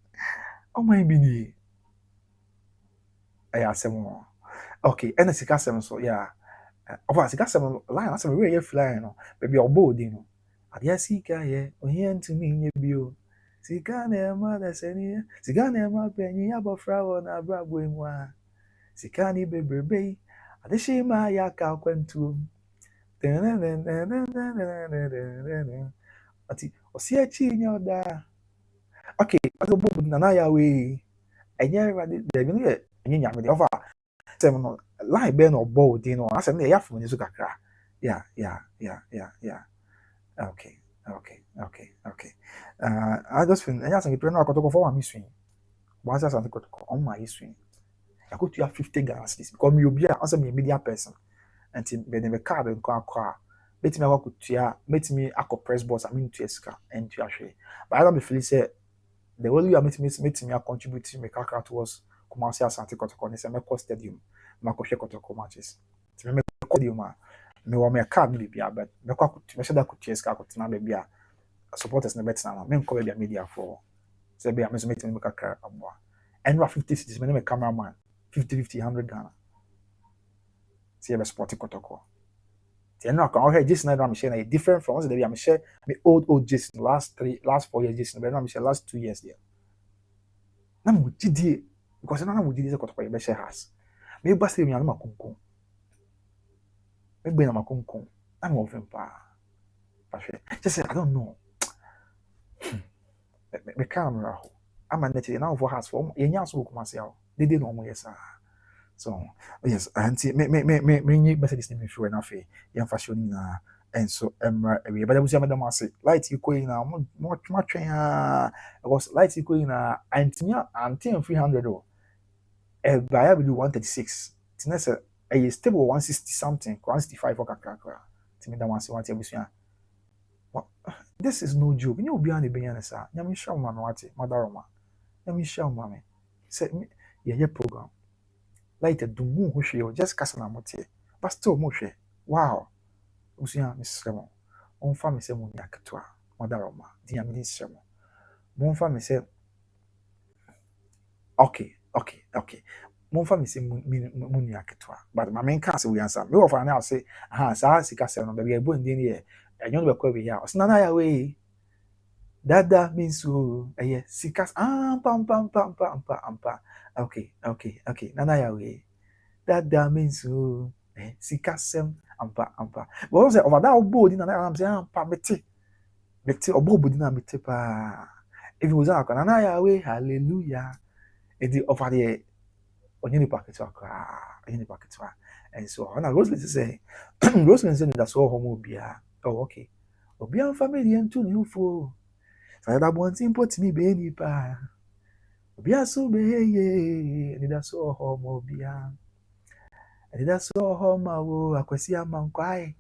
Oh, my bini. I asked him. Okay, and the Sikasem so yeah. Of us, got some line. That's a really flying. No, baby, or bold, you know. Adia sika ye, ohia to me nye bio. Sika na ema da seni, sika na ema penyi abofra wo na brabo emu a. Sika ni bebrebe. Adeshi ma ya ka kwentu. Ati, osi achi nya oda. Okay, ato bobo na ya we. Enye rade, de bi no enye nyame de over. Sem no line be no bold, you know. Asem na ya fo ni so kakra. Yeah. Okay. I just feel I just think no akotoko for my swing. Once I something on my swing. I go to have 50 Ghana cedis because me obi a answer me media person. And be the card nko akwa. Betimi akwa kutua, betimi akọ press boss I mean to eska and to ahwe. But I don't feel say the only way metimi contribute to me kakra towards Kumasi Asante Kotoko ne say me cost stadium. Ma ko hwe Kotoko matches. Ti me stadium a me wa me card bi bia but me kwa kutua me sheda kutua eska akotena be bia supporters na better na me nko be media for say be me so metimi me kakra aboa. And 50 cities me na me cameraman 50 100 Ghana. See be sport Kotoko. The no can okay just now I'm sharing different from once I'm share me old just last 4 years just but I'm share last 2 years there. Na mo gidi because na mo gidi say Kotoko be share has. Me ba say me na makunkum. Me be na makunkum. Na mo ofin pa. Just say I don't know. Me camera ho. I'm a net now for house for ye nya so kuma say o. Dede no mo yes ah. So yes, auntie me message me free na fe ya fashion na and so emra we but we say madam say light you going na mo twetwen because light you going na auntie 300 o e buy be 136 tinese e stable 160 something 165 or kakra ti me da wan say want abusua this is no joke you obi an e benya na sa nyame hwa ma no ate madaroma nyame hwa ma me say ye program like the dumu ho hwe just kasa na motie but still mo hwe wow usia misremo on fa me se mo nyaketwa madaroma dia me nisremo mo fa me se okay mo fa me se mo nyaketwa but my main case we answer me offer na say sa sika se no be ebo ndin ye enyo be kwa be ya osina na ya we dada means sika pam okay nana ya we dada means sika sem ampa but what say over that obo di na am say ampa meti obo di na meti pa if it was nana ya we hallelujah edi over the onyini packet akwa and so on Rosely say Rosely say that so homo bia oh okay obi family entu ni ufo sa da bon tin put me be ni pa obi aso be ye ni da so homo bia And that's all home Akosua Mankwai.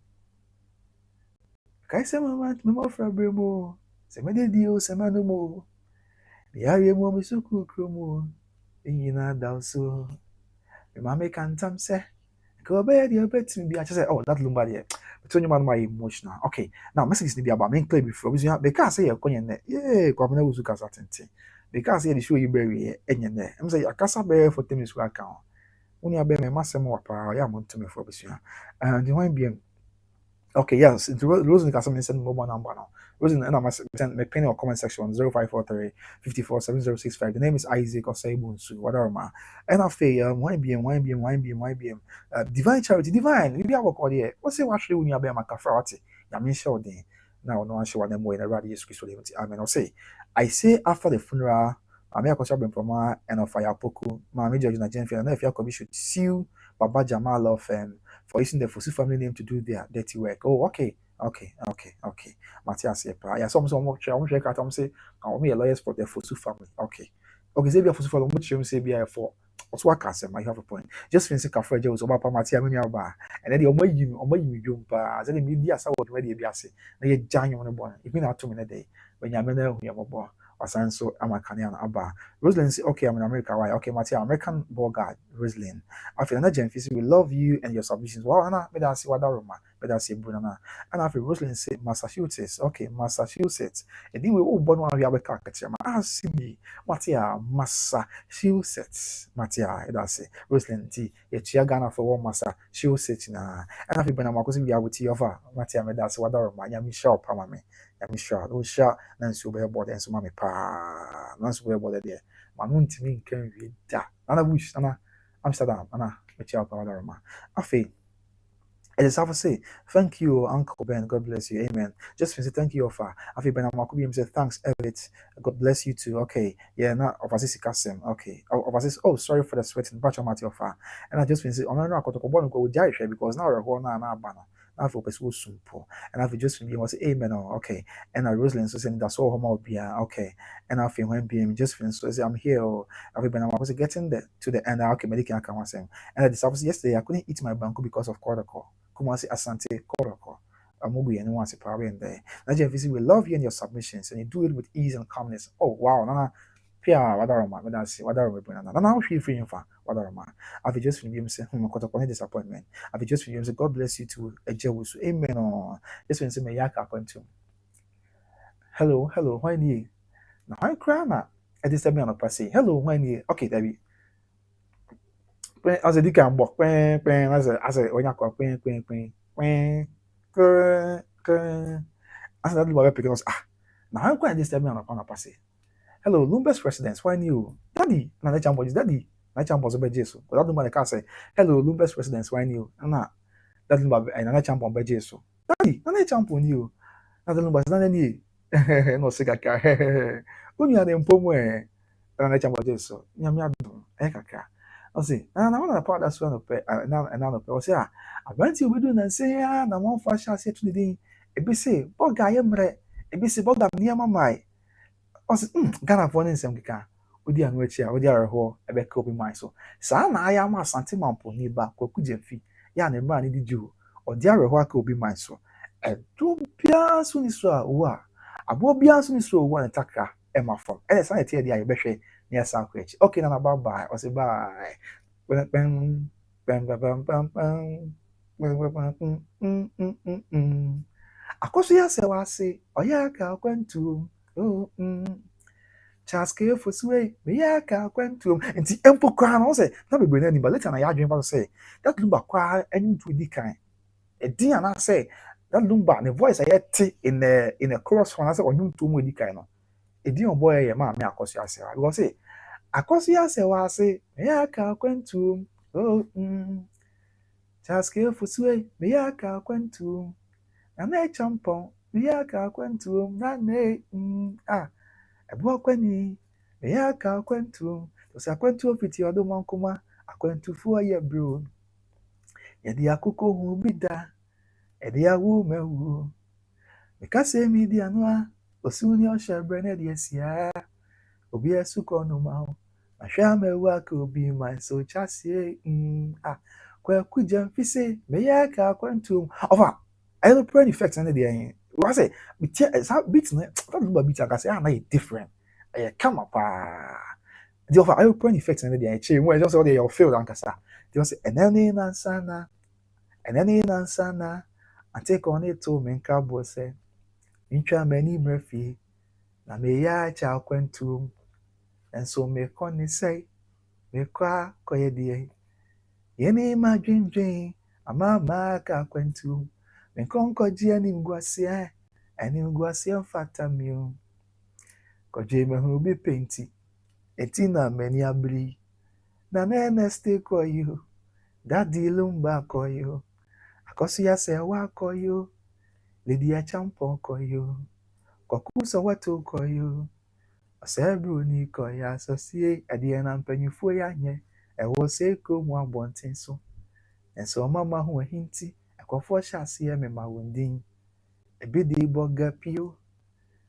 Kaisa mama mama fra bremo. Se me de dio se manu mo. The area mo misuku kromo. Yina down so. The mama can't say. Go bed, you bet me. I just say, oh, that lumba there. But when you man my emotional. Okay, now message is about me clear before. Because say you're going there. Yeah, go na uzu kasa tente. Because say the show you bury enye there. I'm say akasa bury for 10 minutes work account. When you bury me masem wapa, ya mo ntumi for besua. And the one be okay, yes. Rosen can send mobile number now. Rosen and I'm send my penny or comment section 0543 54 7065. The name is Isaac or Saibunsu, whatever ma. And I say YBM. Divine charity, divine. Maybe I work all here. What's say what when you are my cafrati? I mean sure day. Now no one show them more in a radio squeeze. I mean I'll say. I say after the funeral, I may Akosua Brempomaa and of fire poku. My major in Nigeria, and if you should sue Baba Jamal of for using the Fosu family name to do their dirty work. Oh, okay. Matthias, yeah, some watch. I want to check out. I'm say, I'm lawyers for the Fosu family. Okay, say be a Fosu family. Much you say be a for. Also, what can say? I have a point. Just fancy cafe Jones over Matthias many bar, and then the Omo jump. As any media saw what ready be a say. Now you join on the born. If you not 2 minutes a day, when you're who you're born. Or so I'm a Canadian Abba. Rosalind say, okay, I'm in America. Why? Okay, Matthias, American ball guard, Rosalind. After another gen we love you and your submissions. Wow, Anna, better see what Roma, better see Brunana. And after Rosalind say Massachusetts, okay, Massachusetts. And then we all born one we have a caricature. Ah, see me, Matia, Massachusetts, Matia, that's it. Rosalind T, a chia Ghana for one Massachusetts na. And after Benama because we are with you over Matia, that's what Roma, Yami Shaw, Pamame, Yami Shaw, no Shaw, Nancy Bearboard and so mammy pa, Nancy Bearboard there. Manunti mean can read that. Anna wish, Anna. Amsterdam, Anna, Michelle Paladorma. Afi, it is have to say, thank you, Uncle Ben, God bless you, amen. Just to say thank you, Ofa. Afi Ben Amakubi say thanks, Everett, God bless you too, okay. Yeah, now of Assisi Kasim, okay. Of Assisi, oh, sorry for the sweating, Bacha Mati Ofa. And I just been say, oh, no, go with Jai because now we're going on our banner. Now for Pesu Sumpo. And I've just been say, amen, oh, okay. And I Rosalind so saying that's all home be okay. And I feel when being just been so say, I'm here, oh, I've been getting to the end, okay, medical can say. And I decided yesterday I couldn't eat my banku because of Kodako. Kumasi Asante Kodako. Amubi and once a power in there. Nigeria VC, we love you and your submissions, and you do it with ease and calmness. Oh wow, Nana. Pia Wadaroma, but that's Wadaroma. Nana, how feel free for Wadaroma. I've just been him say, Kotoponi disappointment. I've just been him say, God bless you to a Jewus. Amen. Oh, just when say, Mayaka to. Hello, why need? Now, I cry now. I just said me on a passy. Hello, why need? Okay, Debbie. As a dick and walk, as a when you as that little because now I'm quite this time on a passy. Hello, Lumber's residence, why new? Daddy, Nana Champo is daddy. Nana Champo is a jesu. But that man can say, hello, Lumber's residence, why new? Anna, that lumber and Nana Champo by jesu. Daddy, Nana Champo new. Nana Lumber's not any. No cigar. When you are the poem, Nana Champo jesu. Yamia, Ekaka. I say, and I want to part that's one of another person. I went to we do and say, and I want fashion say to the day. A be say, Boga Yemre, a be say, Boga near my mind. I say, Ghana for some kika. Odi anu echi a odi areho ebe ka obi man so. Saa na aya ma asante mampo ni ba kwaku jemfi. Ya na mra ni di ju. Odi areho aka obi man so. Edo bia so ni so a wo a. Abo bia so ni so wo na takra e ma fam. E sa na tie dia ye behwe ni asa akwa echi. Okay na bye bye. I say bye. Bam bam bam bam bam. Akosua Serwaa say, oya ka kwentu. Oh, Chaske for sway, me ya ka kwentu. Nti empo kwa na say, na be na ni but later na ya adwen ba say, that lumba kwa enu to di kan. E din ana say, that lumba the voice I hear in a chorus one say onyu to mu di kan no. E din oboy ye ma me Akosua Serwaa. Because say, Akosua Serwaa say, me ya ka kwentu. Oh, Chaske for sway, me ya ka kwentu. Na champon, me ya ka kwentu. Na ne Ebu kwani ya ka kwentu to sa kwentu ofiti odo mankuma akwentu fu aye bro ye di akoko hu bida e di awu mewu me ka se mi di anwa osuni o shebre na di esia obi esu ko no ma ahwa mewu aka obi man so chase kwaku jamfise meya ka kwantum ofa aeroplane effects and the what say beat na that beat aka say na different come up the offer aeroplane effects and the change when just all the your feel ankasa they say enani na sana and take on it to men cabo say intwa many murphy na meya cha kwantum and so me kon say me kwa koye die yeni madwindwin ama ka kwantum me kon koje ani ngwasia fata mi koje me hu bi penti eti na mani abri na na stay koyo daddy lumba koyo Akosua Serwaa koyo lady achampo koyo kokuso watu koyo Odobroni koyo asosie adie na mpanyufo ya nye ewo se kromu abonten so enso mama ho ahinti akofo hyase me ma wondin ebidi boga pio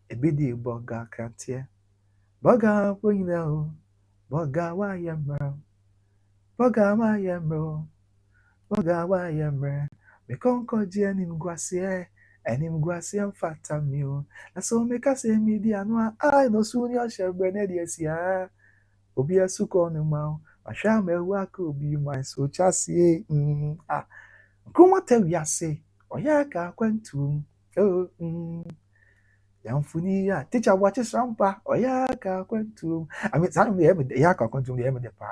ebidi boga kratie boga poina o boga wa yamra boga ma yamro boga wa yamra me konko je anim guasie mfata mi o na so me ka se mi di anu ai no su ni o shebre na di asia obi asuko no ma ahwa ma ewu aka obi ma so chasie Kuma tell ya say, oya ka kwantum. Yamfuni ya teacher watch sampa oya ka kwantum. I mean some me ya ka kwantum de me de pa.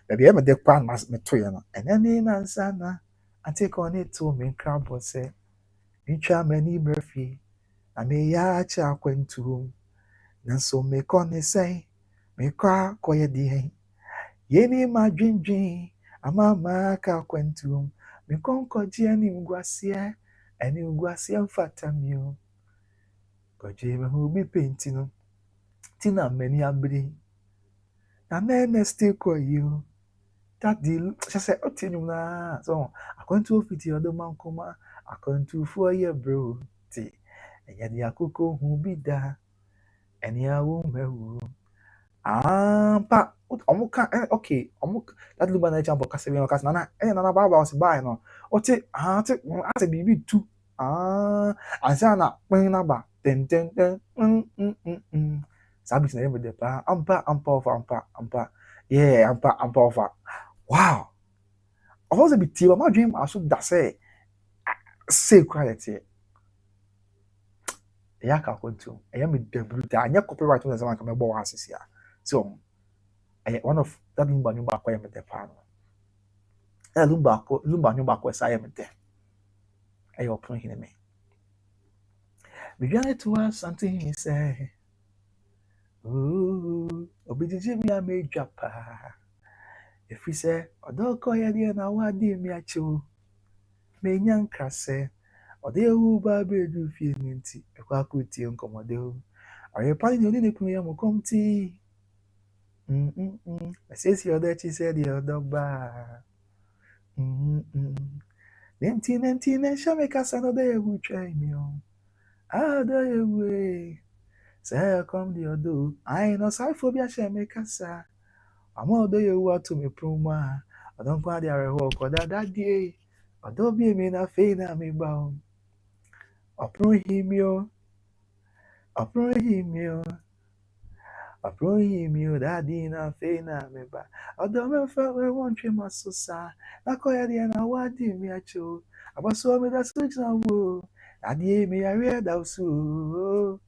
Baby me de pa mas me to ya no. Enani na nsana. I take on it to me crab say. Intwa many Murphy. I me ya cha kwantum. Nanso me kon say. Me kwa koye di. Yeni madwindwin ama ka kwantum. Me konko je ani ngwasia mfata mi o koje me hu bi penti no tina mani abri na na stay koyo that deal say otinum na so akwantu ofiti odoman koma akwantu fo ye bro ti enya di akoko hu bi da eni awu mewu pa omuka okay omuka that luba na champo kase bi no kase na na baba was buy no ote ate bibi tu ansa na pin na ba ten sabi na yeme de pa ampa yeah ampa over wow also be tiba my dream aso da say quality ya ka kwantu eya me debut anya copyright on zaman ka me bo asisi a so one of that lumba nyumba akwa yeme de pa no lumba nyumba akwa sa yeme de ayo pon hine me began to have something he say ooh obidije mi amedwa pa if we say odoko ya die na wa di mi achu me nyan krase ode wu ba bedu fie nti ekwa akuti nkomode o aye pani ni ne kunu ya mokomti asesi ode chi se di odoba nenti shame kasa no de wu try mi o do you say come the odo I no sai phobia shame kasa amo do you want to me proma I don't kwa dia reho ko that day odo bi mi na fe na mi ba Oprohimio daddy na fe na me ba odo me fa we won twe masosa na koya dia na wadi mi acho abaso me da so jina wo daddy me yare da usu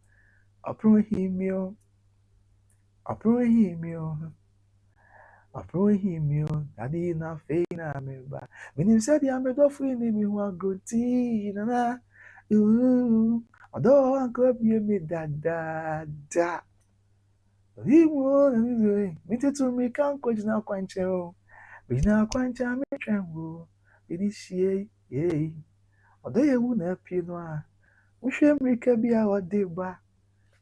Oprohimio daddy na fe na me ba minim said ya me do free ni mi wa goti na although uncle be me da Iwo me to me kan ko jina kwanche o jina kwanche me twenwo idi sie although you na pi no a uhwe mrika bi a ode ba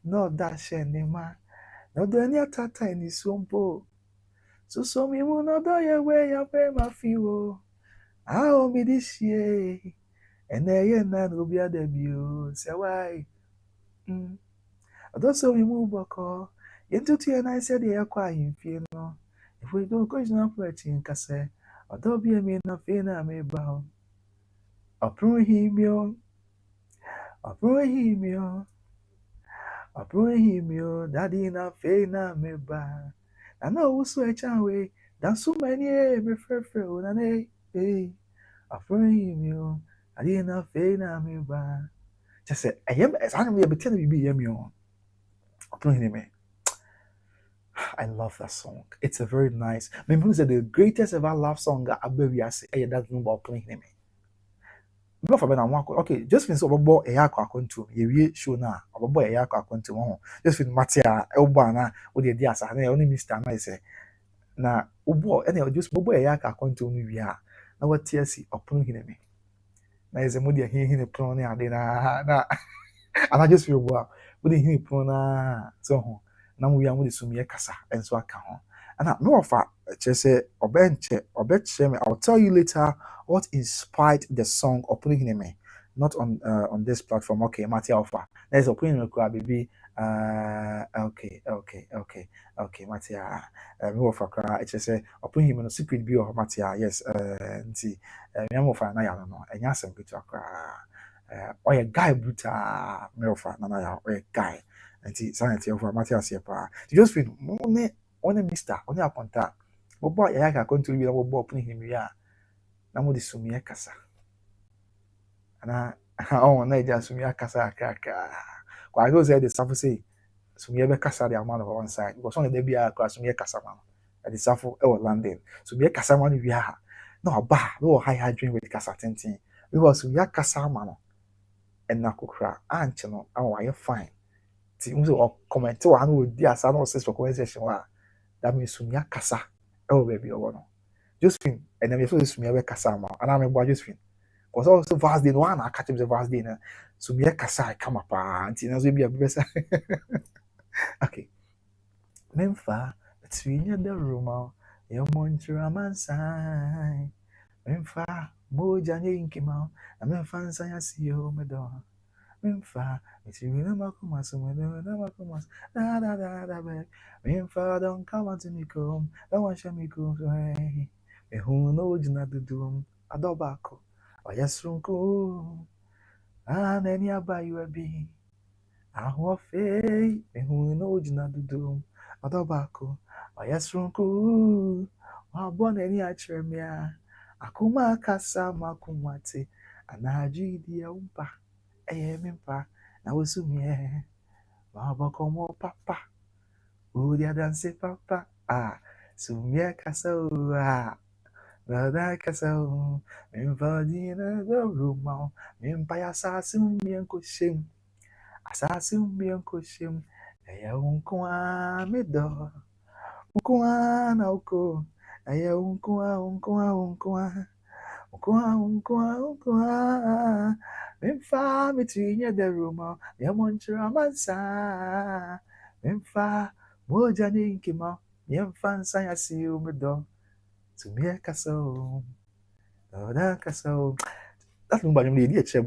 no da she ni ma no do ni atata ni sompo so mi mu no do ye we ya pe ma fi wo o mi di sie ene ye na no bi ada bi o se why although so mi mu boko yentutu ye na ise de yakwa ahimfie no if we do ko jina preti nkase Adobia me na fena me ba. Aprohimio. Aprohimio. Aprohimio. Daddy na fena me ba. I know who's a chanwe. That's so many me frefre na ne. Hey. Aprohimio. Daddy na fena me ba. Just say I am as I am be tell me be yamio. Aprohimio. I love that song. It's a very nice. Maybe it's the greatest ever love song that I say. Hey, that's no about playing me. Before Ben and okay, just finish over a yak to ye show na over a yak to one. Just finish Matia Elbana with the Dias and only Mr. Nice. Na Ubo any just mobile a yak to me. Now what TSC upon him. Na is a moody hearing a prone na and I just feel wow. We didn't hear prona so now we are with the Sumia Casa and so I can. And I know of just say or bench or bet me. I'll tell you later what inspired the song opening me. Not on this platform. Okay, Matty Alpha. There's opening baby. Okay, Mattia. Me of a it's just say opening him in a secret view of Mattia. Yes, and see, me of a na no, and yes, I'm good to or a guy bruta me of a na or a guy. And see, sanity of Mattia Siapa. You just feel on a mister, on a ponta. But boy, I can't continue with our boy opening him. Yeah, now what is Sumia Casa. And oh, na just Sumia Casa kaka. Kwa go say the stuff say Sumia be Casa the amount of one side. Because one of the be a class Sumia Casa man. At the Safo London. Sumia Casa man we are. No ba, no high dream with Casa tenting. Because Sumia Casa man and Nakukra and channel and why fine. See, also comment to one would be a son or sister for conversation. That means Sumia Casa. Oh baby, oh no. Josephine, and then you saw this Sumia Casa man, and I'm a Josephine. Because also vast day one, I catch him the vast dinner. Sumia Casa come up and you know be a best. Okay. Memfa, between the rumor, your monster man sign. Memfa, moja yinkima, and Memfa and see you, madam. Memfa, between the Macumas, Macumas, da back. Memfa, don't come on to me come, don't want me come away. Me who knows not to do, a dobacco, or yes, runko, and any about you a be. Ahụ fe ehu na ojina dudum adọbako oyasrunku wabọ na ni achiremia akuma kasa makumate anaji dia umpa mimpa na wosumie wabọ mo papa odia danse papa sumie kasa nada kasa mimpa dina do ruma mimpa ya sa sumie nkohyem asasi umbiankoshim aya unkwa medo unkwa na uko aya unkwa memfa between the room ya monchra mansa memfa moja ninkima memfa nsanya si umedo tumie kaso oda kaso that number you dey check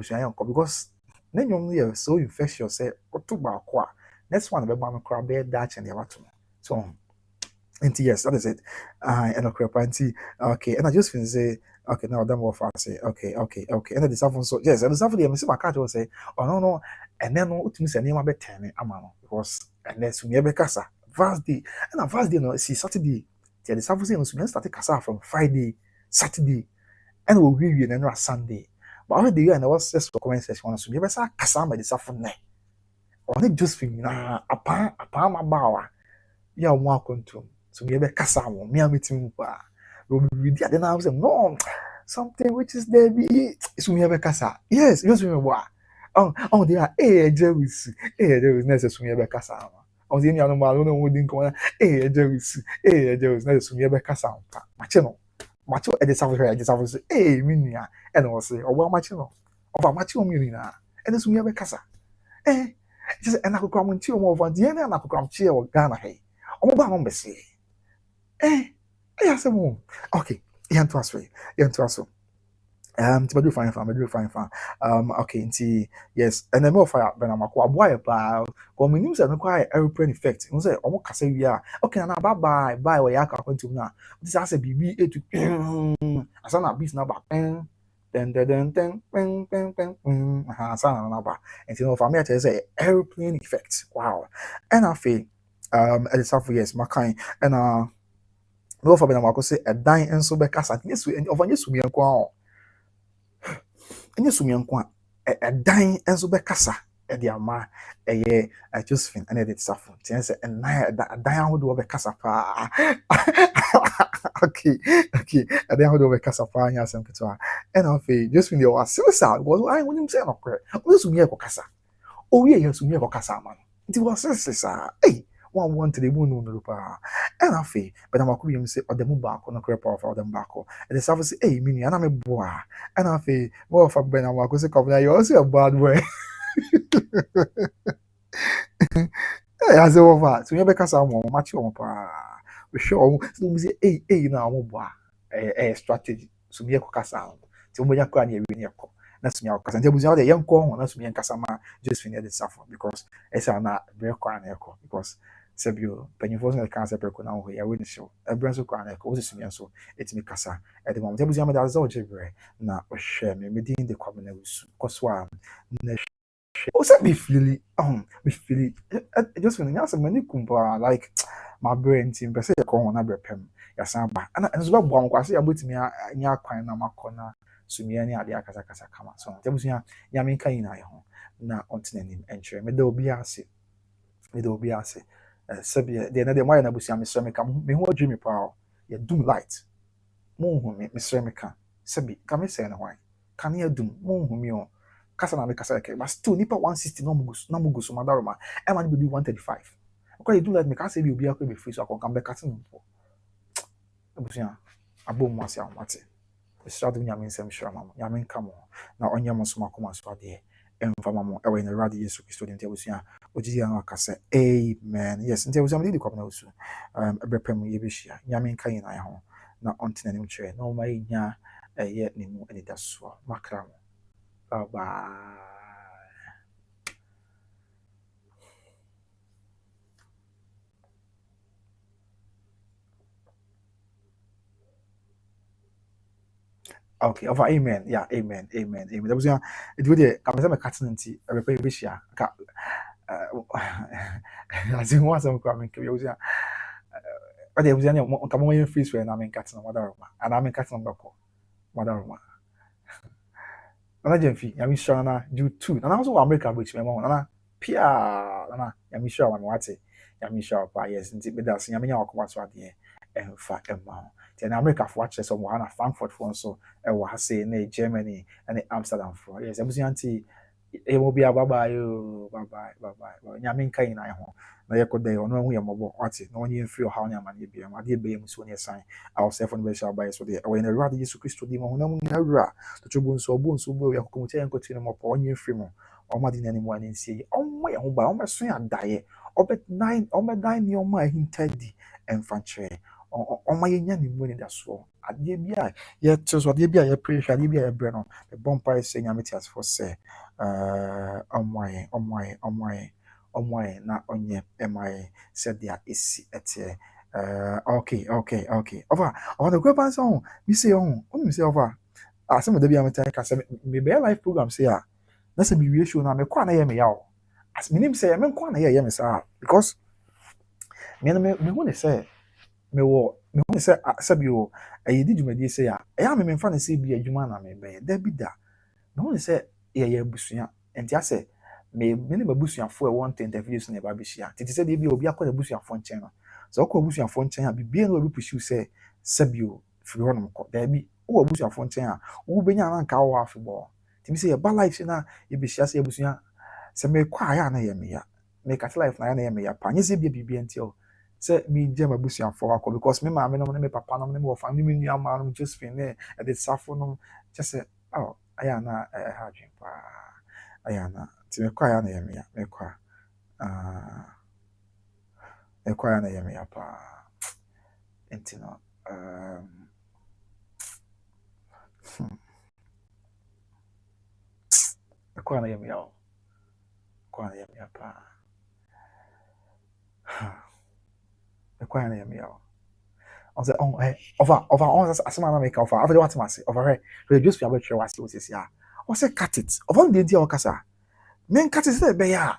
because then you're so infectious. Say, or two bar qua. Next one, the bomb crab bear Dutch and the water. So, and yes, that is it. And a crap anti. Okay, and I just finish say, okay, now done what I say. Okay. And then the stuff so yes, and the stuff the my cat will say, oh no, and then no, to me say name a bit 10 amano because and then soon be casa vast day and a vast day no see Saturday. The stuff say no soon start casa from Friday, Saturday, and we will and Sunday. But already and I was just for comment section so you better kasa ma this after ne or ne just film na apa ma bawa ya mo akontum so you better kasa mo me ametim pa we be there then I was no something which is there be so you better kasa yes just remember oh they are Däres na so you better kasa on the no ma no we din ko Däres na so you better kasa pa mache no macho e just have say minua e no say obo macho no oba macho mi na e no so mi be kasa just e na kokra mo nti o mo van die na kokra mo chi e wo Ghana he omo ba mo be say ya say mo okay yan to aso to do fine, okay, yes, and then more fire, but I'm a boy, but when news are quite aeroplane effect, you say, oh, Cassa, we are okay, now bye, where I can to now. This has a BB to as an abyss number, and you know, for me, I say aeroplane effect, wow, and I feel, at the south, yes, my kind, and no for them, I could say a dying and so back as at yes, and over yes, we are ɛnyɛ sumi nko a ɛdan nso bɛkasa ɛde ama ɛyɛ Josephine ɛna ɛde safo tiɛn sɛ ɛdan ahodoɔ bɛkasa paa okay ɛdan ahodoɔ bɛkasa paa nyɛ asɛm ketewa ɛna afei Josephine deɛ ɔasew saa because ayi wɔnim sɛ ɛnɔkorɛ ɔyɛ sumi yɛ kɔkasa owie yɛ sumi yɛ kɔkasa ama no nti wɔsese saa ɛyi one want the moon no pa and afi but I'm akubiyem say odemu baako no correct power odemu baako and the service say hey mini ana me boa and afi more of ben am akose come you also a bad boy hey as over so you be kasa mo match o pa we sure so we say hey na mo boa strategy so me ko kasa ti mo ya kwa na ewi ne ko na so nya kasa nti buzi de yenko ho na so me kasa ma just finish the safo because esa na be kwa na ko because Sabio, Pennyfos and the cancer perco now here, wouldn't show. A branch of chronic, also similar so, it's me casa. At the moment, I was young as algebra. Now, share me within the common Akosua. Oh, set me feely, me feely. Just when you ask many kumpa, like my brain team, but say a corn number pem, Yasamba. And as well, one quasi about me, near Quina Macona, Sumiani, Adia Casacasa Kama. So, there was Yaminka in I home. Now, on him, and share me, though be assy. Me do be ase sabi de na de moya na busia me sre me ka me ho adwi me pa ye dum light mo hu me sre me ka sabi ka me say na hwan ka ne adum mo hu me o kasa na me kasa ke but still nipa 160 na mugusu madaroma e ma ne be 135 ko ye do light me ka say bi obi akọ be free so akọ kan be kasa no po busia abom mo ase amate esradu nyame nsem hira mama nyame nka mo na onye mo so makoma so ade emfama mo ewe ne radi Yesu Kristo de ntia ojiji an akase amen yes ntia busia me di kwabna usu ebrepem ye behia nyame nka yin na ho na ontina ne mchere na o mai nya ye ne mu ani daso makra mo bye bye. Okay, over amen. Yeah, amen. That was it would come some cutting nti ebepa ebehia ka as in once I'm coming to you but there was any come on face when I'm in cutting mother and I'm in cutting bako mother na jemfi ya mi sure na do two and also America which me mo na pia na ya mi sure wa wate ya mi sure pa yes nti be das ya me nya wakoma so ade emfa emma ti na America for watch so mo na Frankfurt for so e wa say na Germany and Amsterdam for yes abusu anti e mo bia bye bye nya me nkai na ho na ye ko dey ono hu ye mobo wate na onye free ha nya ma na bia ma de be mu so ne sign our self on be sure by so dey we na radi Yesu Kristo di mo na mu na wura to bonso bo ya ko mutiya nko tiri mo pa onye free mo o ma di na ni mo ani nsie o mo ye ho ba o ma so ya dae o be nine ni o ma hintadi emfanche o ma ye nya ni mo ni da so ade bia ye tso ade bia ye pray ade bia ye bre no the bompa say nya metias for say omoye na onye emaye said dia esi etie okay over the group answer me say on me say over asem da bia meta ka say me be live program say a na say me wie show na me kwa na ye me yawo as me nim say me kwa na ye me say because me na me hu ne say me wo me hu ne say sabi o e di dwumadi say a e ya me mfa na say bi adwuma na me be da bi da me hu ne say ye busua enti ase me ne babusuafo e want interviews na ba bihia titi say de bi obi akọ babusuafo nchen no so okọ babusuafo nchen a bibie na obi pursue say sabi o firi hɔ nom kɔ da bi wo babusuafo nchen a wo benya na nka wo afebɔ timi say ba life na e bihia say abusua sɛ me kɔ aya na ye me ya me ka life na ya na ye me ya pa nye say bibie nti o sɛ me gye babusuafo akɔ because me maame no me papa no me wo fa me nua ma no just fin ne e de safo no just say oh aya na ha dwen pa aya na ti me kɔ aya na ye me ya me kɔ aya na ye me ya pa enti no Kwa na yemi yao. Kwa na yemi pa. Kwa na yemi yao. On say on over on asema na make over. After what must say over here. We just be about to was this ya. O say cut it. Over the dia o kasa. Men cut it be ya.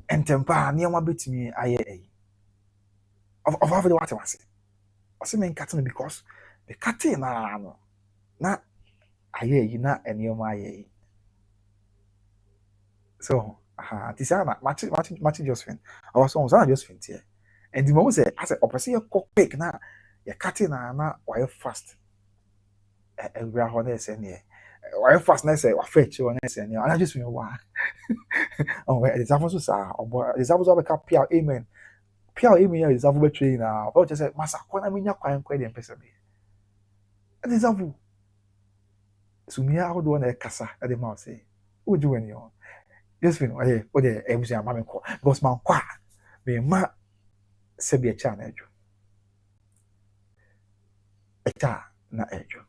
Entempa na yama betimi aye eh. Over after what must say. O say men cut it because the cutting na no. Na aye yi na eniyoma aye. So, this is match Josephine. I was on Josephine here. And the moment say, I said, opposite your cook pick na, your cutting na why fast. And we are honest and yeah. Why fast na say, what fetch you honest and yeah. And I just mean why. Oh, well, it's also sa. It's also a pia amen. Pia amen is also betray na. Oh, just say, masa, kwana minya kwa nkwa dem pesa be. And it's also. So me how do na kasa at the mouth say. Who do any on? Josephine, oh, the Abusuapanin mammy call because my qua me ma sebi echa na ejo. Echa na ejo.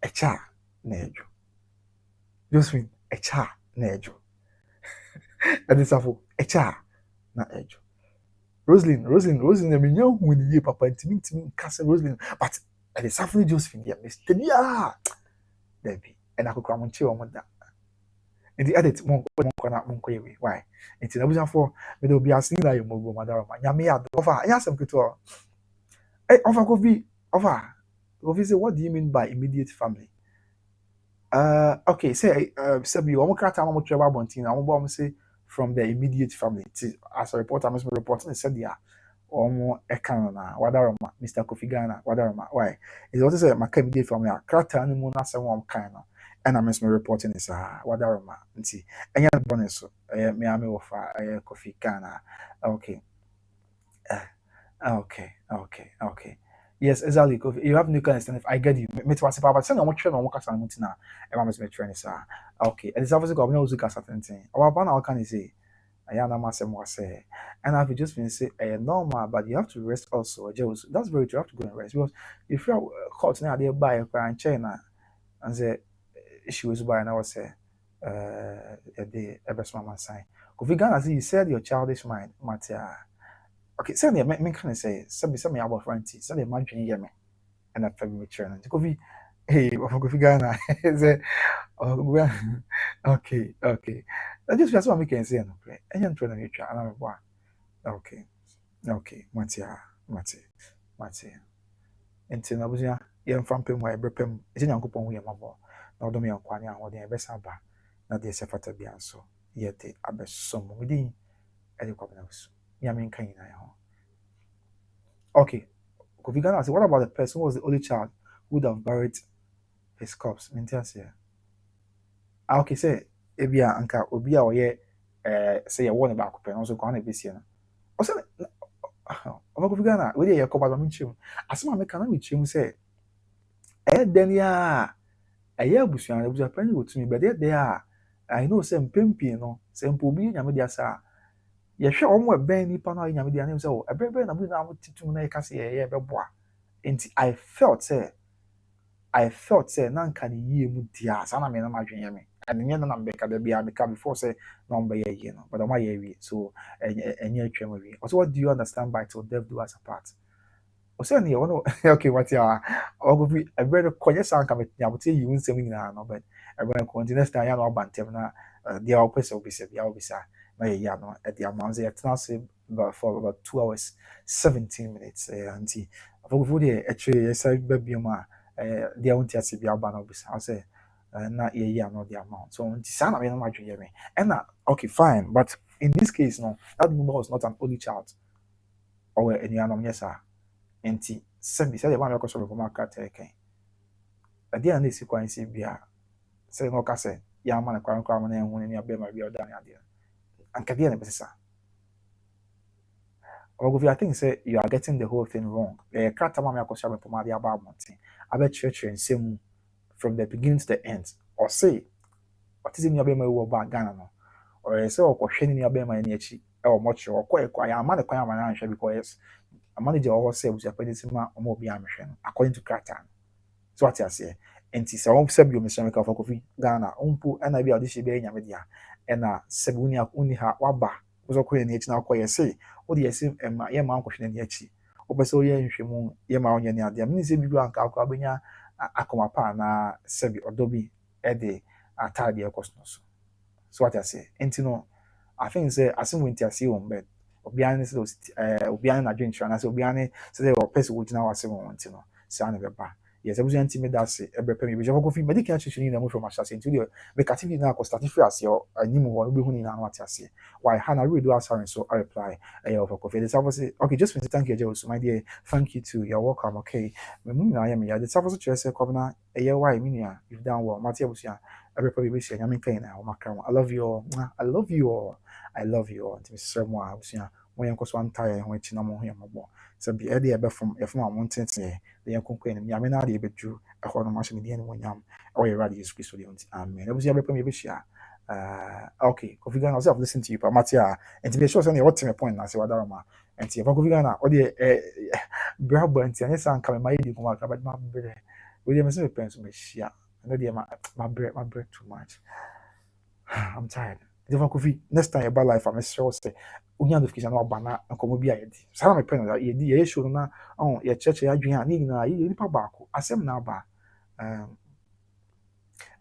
Echa na ejo. Josephine, echa na ejo. And this afo echa na ejo. Roslyn, me nyaw hu ni ye papa ntimi kase Roslyn, but and this afo Josephine ya Mr. Ya. Debbie, and akokra mo nche o mo da. In the edit, monk, why? It's in Abusuapanin me do be asking that you move, madam. Yami ad offer. I ask him to offer coffee. Offer. Coffee say, what do you mean by immediate family? Okay, say, you almost can't tell me travel bunting. I won't say from the immediate family. As a reporter, I must be reporting. Said, yeah, almost a canona, whatever, Mr. Kofi Ghana, whatever. Why? It's also say, my immediate family, a character, and moon, as a one kind of. And I'm reporting is whatever ma nti enya bonus so me ame wo fa Kofi Ghana. Okay. Okay. Yes, exactly. Kofi, you have new kind of if I get you. Me to say but say no mo try no mo kasa no tina e ma me train is okay. And it's obviously go no uzuka certain thing. Our ban how can you say ayana ma say mo say and I've just been say normal but you have to rest also. That's very true. You have to go and rest because if you are caught now they buy a China and say she was by and I was say the best mama sign. Kofi Ghana, you said your childish mind, Matia. Okay, send me can say some me about friends, send me my dream me and I feel me churn. Kofi, hey, Kofi Ghana, say, okay. I just what me can say no play. And you're trying to try and I'm okay, Matia. Nti na busia ye mfampem wa ebrepem ese nyankopon hu ye mabo na odom ye kwani ahode e besa ba na de se fata bia so ye te abesom mudin e de kwabena so ya men kan ina ya ho. Okay, Kofi Ghana say what about the person who was the only child who would have buried his corpse? Maintain here. Okay, say ebia anka obi a oye say ye won ba akopɛ no so kwa na besie no. O say Kofi Ghana we dey ye koba ba minchim asema me kana minchim say then yeah, a year Abusuapanin would to me, but there I know some pimpy, no, some pobi, Yamadia, you sure almost Ben Nipano in Yamadia, so a baby, and I'm going to make us a year bebois. And I felt, say, none can ye mutia, and I mean, imagine me. And the other number can be before say, number ye, but on my year, so and year tremory. Also, what do you understand by till death do us apart? Oseani ono okay what ya ogobi ebre konye san ka metnya bote yi unsem nyina no but ebre konti next time ya no abantem na dia opese obise bia obisa na ye ya no e dia manze ya tena se for about 2 hours 17 minutes anti ogobi de etwe yesa babiem a dia unti ase bia ba na obisa say na ye ya no dia amount so nti sana me no madwe me and na okay fine but in this case no that woman was not an only child or any anom yes sir. Enti sɛbi sɛ de ba me Akosua Brempomaa ka tɛkɛn ade an esi kwan si bia sɛ no ka sɛ ya ma na kwan ma na ehun ni abema bia odan ade anka de na besisa ogofi I think say you are getting the whole thing wrong krata ma me Akosua Brempomaa de aba abonten abe church nsem from the beginning to the end or say what is in your abema wo ba Ghana no or say okohwe ni abema ni achi e o mochi okwa ya ma na kwan ma na anhwe because a manager or say Abusuapanin sima omo bi amhwe no according to Kratan so what you say enti se won se bi o mesem ka fa kofi Ghana umpu ana bi audition be nya me dia ena se bi uni ha waba so ko ye ne china ko ye se o de ye se ema ye ma nkohwe ne achi o be se o ye nhwemu ye ma onye ne ade me se bi anka akwa benya akoma pa na se bi odobi e de atade e koсно so what I say enti no I think say asim wenti ase on bed obiane se obiane na dwen na se obiane se o person wo gina wase won enti no se ane beba yes abusu anti me da se ebe pem bi je ko fi medical chichi ni na mo from asase enti de be kativi na ko start free ase o animu wo be hu ni na no ate ase why hana read do answer so I reply of coffee the service say okay just want to thank you Joe my dear thank you too you're welcome okay me mu na ya me ya the service chere say ko na why me nia you've done well mate abusu ya ebe pem bi se nyame kan na o maka I love you all I love you all I love you all. Mr. Serwaa, abusia, mo yen koso antaya ho echi na mo ho yambo. So be e dey ebe from am tenten the yen konkwen ni nyame na dey bedu e ho no ma hye me dey ni wonyam. O ye radio Jesus Christ dey unti. Amen. Abusia be pam ye be hia. Okay, Kofi Ghana, I've listened to you, but Matia, and to be sure, what to my point, I say, what I'm and see if Kofi Ghana, or the Brabo and Tianesan coming my eating, but my bread. William is a pens me, yeah, and my bread too much. I'm tired. If Kofi, next time about life, I'm sure say, Unya notification or banner and come be a yet. Some my pen that ye should na oh, your church, I drink, need na, you back. I say now, ba,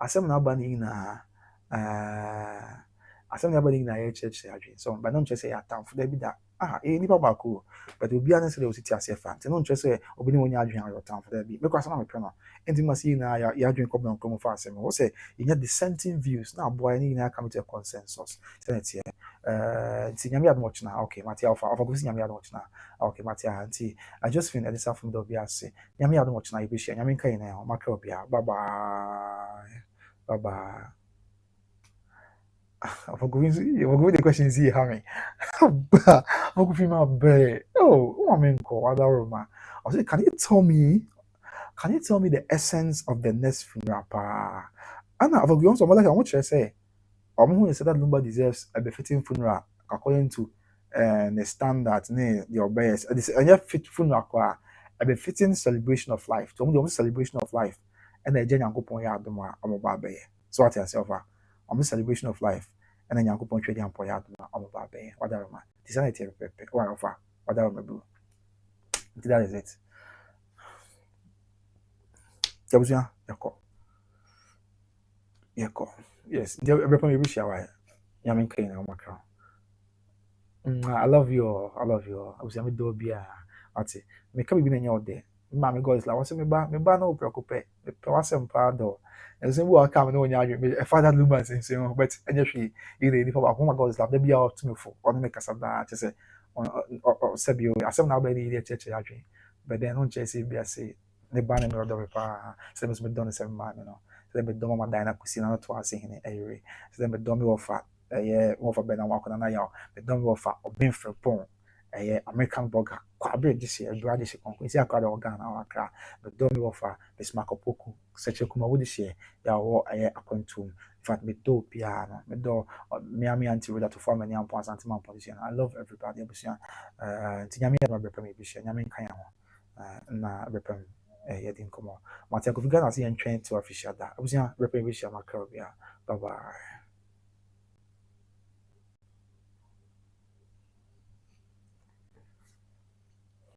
asem na aba ni na asem na aba ni na ye church adwin so but no say atamfo da bi da nipa ba ko but obi an say o siti ase fa nti no say obi ni wonya adwin ayo atamfo da bi me kwa sana me pɛ no enti ma si na ya adwin ko bɛn ko fa asem wo say you get dissenting views na boy ni na come to a consensus so that's here nti nyame adom ochna okay mate alfa go si nyame adom ochna okay mate anti I just feel that from the obi ase nyame adom ochna ibe hia nyame kan na o maka obi bye bye. Baba, I'm going to the questions here, Hammy. I'm going to my bed. Oh, I mean, other room. I said, can you tell me the essence of the next funeral? Anna, I've gone so much. I want to say, I'm who said that nobody deserves a befitting funeral according to the standards, your best. This a fit funeral, a befitting celebration of life. To me, the celebration of life, and the Jenny Uncle Ponya Adoma, I'm a baby. So what I say, I'm a celebration of life, and then Uncle Ponya Adoma, I'm a baby. Whatever, man. This is not a pepe. Whatever, my boo. That is it. Yabusia, Yako. Yes, every time you wish you are, Yamin Kane, Macron. I love you all. I love you all. I was a do be ati. Me come be your day. Mammy God is like, what's me ba no preocupe. Me was some pardon. And so we come no nya me father Luman say but anything you dey for my God is like they be out to me for on make us that just say on sebio asem na be dey church adwen. But then on church be say ne ba na me order pa say me don say man no. Say me don mama dina kusi na to ase hene ayre. Say me don me offer one for Ben and Walker and I the don't offer or being for pong American burger. Quabre this year, Bradish, Conquist, a crowd organ, our car, but don't offer the smack of Poku, such a kuma would share, ya war a quantum. In fact, me do piano, me do Miami anti to form any points anti man position. I love everybody, Tiami, my reprimand, Yamin Kayamo, na reprimand. Yet in common. Matthew, if you got to see and train to official that I was reprimand, my career. Bye bye.